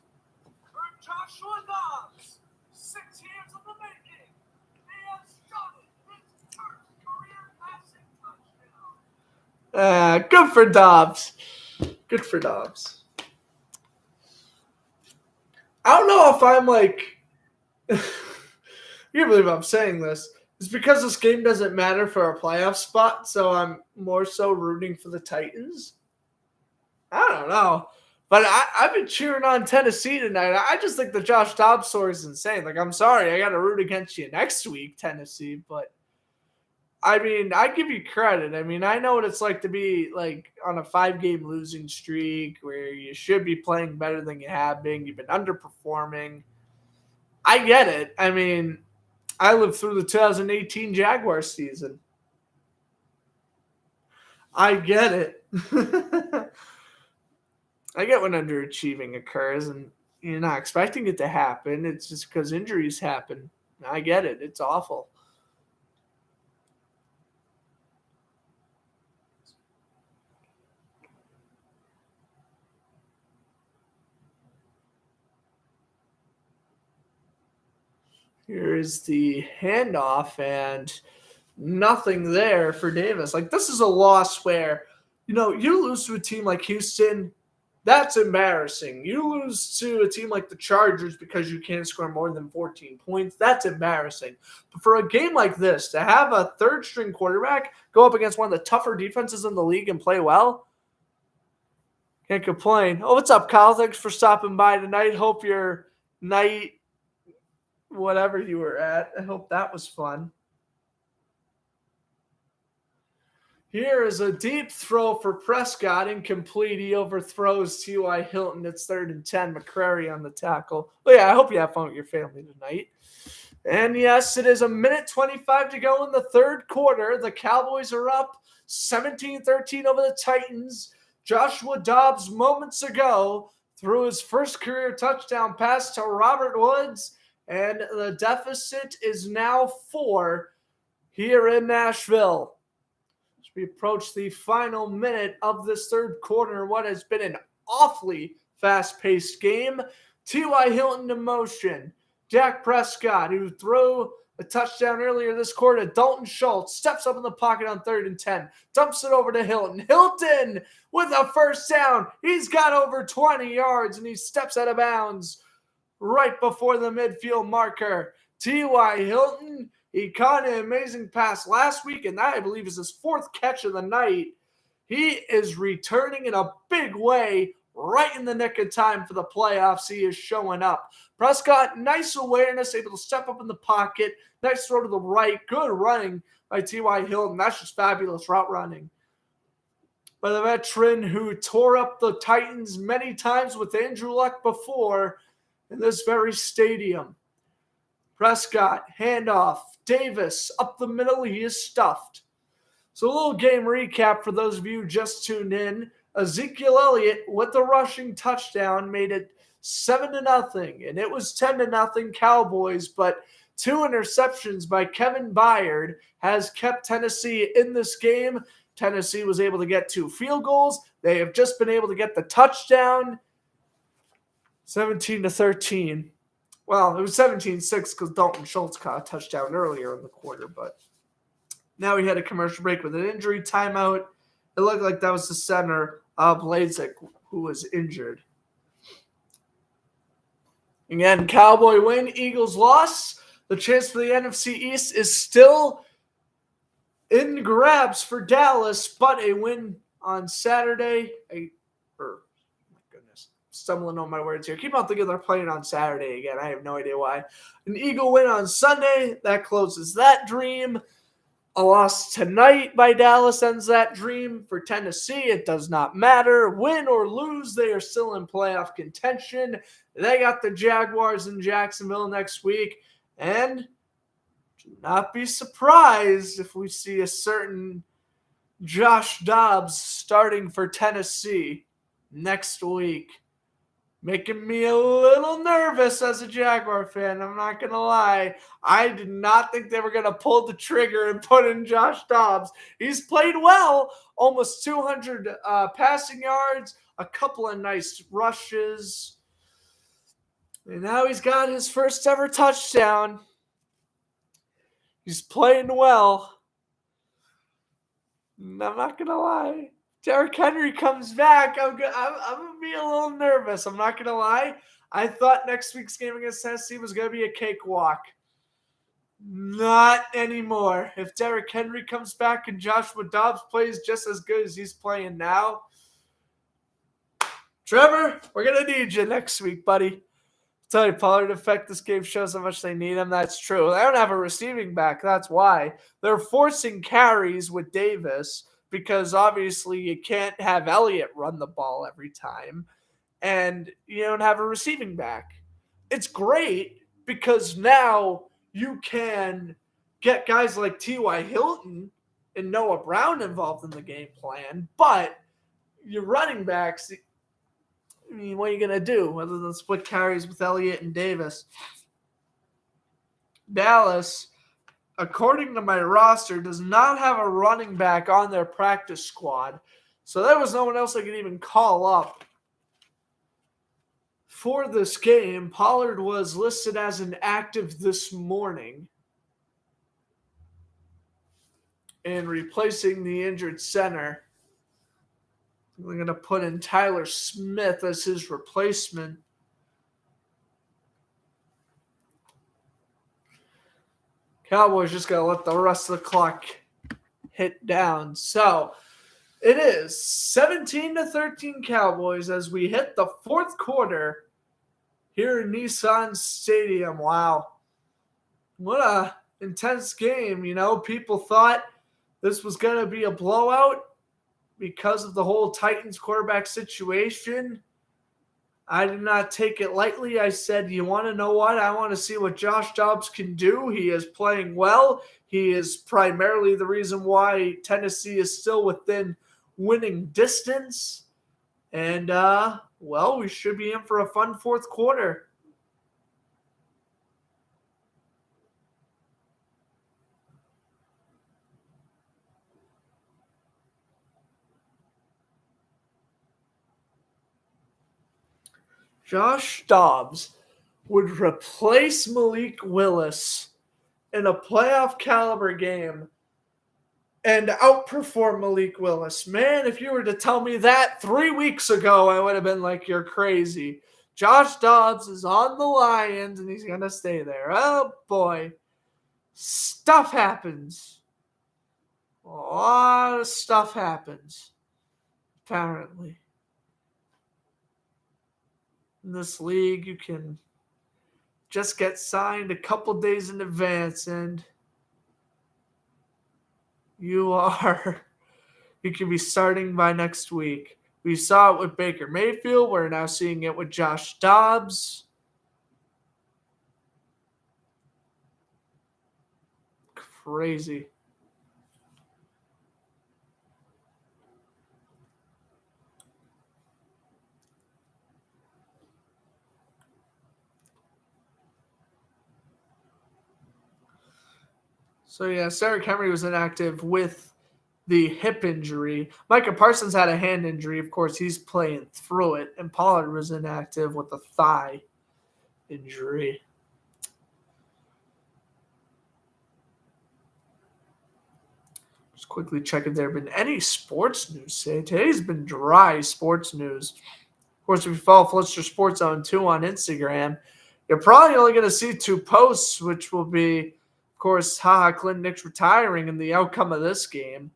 For Joshua Dobbs. 6 years of the making. He has done it. His first career passing touchdown. Good for Dobbs. Good for Dobbs. I don't know if I'm like... You can't believe I'm saying this. It's because this game doesn't matter for a playoff spot, so I'm more so rooting for the Titans. I don't know. But I've been cheering on Tennessee tonight. I just think the Josh Dobbs story is insane. Like, I'm sorry, I got to root against you next week, Tennessee. But, I mean, I give you credit. I mean, I know what it's like to be, like, on a 5-game losing streak where you should be playing better than you have been. You've been underperforming. I get it. I mean, I lived through the 2018 Jaguars season. I get it. I get when underachieving occurs and you're not expecting it to happen. It's just because injuries happen. I get it. It's awful. Here is the handoff, and nothing there for Davis. Like, this is a loss where, you lose to a team like Houston, that's embarrassing. You lose to a team like the Chargers because you can't score more than 14 points, that's embarrassing. But for a game like this, to have a third-string quarterback go up against one of the tougher defenses in the league and play well, can't complain. Oh, what's up, Kyle? Thanks for stopping by tonight. Hope your night, whatever you were at, I hope that was fun. Here is a deep throw for Prescott, incomplete. He overthrows T.Y. Hilton. It's 3rd and 10. McCrary on the tackle. But yeah, I hope you have fun with your family tonight. And yes, it is 1:25 to go in the third quarter. The Cowboys are up 17-13 over the Titans. Joshua Dobbs moments ago threw his first career touchdown pass to Robert Woods. And the deficit is now 4 here in Nashville. As we approach the final minute of this third quarter, what has been an awfully fast-paced game. T.Y. Hilton in motion. Dak Prescott, who threw a touchdown earlier this quarter, Dalton Schultz steps up in the pocket on 3rd and 10. Dumps it over to Hilton. Hilton with a first down. He's got over 20 yards, and he steps out of bounds right before the midfield marker. T.Y. Hilton, he caught an amazing pass last week, and that, I believe, is his 4th catch of the night. He is returning in a big way right in the nick of time for the playoffs. He is showing up. Prescott, nice awareness, able to step up in the pocket. Nice throw to the right. Good running by T.Y. Hilton. That's just fabulous route running by the veteran who tore up the Titans many times with Andrew Luck before in this very stadium. Prescott, handoff. Davis, up the middle. He is stuffed. So a little game recap for those of you who just tuned in. Ezekiel Elliott with the rushing touchdown made it 7-0, and it was 10-0 Cowboys, but 2 interceptions by Kevin Byard has kept Tennessee in this game. Tennessee was able to get 2 field goals. They have just been able to get the touchdown. 17-13. Well, it was 17-6 because Dalton Schultz caught a touchdown earlier in the quarter, but now we had a commercial break with an injury timeout. It looked like that was the center, Blazek, who was injured. Again, Cowboy win, Eagles loss. The chance for the NFC East is still in grabs for Dallas, but a win on Saturday. Stumbling on my words here. Keep on thinking they're playing on Saturday again. I have no idea why. An Eagle win on Sunday. That closes that dream. A loss tonight by Dallas ends that dream. For Tennessee, it does not matter. Win or lose, they are still in playoff contention. They got the Jaguars in Jacksonville next week. And do not be surprised if we see a certain Josh Dobbs starting for Tennessee next week. making me a little nervous as a Jaguar fan. I'm not going to lie. I did not think they were going to pull the trigger and put in Josh Dobbs. He's played well, almost 200 passing yards, a couple of nice rushes. And now he's got his first ever touchdown. He's playing well. And I'm not going to lie. Derrick Henry comes back. I'm going to be a little nervous. I'm not going to lie. I thought next week's game against Tennessee was going to be a cakewalk. Not anymore. If Derrick Henry comes back and Joshua Dobbs plays just as good as he's playing now, Trevor, we're going to need you next week, buddy. Tell you, Pollard effect this game shows how much they need him. That's true. They don't have a receiving back. That's why. They're forcing carries with Davis because obviously you can't have Elliott run the ball every time. And you don't have a receiving back. It's great because now you can get guys like T.Y. Hilton and Noah Brown involved in the game plan. But your running backs, I mean, what are you going to do other than split carries with Elliott and Davis? Dallas, according to my roster, does not have a running back on their practice squad. So there was no one else I could even call up for this game. Pollard was listed as an active this morning and replacing the injured center. We're going to put in Tyler Smith as his replacement. Cowboys just got to let the rest of the clock hit down. So it is 17-13 Cowboys as we hit the fourth quarter here in Nissan Stadium. Wow. What a intense game. You know, people thought this was going to be a blowout because of the whole Titans quarterback situation. I did not take it lightly. I said, you want to know what? I want to see what Josh Dobbs can do. He is playing well. He is primarily the reason why Tennessee is still within winning distance. And, well, we should be in for a fun fourth quarter. Josh Dobbs would replace Malik Willis in a playoff caliber game and outperform Malik Willis. Man, if you were to tell me that 3 weeks ago, I would have been like, you're crazy. Josh Dobbs is on the Lions and he's going to stay there. Oh, boy. Stuff happens. A lot of stuff happens, apparently. In this league, you can just get signed a couple days in advance and you can be starting by next week. We saw it with Baker Mayfield. We're now seeing it with Josh Dobbs. Crazy. So, yeah, Derrick Henry was inactive with the hip injury. Micah Parsons had a hand injury. Of course, he's playing through it. And Pollard was inactive with a thigh injury. Just quickly check if there have been any sports news today. Today's been dry sports news. Of course, if you follow Flitzer Sports Zone 2 on Instagram, you're probably only going to see 2 posts, which will be, of course, Clint Nix retiring and the outcome of this game.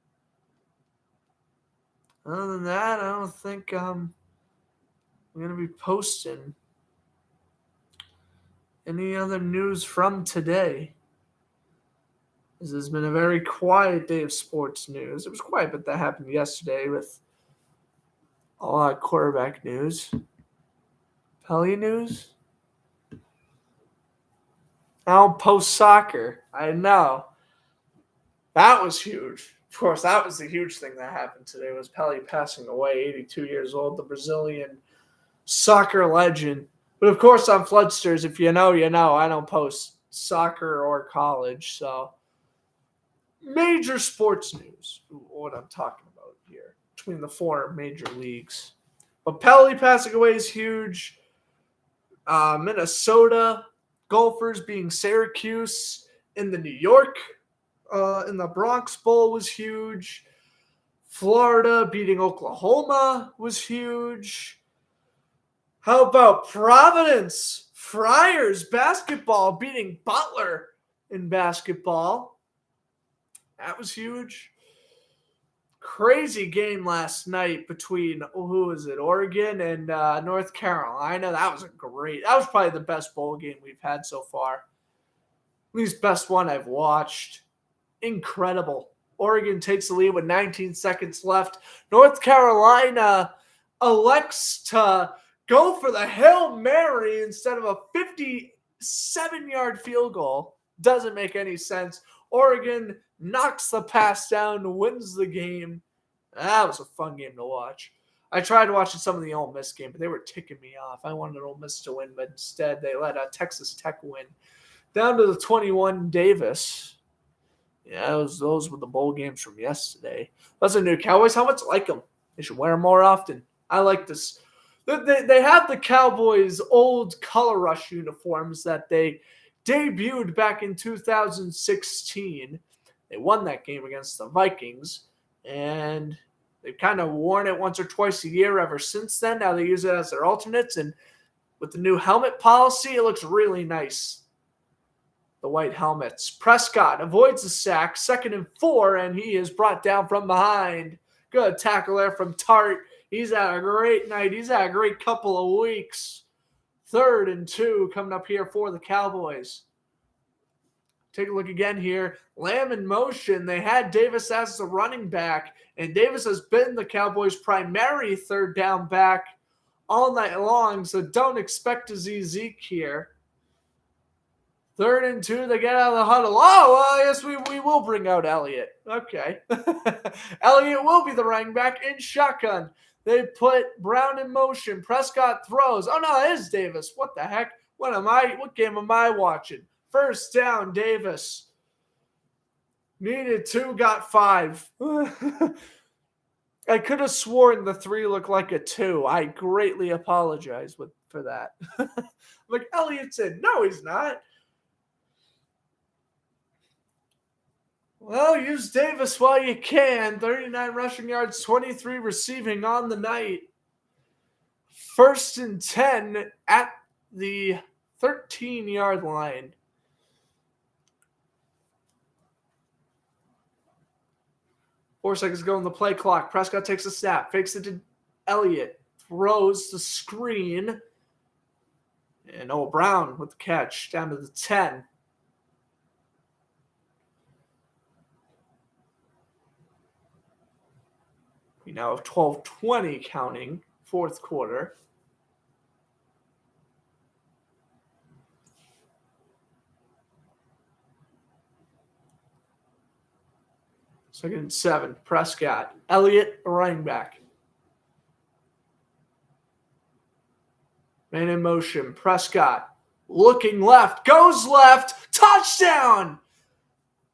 Other than that, I don't think I'm going to be posting any other news from today. This has been a very quiet day of sports news. It was quiet, but that happened yesterday with a lot of quarterback news. Pelly news? I don't post soccer. I know. That was huge. Of course, that was the huge thing that happened today was Pelé passing away, 82 years old, the Brazilian soccer legend. But of course, on Floodsters, if you know, you know. I don't post soccer or college, so major sports news. What I'm talking about here between the four major leagues. But Pelly passing away is huge. Minnesota Gophers beating Syracuse in the New York, in the Bronx Bowl was huge. Florida beating Oklahoma was huge. How about Providence Friars basketball beating Butler in basketball? That was huge. Crazy game last night between, who was it, Oregon and North Carolina. That was probably the best bowl game we've had so far. At least best one I've watched. Incredible. Oregon takes the lead with 19 seconds left. North Carolina elects to go for the Hail Mary instead of a 57-yard field goal. Doesn't make any sense. Oregon knocks the pass down, wins the game. That was a fun game to watch. I tried watching some of the Ole Miss game, but they were ticking me off. I wanted Ole Miss to win, but instead they let Texas Tech win. Down to the 21 Davis. Yeah, those were the bowl games from yesterday. Those are new Cowboys. How much like them? They should wear them more often. I like this. They have the Cowboys' old Color Rush uniforms that they debuted back in 2016. They won that game against the Vikings, and they've kind of worn it once or twice a year ever since then. Now they use it as their alternates, and with the new helmet policy, it looks really nice. The white helmets. Prescott avoids the sack, 2nd and 4, and he is brought down from behind. Good tackle there from Tart. He's had a great night. He's had a great couple of weeks. 3rd and 2 coming up here for the Cowboys. Take a look again here. Lamb in motion. They had Davis as the running back, and Davis has been the Cowboys' primary 3rd down back all night long, so don't expect to see Zeke here. 3rd and 2, they get out of the huddle. Oh, well, I guess we will bring out Elliott. Okay. Elliott will be the running back in shotgun. They put Brown in motion. Prescott throws. Oh, no, that is Davis. What the heck? What game am I watching? 1st down, Davis. Needed 2, got 5. I could have sworn the 3 looked like a 2. I greatly apologize for that. Like, Elliott said, no, he's not. Well, use Davis while you can. 39 rushing yards, 23 receiving on the night. 1st and 10 at the 13-yard line. Four seconds to go on the play clock. Prescott takes a snap, fakes it to Elliott, throws the screen, and Brown with the catch down to the 10. We now have 12:20 counting, 4th quarter. Second and 7. Prescott. Elliott, running back. Man in motion. Prescott looking left. Goes left. Touchdown!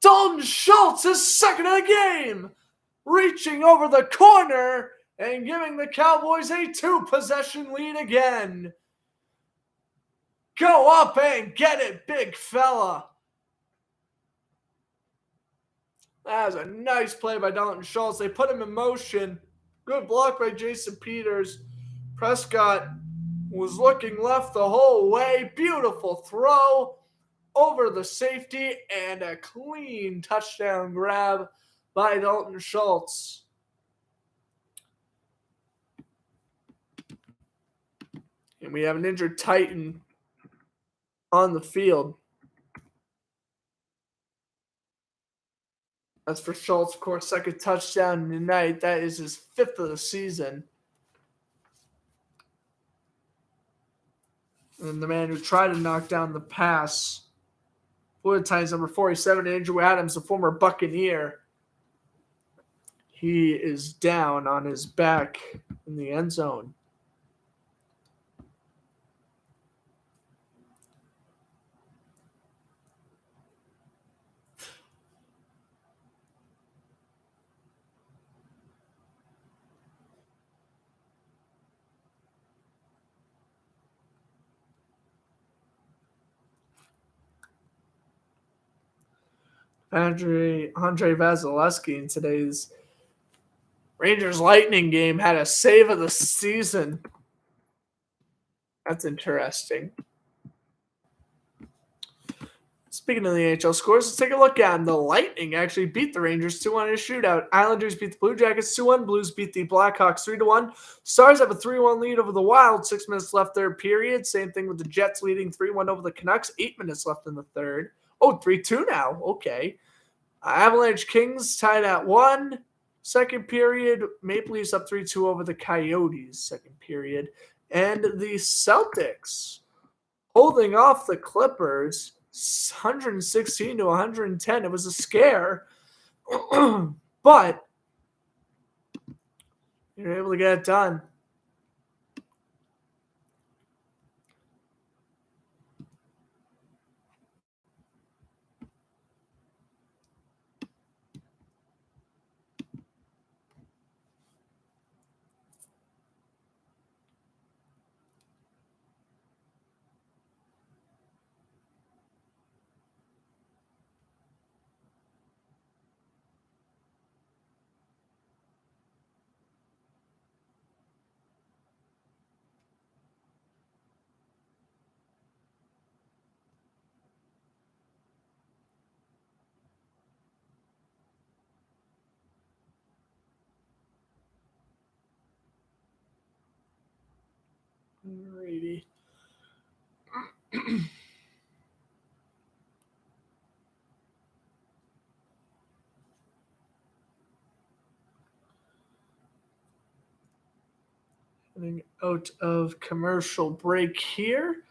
Dalton Schultz is 2nd of the game. Reaching over the corner and giving the Cowboys a 2-possession lead again. Go up and get it, big fella. That was a nice play by Dalton Schultz. They put him in motion. Good block by Jason Peters. Prescott was looking left the whole way. Beautiful throw over the safety and a clean touchdown grab by Dalton Schultz. And we have an injured Titan on the field. That's for Schultz, of course, 2nd touchdown tonight. That is his 5th of the season. And the man who tried to knock down the pass for the Titans, number 47, Andrew Adams, the former Buccaneer. He is down on his back in the end zone. Andre Vasilevsky in today's Rangers Lightning game had a save of the season. That's interesting. Speaking of the NHL scores, let's take a look at them. The Lightning actually beat the Rangers 2-1 in a shootout. Islanders beat the Blue Jackets 2-1. Blues beat the Blackhawks 3-1. Stars have a 3-1 lead over the Wild. 6 minutes left third period. Same thing with the Jets leading 3-1 over the Canucks. 8 minutes left in the third. Oh, 3-2 now. Okay. Avalanche Kings tied at 1. Second period. Maple Leafs up 3-2 over the Coyotes. Second period. And the Celtics holding off the Clippers 116 to 110. It was a scare, but you're able to get it done. Alrighty. Getting out of commercial break here.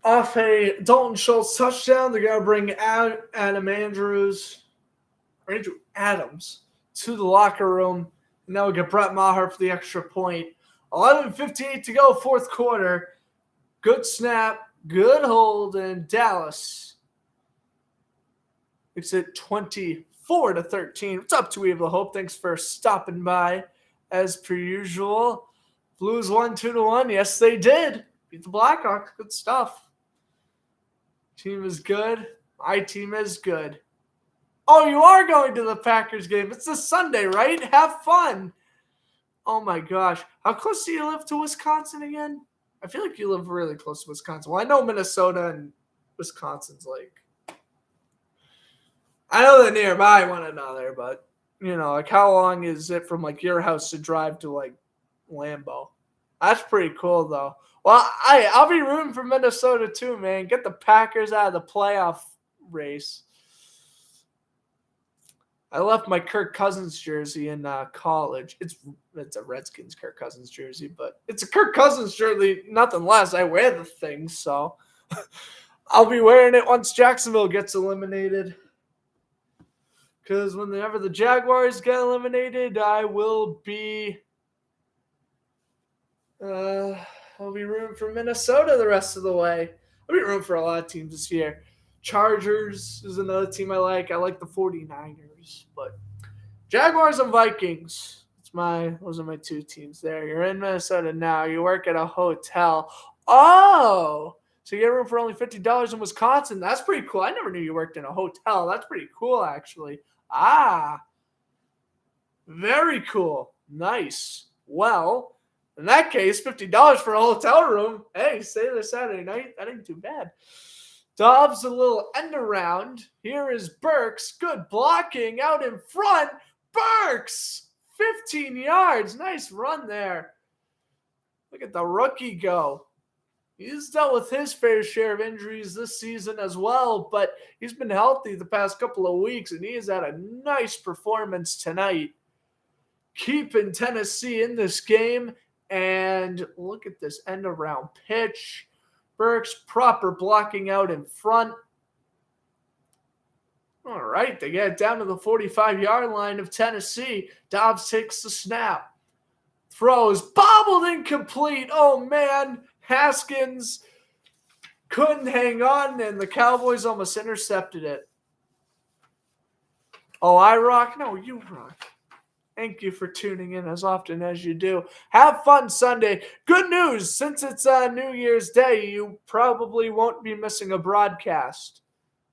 Off a Dalton Schultz touchdown, they're going to bring out Adam Adams to the locker room. And now we get Brett Maher for the extra point. 11:58 to go, fourth quarter. Good snap, good hold, and Dallas makes it 24-13. What's up, to Evil Hope? Thanks for stopping by, as per usual. Blues won 2-1. Yes, they did. Beat the Blackhawks. Good stuff. Team is good. My team is good. Oh, you are going to the Packers game. It's this Sunday, right? Have fun. Oh, my gosh. How close do you live to Wisconsin again? I feel like you live really close to Wisconsin. Well, I know Minnesota and Wisconsin's like, I know they're nearby one another, but, you know, like how long is it from like your house to drive to like Lambeau? That's pretty cool, though. Well, I'll be rooting for Minnesota too, man. Get the Packers out of the playoff race. I left my Kirk Cousins jersey in college. It's a Redskins Kirk Cousins jersey, but it's a Kirk Cousins jersey, nothing less. I wear the thing, so I'll be wearing it once Jacksonville gets eliminated. Because whenever the Jaguars get eliminated, I will be I'll be rooting for Minnesota the rest of the way. I'll be rooting for a lot of teams this year. Chargers is another team I like. I like the 49ers, but Jaguars and Vikings. Those are my two teams there. You're in Minnesota now. You work at a hotel. Oh, so you get a room for only $50 in Wisconsin. That's pretty cool. I never knew you worked in a hotel. That's pretty cool, actually. Very cool. Nice. Well, in that case, $50 for a hotel room. Hey, stay there Saturday night. That ain't too bad. Dobbs a little end around. Here is Burks. Good blocking out in front. Burks! 15 yards. Nice run there. Look at the rookie go. He's dealt with his fair share of injuries this season as well, but he's been healthy the past couple of weeks, and he has had a nice performance tonight. Keeping Tennessee in this game, and look at this end-around pitch. Burks proper blocking out in front. All right, they get it down to the 45-yard line of Tennessee. Dobbs takes the snap. Throws, bobbled incomplete. Oh, man. Haskins couldn't hang on, and the Cowboys almost intercepted it. Oh, I rock? No, you rock. Thank you for tuning in as often as you do. Have fun Sunday. Good news, since it's New Year's Day, you probably won't be missing a broadcast.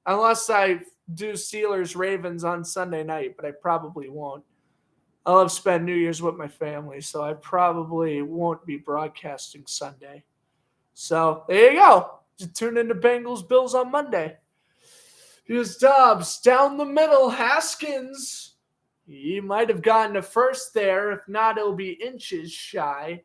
Unless I do Steelers Ravens on Sunday night, but I probably won't. I love spend New Year's with my family, so I probably won't be broadcasting Sunday. So there you go. Just tune into Bengals Bills on Monday. Here's Dobbs down the middle. Haskins. He might have gotten a first there. If not, it'll be inches shy.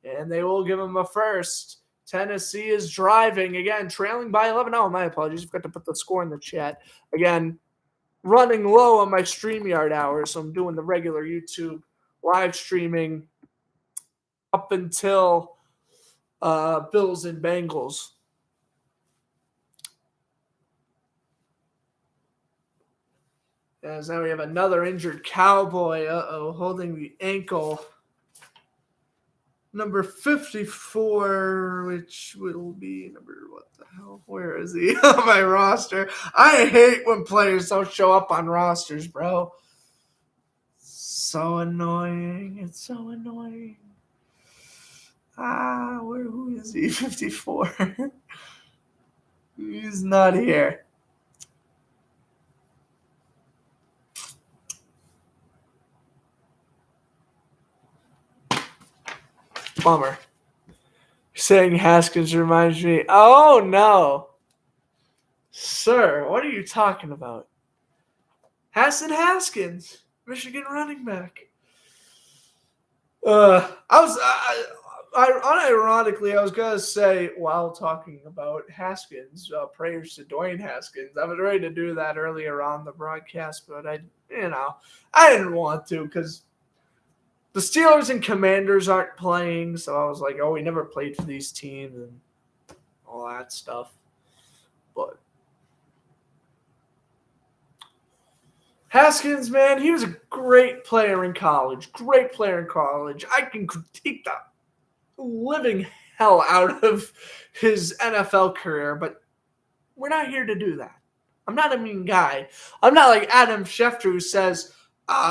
And they will give him a first. Tennessee is driving. Again, trailing by 11. Oh, my apologies. I forgot to put the score in the chat. Again, running low on my StreamYard hours. So I'm doing the regular YouTube live streaming up until Bills and Bengals. As now we have another injured Cowboy. Holding the ankle. Number 54, which will be number, what the hell? Where is he on my roster? I hate when players don't show up on rosters, bro. So annoying. It's so annoying. Who is he? 54. He's not here. Bummer. Saying Haskins reminds me. Oh, no. Sir, what are you talking about? Hassan Haskins, Michigan running back. Unironically, I was going to say, while talking about Haskins, prayers to Dwayne Haskins. I was ready to do that earlier on the broadcast, but I didn't want to because the Steelers and Commanders aren't playing, so I was like, oh, we never played for these teams and all that stuff. But Haskins, man, he was a great player in college. I can critique the living hell out of his NFL career, but we're not here to do that. I'm not a mean guy. I'm not like Adam Schefter who says,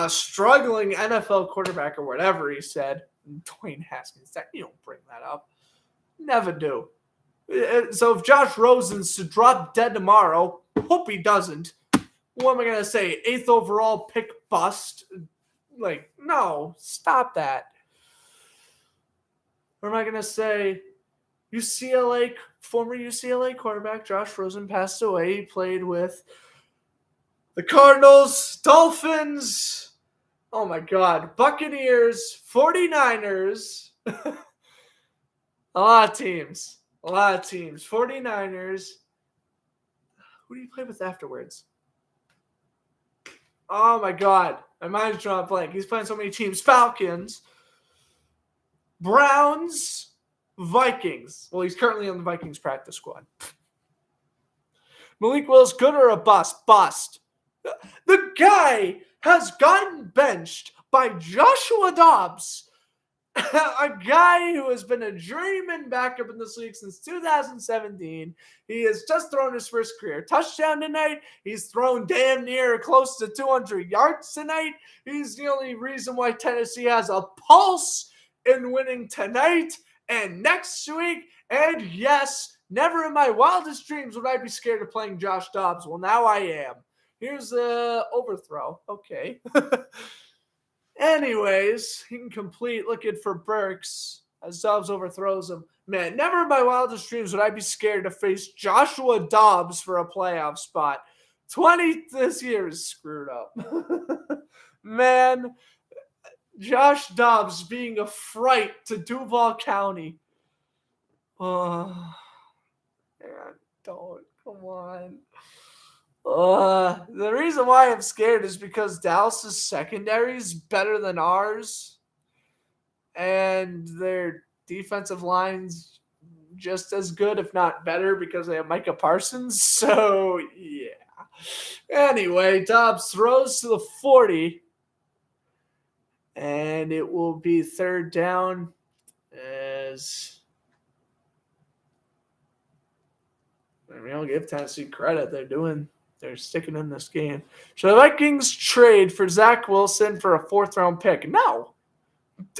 struggling NFL quarterback or whatever he said. Dwayne Haskins, you don't bring that up. Never do. So if Josh Rosen's to drop dead tomorrow, hope he doesn't. What am I going to say? 8th overall pick bust? Like, no, stop that. Or am I going to say former UCLA quarterback Josh Rosen passed away. He played with the Cardinals, Dolphins, oh my God, Buccaneers, 49ers, a lot of teams, 49ers. Who do you play with afterwards? Oh my God, my mind's drawing a blank. He's playing so many teams. Falcons, Browns, Vikings. Well, he's currently on the Vikings practice squad. Malik Willis, good or a bust? Bust. The guy has gotten benched by Joshua Dobbs, a guy who has been a journeyman backup in this league since 2017. He has just thrown his first career touchdown tonight. He's thrown damn near close to 200 yards tonight. He's the only reason why Tennessee has a pulse in winning tonight and next week. And yes, never in my wildest dreams would I be scared of playing Josh Dobbs. Well, now I am. Here's the overthrow. Okay. Anyways, incomplete. Looking for Burks as Dobbs overthrows him. Man, never in my wildest dreams would I be scared to face Joshua Dobbs for a playoff spot. 20 this year is screwed up. Man, Josh Dobbs being a fright to Duval County. Oh, man, don't. Come on. The reason why I'm scared is because Dallas's secondary is better than ours, and their defensive line's just as good, if not better, because they have Micah Parsons. So, yeah. Anyway, Dobbs throws to the 40, and it will be third down as... I mean, I'll give Tennessee credit. They're doing They're sticking in this game. Should the Vikings trade for Zach Wilson for a 4th-round pick? No.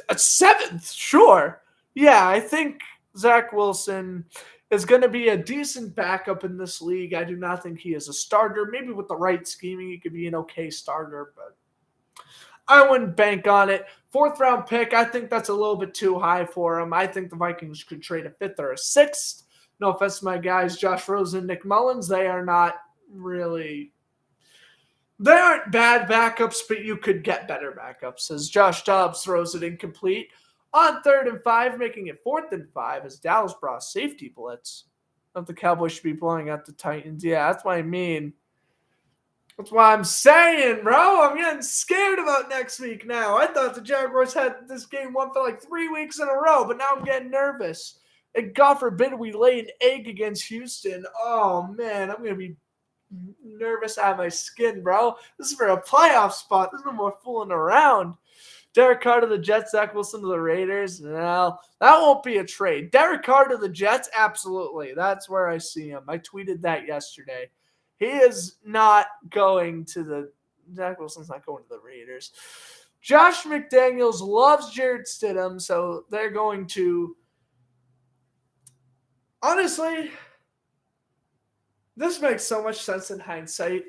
A 7th, sure. Yeah, I think Zach Wilson is going to be a decent backup in this league. I do not think he is a starter. Maybe with the right scheming, he could be an okay starter, but I wouldn't bank on it. 4th-round pick, I think that's a little bit too high for him. I think the Vikings could trade a 5th or a 6th. No offense to my guys, Josh Rosen, Nick Mullins. They are not really – they aren't bad backups, but you could get better backups as Josh Dobbs throws it incomplete. On 3rd and 5, making it 4th and 5 as Dallas brought safety blitz. If the Cowboys should be blowing out the Titans. Yeah, that's what I mean. That's what I'm saying, bro. I'm getting scared about next week now. I thought the Jaguars had this game won for like 3 weeks in a row, but now I'm getting nervous. And God forbid we lay an egg against Houston. Oh, man, I'm going to be nervous out of my skin, bro. This is for a playoff spot. This is no more fooling around. Derek Carr to the Jets, Zach Wilson to the Raiders. No, that won't be a trade. Derek Carr to the Jets, absolutely. That's where I see him. I tweeted that yesterday. He is not going to the – Zach Wilson's not going to the Raiders. Josh McDaniels loves Jared Stidham, so they're going to – honestly, this makes so much sense in hindsight.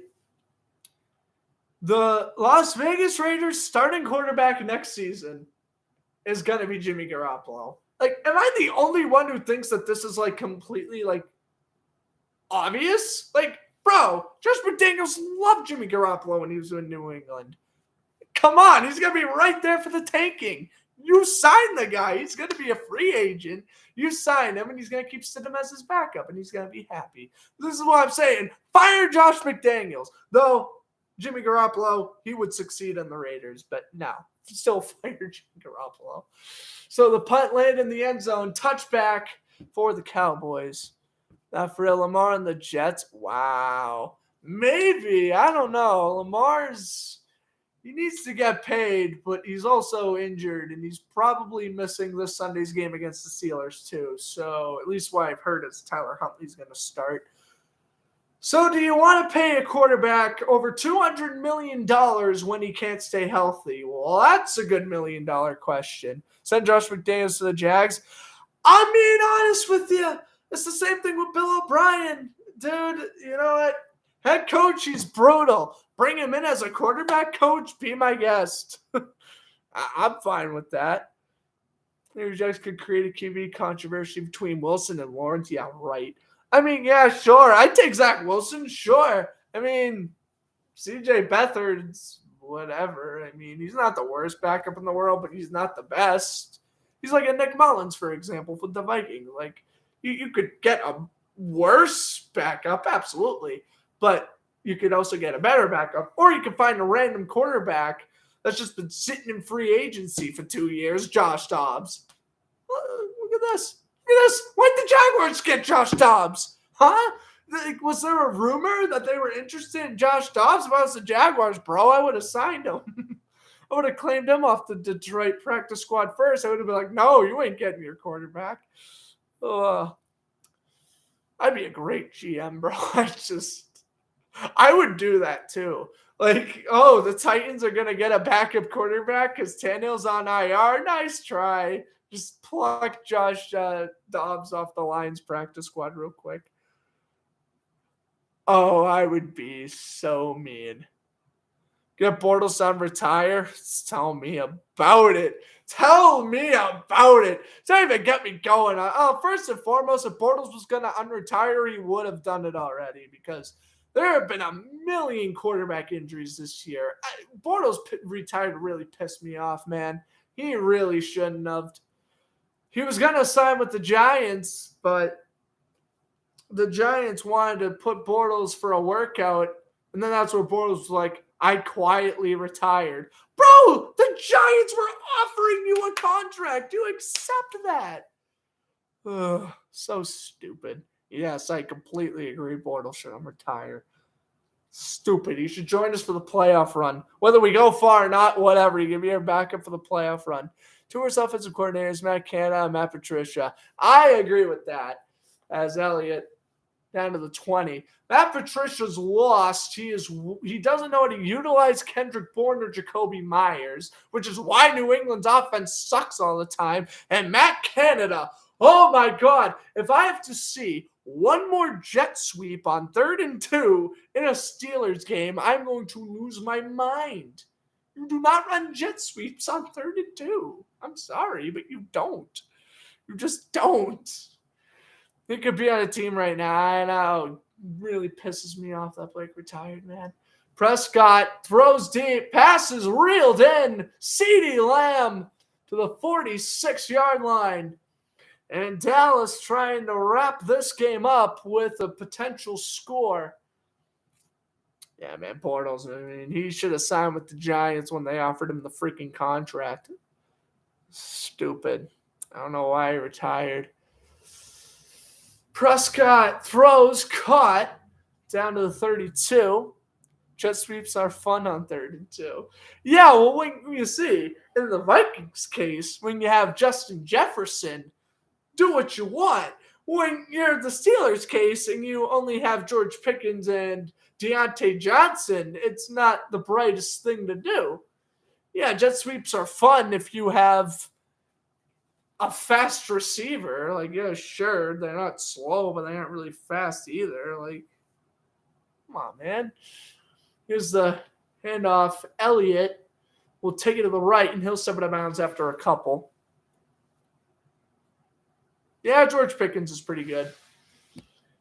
The Las Vegas Raiders starting quarterback next season is going to be Jimmy Garoppolo. Like, am I the only one who thinks that this is, like, completely, like, obvious? Like, bro, Josh McDaniels loved Jimmy Garoppolo when he was in New England. Come on, he's going to be right there for the taking. You sign the guy. He's going to be a free agent. You sign him, and he's going to keep Stidham as his backup, and he's going to be happy. This is what I'm saying. Fire Josh McDaniels. Though Jimmy Garoppolo, he would succeed in the Raiders, but no, still fire Jimmy Garoppolo. So the punt landed in the end zone, touchback for the Cowboys. Now for Lamar and the Jets, wow. Maybe, I don't know. He needs to get paid, but he's also injured, and he's probably missing this Sunday's game against the Steelers too. So at least what I've heard is Tyler Huntley's going to start. So do you want to pay a quarterback over $200 million when he can't stay healthy? Well, that's a good $1 million question. Send Josh McDaniels to the Jags. I'm being honest with you. It's the same thing with Bill O'Brien. Dude, you know what? Head coach, he's brutal. Bring him in as a quarterback coach. Be my guest. I'm fine with that. Maybe Jags could create a QB controversy between Wilson and Lawrence. Yeah, right. I mean, yeah, sure. I'd take Zach Wilson, sure. I mean, CJ Beathard's whatever. I mean, he's not the worst backup in the world, but he's not the best. He's like a Nick Mullins, for example, with the Vikings. Like, you could get a worse backup, absolutely. But you could also get a better backup. Or you could find a random quarterback that's just been sitting in free agency for 2 years, Josh Dobbs. Look at this. Why'd the Jaguars get Josh Dobbs? Huh? Was there a rumor that they were interested in Josh Dobbs? If I was the Jaguars, bro, I would have signed him. I would have claimed him off the Detroit practice squad first. I would have been like, no, you ain't getting your quarterback. I'd be a great GM, bro. I would do that too. Like, oh, the Titans are going to get a backup quarterback because Tannehill's on IR. Nice try. Just pluck Josh Dobbs off the Lions practice squad real quick. Oh, I would be so mean. Get Bortles on retire? Tell me about it. Tell me about it. Don't even get me going. First and foremost, if Bortles was going to unretire, he would have done it already because there have been a million quarterback injuries this year. Bortles retired really pissed me off, man. He really shouldn't have. He was going to sign with the Giants, but the Giants wanted to put Bortles for a workout, and then that's where Bortles was like, I quietly retired. Bro, the Giants were offering you a contract. You accept that. Ugh, so stupid. Yes, I completely agree. Bortles should retire. Stupid. He should join us for the playoff run. Whether we go far or not, whatever. You can be our backup for the playoff run. Two of our offensive coordinators, Matt Canada and Matt Patricia. I agree with that. As Elliot down to the 20. Matt Patricia's lost. He doesn't know how to utilize Kendrick Bourne or Jacoby Myers, which is why New England's offense sucks all the time. And Matt Canada, oh my God, if I have to see one more jet sweep on 3rd and 2 in a Steelers game, I'm going to lose my mind. You do not run jet sweeps on 3rd and 2. I'm sorry, but you don't. You just don't. He could be on a team right now. I know. Really pisses me off that Blake retired, man. Prescott throws deep. Passes reeled in. CeeDee Lamb to the 46-yard line. And Dallas trying to wrap this game up with a potential score. Yeah, man, Bortles, I mean, he should have signed with the Giants when they offered him the freaking contract. Stupid. I don't know why he retired. Prescott throws, caught, down to the 32. Jet sweeps are fun on 3rd and 2. Yeah, well, when you see, in the Vikings case, when you have Justin Jefferson, do what you want. When you're the Steelers case and you only have George Pickens and Deontay Johnson, it's not the brightest thing to do. Yeah, jet sweeps are fun if you have a fast receiver. Like, yeah, sure, they're not slow, but they aren't really fast either. Like, come on, man. Here's the handoff. Elliott will take it to the right, and he'll step it out of bounds after a couple. Yeah, George Pickens is pretty good.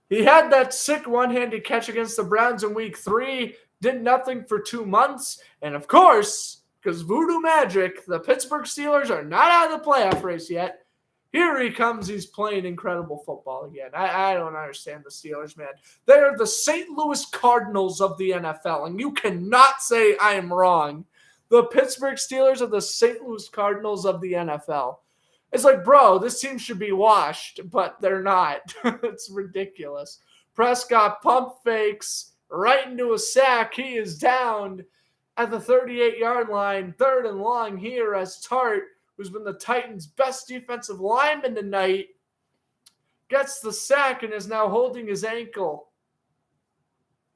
He had that sick one-handed catch against the Browns in week 3, did nothing for 2 months, and of course, because voodoo magic, the Pittsburgh Steelers are not out of the playoff race yet. Here he comes. He's playing incredible football again. I don't understand the Steelers, man. They are the St. Louis Cardinals of the NFL, and you cannot say I am wrong. The Pittsburgh Steelers are the St. Louis Cardinals of the NFL. It's like, bro, this team should be washed, but they're not. It's ridiculous. Prescott pump fakes right into a sack. He is down at the 38-yard line, 3rd and long here as Tart, who's been the Titans' best defensive lineman tonight, gets the sack and is now holding his ankle.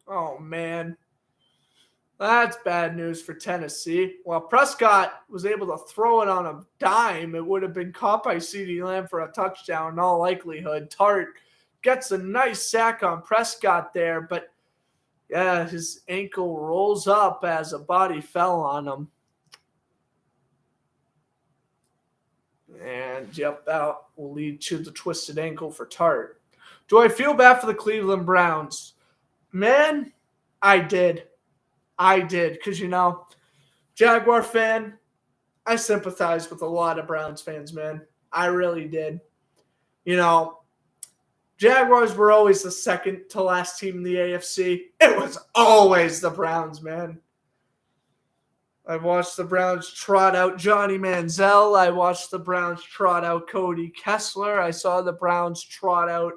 Oh, man. That's bad news for Tennessee. While Prescott was able to throw it on a dime, it would have been caught by CeeDee Lamb for a touchdown in all likelihood. Tart gets a nice sack on Prescott there, but yeah, his ankle rolls up as a body fell on him. And, yep, that will lead to the twisted ankle for Tart. Do I feel bad for the Cleveland Browns? Man, I did. Because, Jaguar fan, I sympathize with a lot of Browns fans, man. I really did. Jaguars were always the second to last team in the AFC. It was always the Browns, man. I watched the Browns trot out Johnny Manziel. I watched the Browns trot out Cody Kessler. I saw the Browns trot out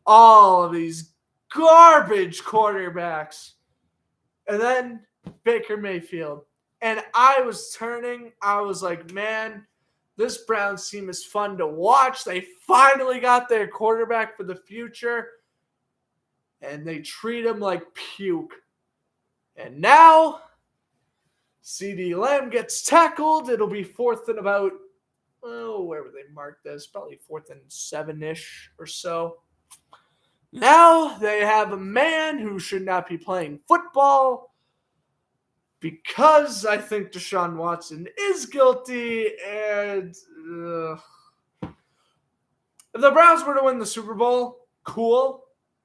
all of these garbage quarterbacks. And then Baker Mayfield. And I was like, man, this Browns team is fun to watch. They finally got their quarterback for the future. And they treat him like puke. And now, CeeDee Lamb gets tackled. It'll be 4th and about, where would they mark this? Probably 4th and 7-ish or so. Now they have a man who should not be playing football because I think Deshaun Watson is guilty. And if the Browns were to win the Super Bowl, cool.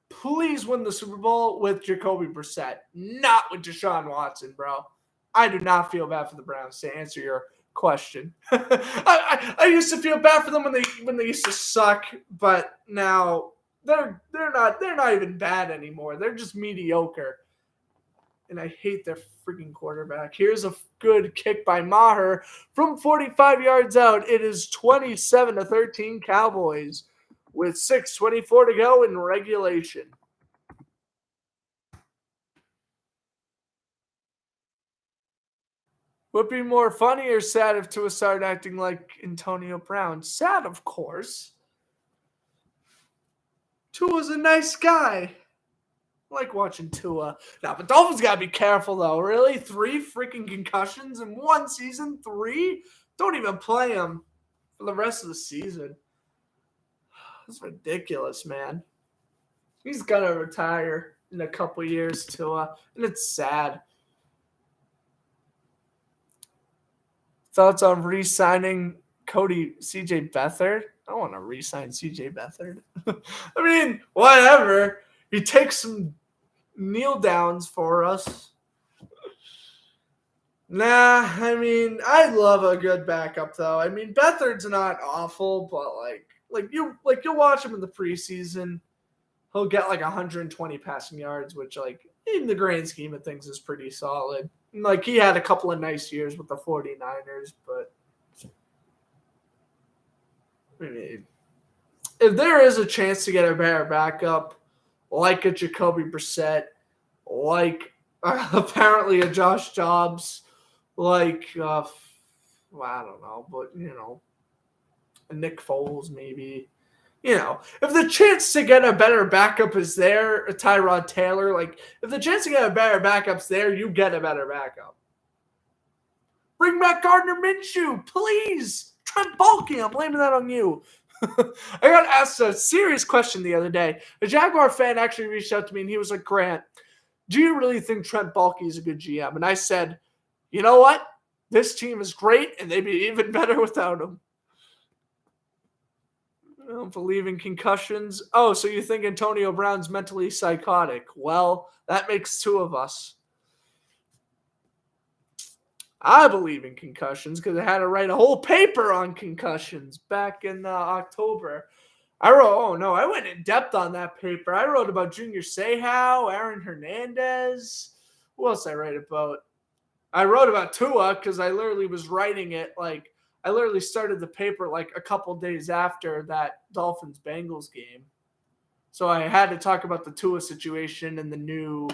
Please win the Super Bowl with Jacoby Brissett, not with Deshaun Watson, bro. I do not feel bad for the Browns, to answer your question. I used to feel bad for them when they used to suck, but now they're not even bad anymore. They're just mediocre. And I hate their freaking quarterback. Here's a good kick by Maher from 45 yards out. It is 27-13 Cowboys with 6:24 to go in regulation. Would it be more funny or sad if Tua started acting like Antonio Brown? Sad, of course. Tua's a nice guy. I like watching Tua. Now, but Dolphins got to be careful, though. Really? 3 freaking concussions in one season? 3? Don't even play him for the rest of the season. That's ridiculous, man. He's got to retire in a couple years, Tua, and it's sad. Thoughts on re-signing CJ Beathard? I don't want to re-sign CJ Beathard. I mean, whatever. He takes some kneel downs for us. Nah, I mean, I love a good backup though. I mean, Beathard's not awful, but you'll watch him in the preseason. He'll get like 120 passing yards, which in the grand scheme of things is pretty solid. And, he had a couple of nice years with the 49ers, but I mean, if there is a chance to get a better backup, like a Jacoby Brissett, apparently a Josh Dobbs, I don't know, but a Nick Foles maybe. If the chance to get a better backup is there, a Tyrod Taylor, if the chance to get a better backup's there, you get a better backup. Bring back Gardner Minshew, please. Trent Baalke, I'm blaming that on you. I got asked a serious question the other day. A Jaguar fan actually reached out to me, and he was like, Grant, do you really think Trent Baalke is a good GM? And I said, you know what? This team is great, and they'd be even better without him. I don't believe in concussions. Oh, so you think Antonio Brown's mentally psychotic? Well, that makes 2 of us. I believe in concussions because I had to write a whole paper on concussions back in October. I went in depth on that paper. I wrote about Junior Seau, Aaron Hernandez. Who else I write about? I wrote about Tua because I literally was writing it I literally started the paper a couple days after that Dolphins-Bengals game. So I had to talk about the Tua situation and the new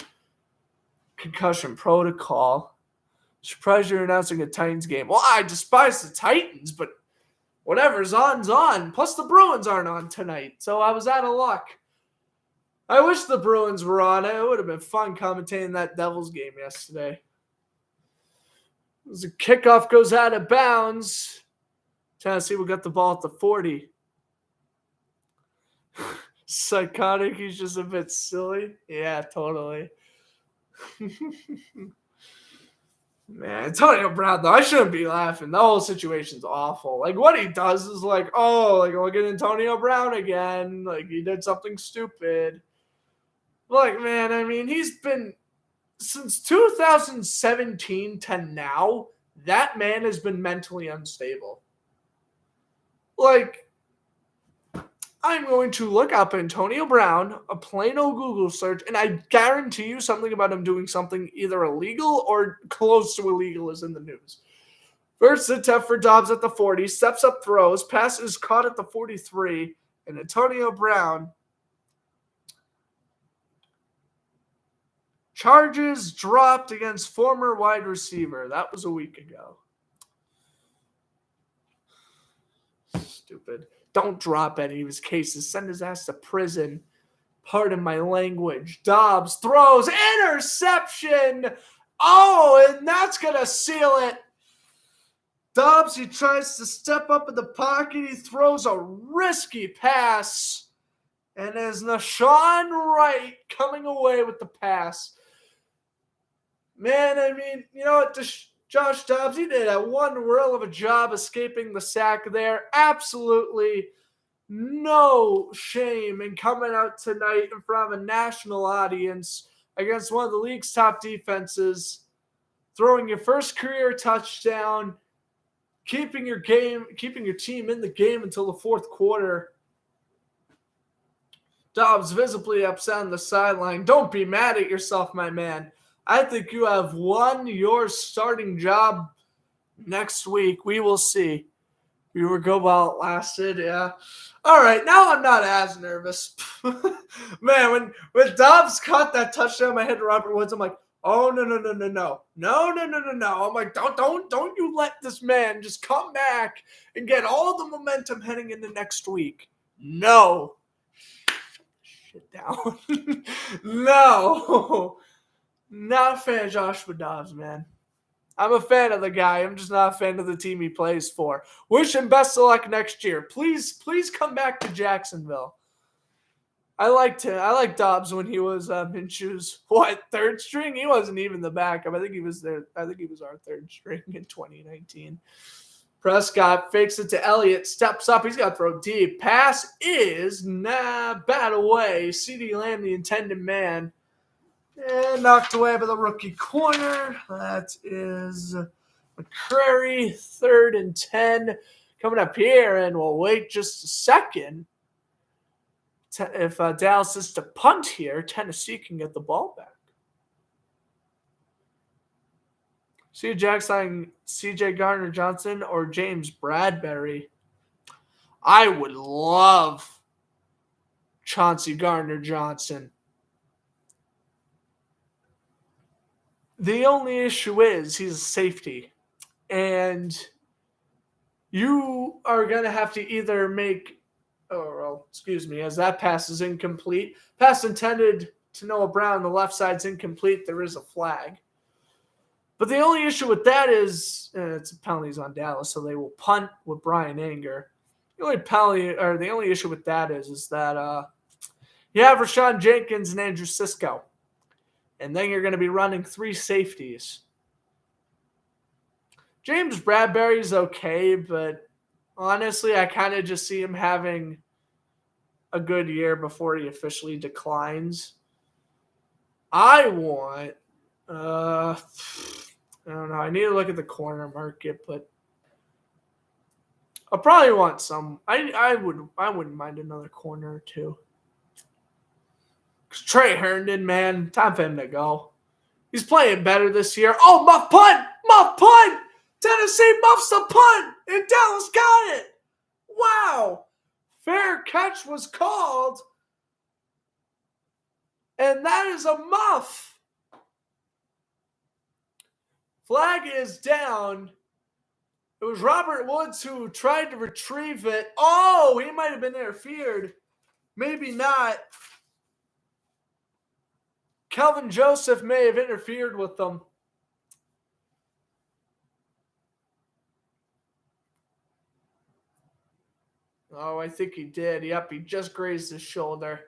concussion protocol. Surprised you're announcing a Titans game. Well, I despise the Titans, but whatever's on's on. Plus the Bruins aren't on tonight, so I was out of luck. I wish the Bruins were on. It would have been fun commentating that Devils game yesterday. As the kickoff goes out of bounds, Tennessee will get the ball at the 40. Psychotic, he's just a bit silly. Yeah, totally. Man, Antonio Brown, though, I shouldn't be laughing. The whole situation's awful. What he does is look at Antonio Brown again. He did something stupid. Man, I mean, he's been since 2017 to now, that man has been mentally unstable. I'm going to look up Antonio Brown, a plain old Google search, and I guarantee you something about him doing something either illegal or close to illegal is in the news. First attempt for Dobbs at the 40, steps up, throws, pass is caught at the 43, and Antonio Brown charges dropped against former wide receiver. That was a week ago. Stupid. Don't drop any of his cases. Send his ass to prison. Pardon my language. Dobbs throws interception. Oh, and that's going to seal it. Dobbs, he tries to step up in the pocket. He throws a risky pass. And as Nashawn Wright coming away with the pass. Man, I mean, you know what? Josh Dobbs, he did a one whirl of a job escaping the sack there. Absolutely no shame in coming out tonight in front of a national audience against one of the league's top defenses, throwing your first career touchdown, keeping your team in the game until the fourth quarter. Dobbs visibly upset on the sideline. Don't be mad at yourself, my man. I think you have won your starting job next week. We will see. We will go while it lasted. Yeah. All right. Now I'm not as nervous. Man, when Dobbs caught that touchdown, I hit Robert Woods. I'm like, oh, no. I'm like, don't you let this man just come back and get all the momentum heading into next week. No. shit down. No. Not a fan of Joshua Dobbs, man. I'm a fan of the guy. I'm just not a fan of the team he plays for. Wish him best of luck next year. Please come back to Jacksonville. I liked Dobbs when he was Minshew's third string. He wasn't even the backup. I think he was there. I think he was our third string in 2019. Prescott fakes it to Elliott, steps up. He's got to throw deep. Pass is bat away. CeeDee Lamb, the intended man, and knocked away by the rookie corner. That is McCrary, 3rd and 10. Coming up here, and we'll wait just a second. If Dallas is to punt here, Tennessee can get the ball back. C. Jackson, C.J. Gardner-Johnson, or James Bradbury. I would love Chauncey Gardner-Johnson. The only issue is he's a safety. And you are going to have to either make, as that pass is incomplete. Pass intended to Noah Brown, the left side's incomplete. There is a flag. But the only issue with that is it's penalties on Dallas, so they will punt with Brian Anger. The only issue with that is that you have Rashawn Jenkins and Andrew Sisko, and then you're going to be running 3 safeties. James Bradbury's okay, but honestly, I kind of just see him having a good year before he officially declines. I want. I don't know. I need to look at the corner market, but I'll probably want some. I wouldn't mind another corner or two. Cause Trey Herndon, man, time for him to go. He's playing better this year. Oh, muff punt! Tennessee muffs the punt, and Dallas got it. Wow, fair catch was called, and that is a muff. Flag is down. It was Robert Woods who tried to retrieve it. Oh, he might have been interfered. Maybe not. Kelvin Joseph may have interfered with them. Oh, I think he did. Yep, he just grazed his shoulder.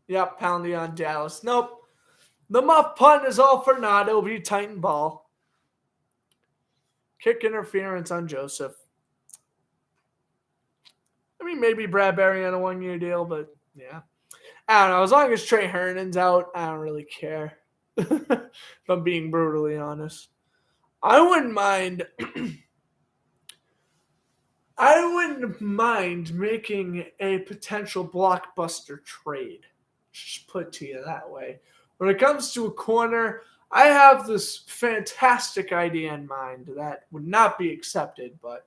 Yep, pounding on Dallas. Nope. The muff punt is all for naught. It'll be Titan ball. Kick interference on Joseph. I mean, maybe Bradbury on a 1-year deal, but yeah. I don't know. As long as Trey Herndon's out, I don't really care. If I'm being brutally honest. I wouldn't mind making a potential blockbuster trade. Just put it to you that way. When it comes to a corner, I have this fantastic idea in mind that would not be accepted, but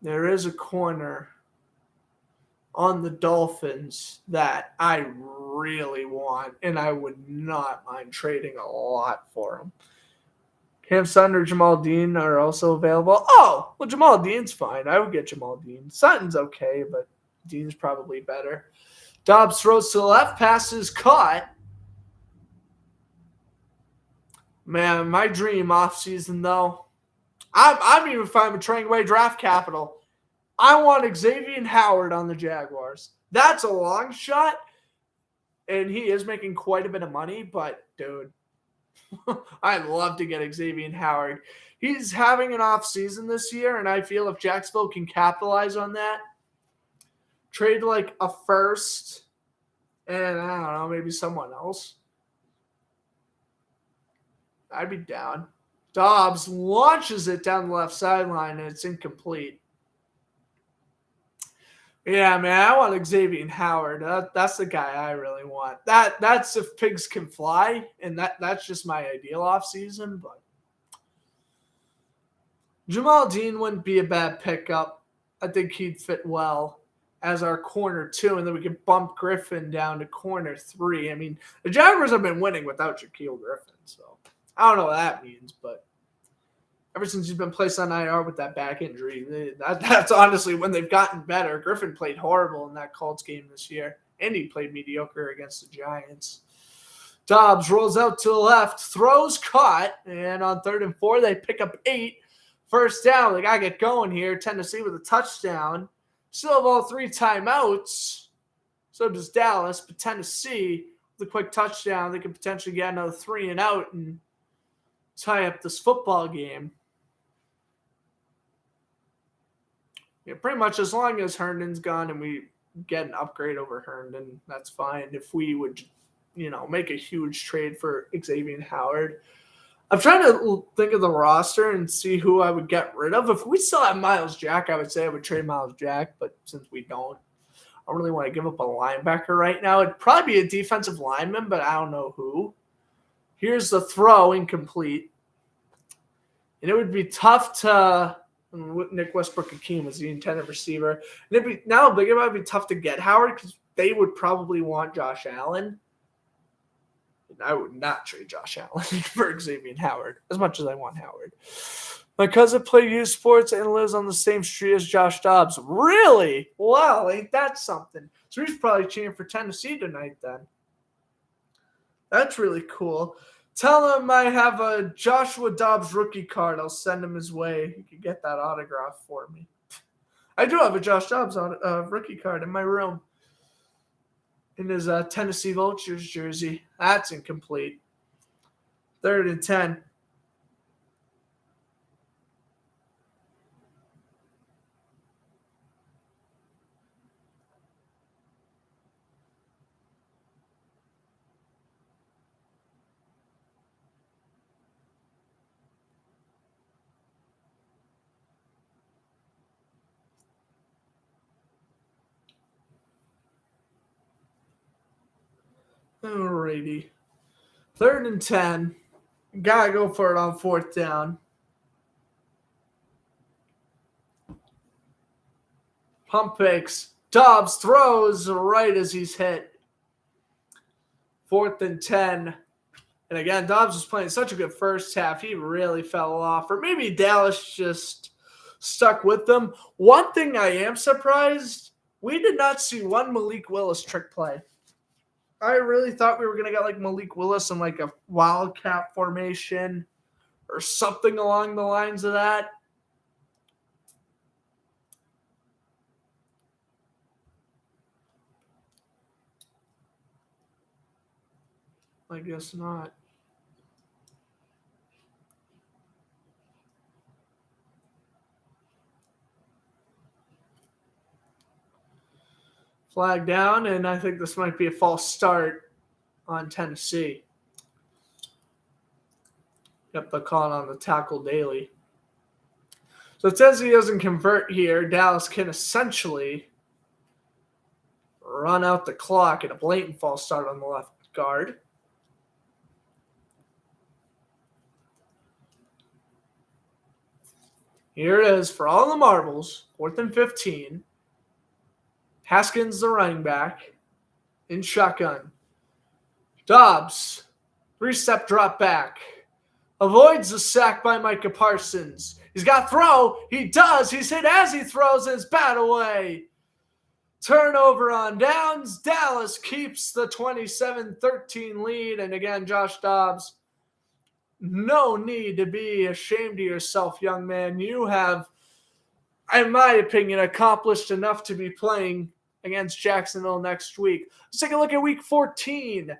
there is a corner on the Dolphins that I really want, and I would not mind trading a lot for him. Cam Sutton or Jamal Dean are also available. Oh, well, Jamal Dean's fine. I would get Jamal Dean. Sutton's okay, but Dean's probably better. Dobbs throws to the left, passes caught. Man, my dream offseason, though, I'm even fine with trading away draft capital. I want Xavier Howard on the Jaguars. That's a long shot, and he is making quite a bit of money, but, dude, I'd love to get Xavier Howard. He's having an off season this year, and I feel if Jacksonville can capitalize on that, trade like a first and, I don't know, maybe someone else, I'd be down. Dobbs launches it down the left sideline, and it's incomplete. Yeah, man, I want Xavier Howard. That's the guy I really want. That's if pigs can fly, and that's just my ideal offseason. But Jamal Dean wouldn't be a bad pickup. I think he'd fit well as our corner 2, and then we could bump Griffin down to corner 3. I mean, the Jaguars have been winning without Shaquille Griffin, so I don't know what that means, but ever since he's been placed on IR with that back injury. That's honestly when they've gotten better. Griffin played horrible in that Colts game this year, and he played mediocre against the Giants. Dobbs rolls out to the left, throws caught, and on 3rd and 4, they pick up 8. First down, they got to get going here. Tennessee with a touchdown. Still have all 3 timeouts. So does Dallas, but Tennessee with a quick touchdown, they could potentially get another 3 and out and tie up this football game. Yeah, pretty much as long as Herndon's gone and we get an upgrade over Herndon, that's fine. If we would, make a huge trade for Xavier Howard. I'm trying to think of the roster and see who I would get rid of. If we still have Miles Jack, I would say I would trade Miles Jack, but since we don't, I don't really want to give up a linebacker right now. It'd probably be a defensive lineman, but I don't know who. Here's the throw, incomplete. And it would be tough to Nick Westbrook-Akeem was the intended receiver. And it might be tough to get Howard because they would probably want Josh Allen. And I would not trade Josh Allen for Xavier Howard as much as I want Howard. My cousin played youth sports and lives on the same street as Josh Dobbs. Really? Wow, ain't that something? So he's probably cheering for Tennessee tonight then. That's really cool. Tell him I have a Joshua Dobbs rookie card. I'll send him his way. He could get that autograph for me. I do have a Josh Dobbs rookie card in my room. In his Tennessee Vultures jersey. That's incomplete. 3rd and 10. Alrighty. 3rd and 10. Gotta go for it on 4th down. Pump fakes. Dobbs throws right as he's hit. 4th and 10. And again, Dobbs was playing such a good first half. He really fell off. Or maybe Dallas just stuck with them. One thing I am surprised, we did not see one Malik Willis trick play. I really thought we were going to get like Malik Willis in like a wildcat formation or something along the lines of that. I guess not. Flag down, and I think this might be a false start on Tennessee. Yep, they're calling on the tackle daily. So it says he doesn't convert here. Dallas can essentially run out the clock and a blatant false start on the left guard. Here it is for all the marbles. 4th and 15. Haskins, the running back, in shotgun. Dobbs, 3-step drop back. Avoids the sack by Micah Parsons. He's got throw. He does. He's hit as he throws and it's bat away. Turnover on downs. Dallas keeps the 27-13 lead. And again, Josh Dobbs, no need to be ashamed of yourself, young man. You have, in my opinion, accomplished enough to be playing against Jacksonville next week. Let's take a look at week 14.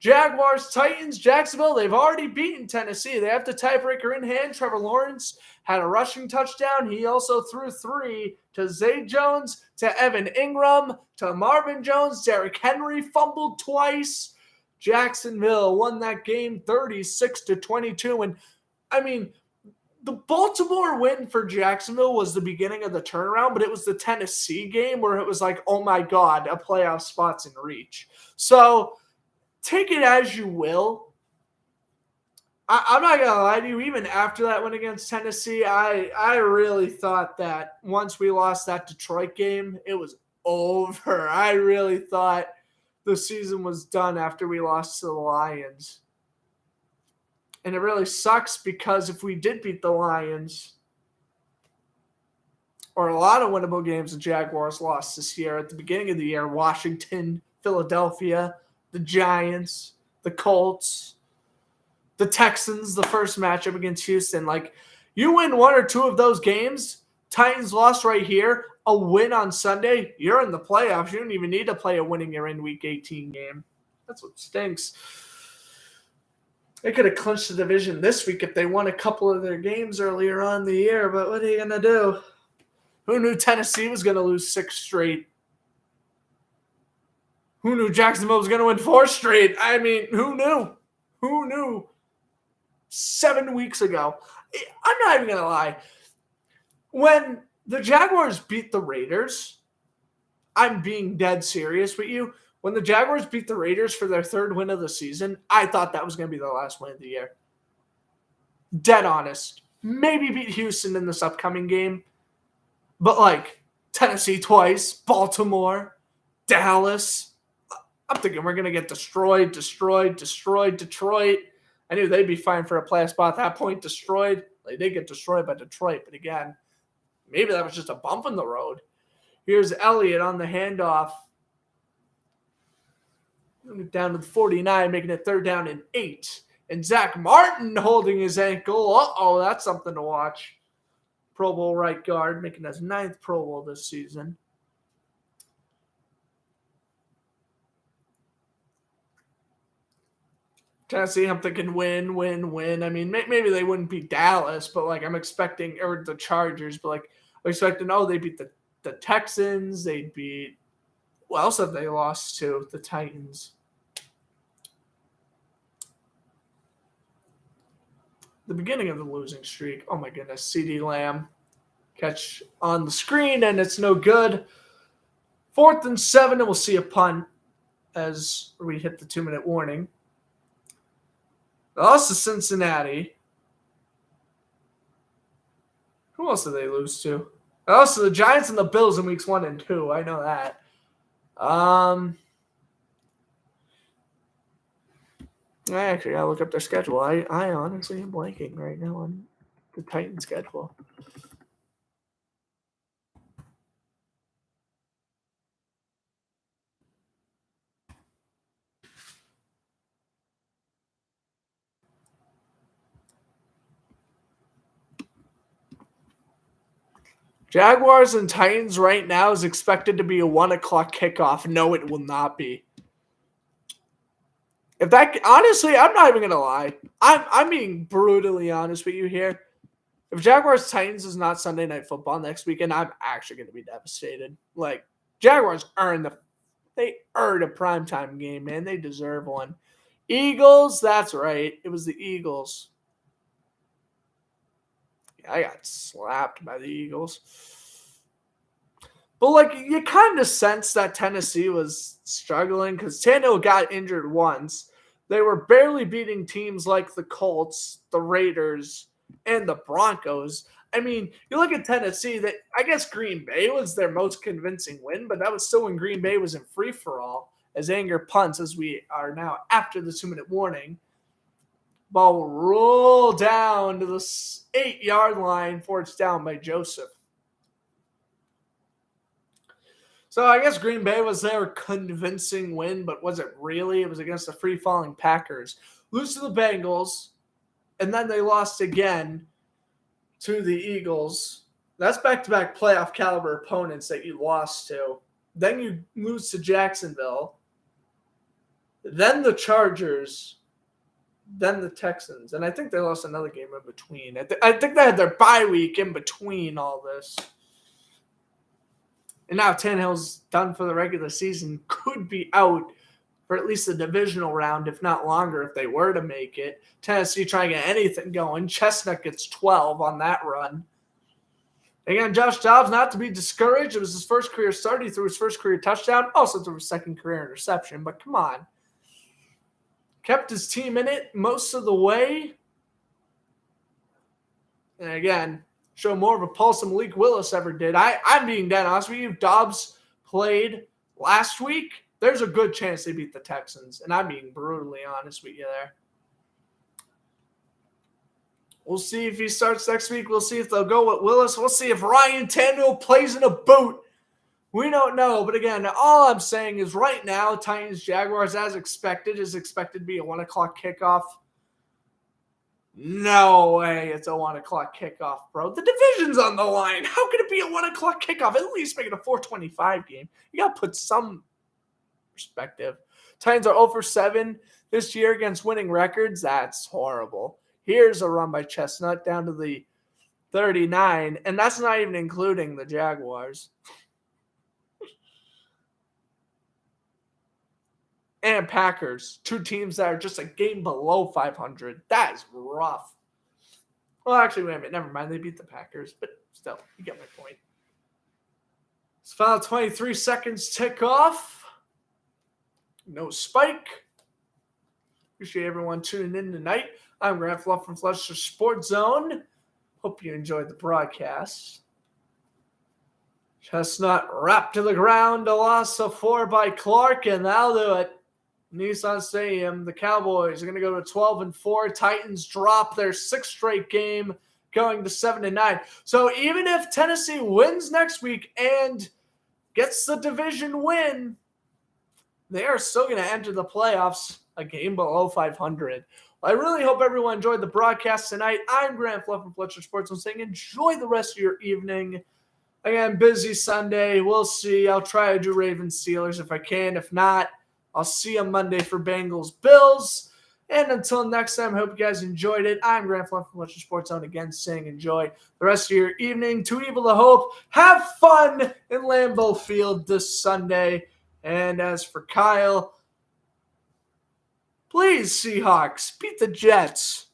Jaguars, Titans, Jacksonville, they've already beaten Tennessee. They have the tiebreaker in hand. Trevor Lawrence had a rushing touchdown. He also threw 3 to Zay Jones, to Evan Ingram, to Marvin Jones. Derrick Henry fumbled twice. Jacksonville won that game 36-22. And, I mean, the Baltimore win for Jacksonville was the beginning of the turnaround, but it was the Tennessee game where it was like, oh my God, a playoff spot's in reach. So take it as you will. I'm not going to lie to you. Even after that win against Tennessee, I really thought that once we lost that Detroit game, it was over. I really thought the season was done after we lost to the Lions. And it really sucks because if we did beat the Lions, or a lot of winnable games the Jaguars lost this year at the beginning of the year, Washington, Philadelphia, the Giants, the Colts, the Texans, the first matchup against Houston. Like, you win one or two of those games, Titans lost right here, a win on Sunday, you're in the playoffs. You don't even need to play a winning you're in Week 18 game. That's what stinks. They could have clinched the division this week if they won a couple of their games earlier on in the year, but what are you going to do? Who knew Tennessee was going to lose 6 straight? Who knew Jacksonville was going to win 4 straight? I mean, who knew? Who knew 7 weeks ago? I'm not even going to lie. When the Jaguars beat the Raiders, I'm being dead serious with you. When the Jaguars beat the Raiders for their 3rd win of the season, I thought that was going to be their last win of the year. Dead honest. Maybe beat Houston in this upcoming game. But like Tennessee twice, Baltimore, Dallas. I'm thinking we're going to get destroyed. Detroit. I knew they'd be fine for a playoff spot at that point. Destroyed. They did get destroyed by Detroit. But again, maybe that was just a bump in the road. Here's Elliott on the handoff. Down to the 49, making it 3rd down and 8. And Zach Martin holding his ankle. Uh-oh, that's something to watch. Pro Bowl right guard, making his 9th Pro Bowl this season. Tennessee, I'm thinking win. I mean, maybe they wouldn't beat Dallas, but like I'm expecting, or the Chargers, but like I'm expecting, they beat the Texans. They'd beat, what else have they lost to? The Titans. The beginning of the losing streak. Oh my goodness. CeeDee Lamb. Catch on the screen, and it's no good. 4th and 7, and we'll see a punt as we hit the 2-minute warning. They lost to Cincinnati. Who else did they lose to? They lost to the Giants and the Bills in weeks 1 and 2. I know that. I actually gotta look up their schedule. I honestly am blanking right now on the Titans schedule. Jaguars and Titans right now is expected to be a 1 o'clock kickoff. No, it will not be. If that, honestly, I'm not even gonna lie. I'm being brutally honest with you here. If Jaguars Titans is not Sunday Night Football next weekend, I'm actually gonna be devastated. Like, Jaguars earned a primetime game, man. They deserve one. Eagles, that's right. It was the Eagles. Yeah, I got slapped by the Eagles. But, like, you kind of sense that Tennessee was struggling because Tannehill got injured once. They were barely beating teams like the Colts, the Raiders, and the Broncos. I mean, you look at Tennessee, that I guess Green Bay was their most convincing win, but that was still when Green Bay was in free-for-all as Anger punts, as we are now after the 2-minute warning. Ball will roll down to the 8-yard line for it's down by Joseph. So I guess Green Bay was their convincing win, but was it really? It was against the free-falling Packers. Lose to the Bengals, and then they lost again to the Eagles. That's back-to-back playoff caliber opponents that you lost to. Then you lose to Jacksonville. Then the Chargers. Then the Texans. And I think they lost another game in between. I think they had their bye week in between all this. And now Tannehill's done for the regular season. Could be out for at least the divisional round, if not longer, if they were to make it. Tennessee trying to get anything going. Chestnut gets 12 on that run. Again, Josh Dobbs, not to be discouraged. It was his first career start. He threw his first career touchdown. Also threw his second career interception. But come on. Kept his team in it most of the way. And again, show more of a pulse than Malik Willis ever did. I'm being dead honest with you. If Dobbs played last week, there's a good chance they beat the Texans. And I'm being brutally honest with you there. We'll see if he starts next week. We'll see if they'll go with Willis. We'll see if Ryan Tannehill plays in a boot. We don't know. But again, all I'm saying is right now, Titans-Jaguars, as expected, is expected to be a 1 o'clock kickoff. No way it's a 1 o'clock kickoff, bro. The division's on the line. How could it be a 1 o'clock kickoff? At least make it a 4:25 game. You got to put some perspective. Titans are 0-7 this year against winning records. That's horrible. Here's a run by Chestnut down to the 39, and that's not even including the Jaguars. And Packers, two teams that are just a game below 500. That is rough. Well, actually, wait a minute. Never mind. They beat the Packers, but still, you get my point. It's final 23 seconds tick off. No spike. Appreciate everyone tuning in tonight. I'm Grant Fluff from Fletcher Sports Zone. Hope you enjoyed the broadcast. Chestnut wrapped to the ground, a loss of 4 by Clark, and that'll do it. Nissan Stadium, the Cowboys are going to go to 12-4. Titans drop their 6th straight game, going to 7-9. So even if Tennessee wins next week and gets the division win, they are still going to enter the playoffs a game below 500. I really hope everyone enjoyed the broadcast tonight. I'm Grant Fluff from Fletcher Sports. I'm saying enjoy the rest of your evening. Again, busy Sunday. We'll see. I'll try to do Ravens Steelers if I can. If not, I'll see you Monday for Bengals Bills. And until next time, I hope you guys enjoyed it. I'm Grant Fluff from Fletcher Sports Zone again saying enjoy the rest of your evening. Too evil to hope. Have fun in Lambeau Field this Sunday. And as for Kyle, please, Seahawks, beat the Jets.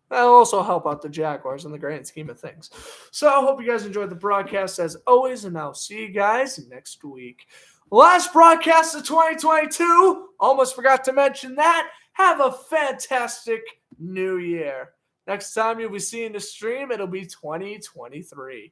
That'll also help out the Jaguars in the grand scheme of things. So I hope you guys enjoyed the broadcast as always, and I'll see you guys next week. Last broadcast of 2022. Almost forgot to mention that. Have a fantastic new year. Next time you'll be seeing the stream, it'll be 2023.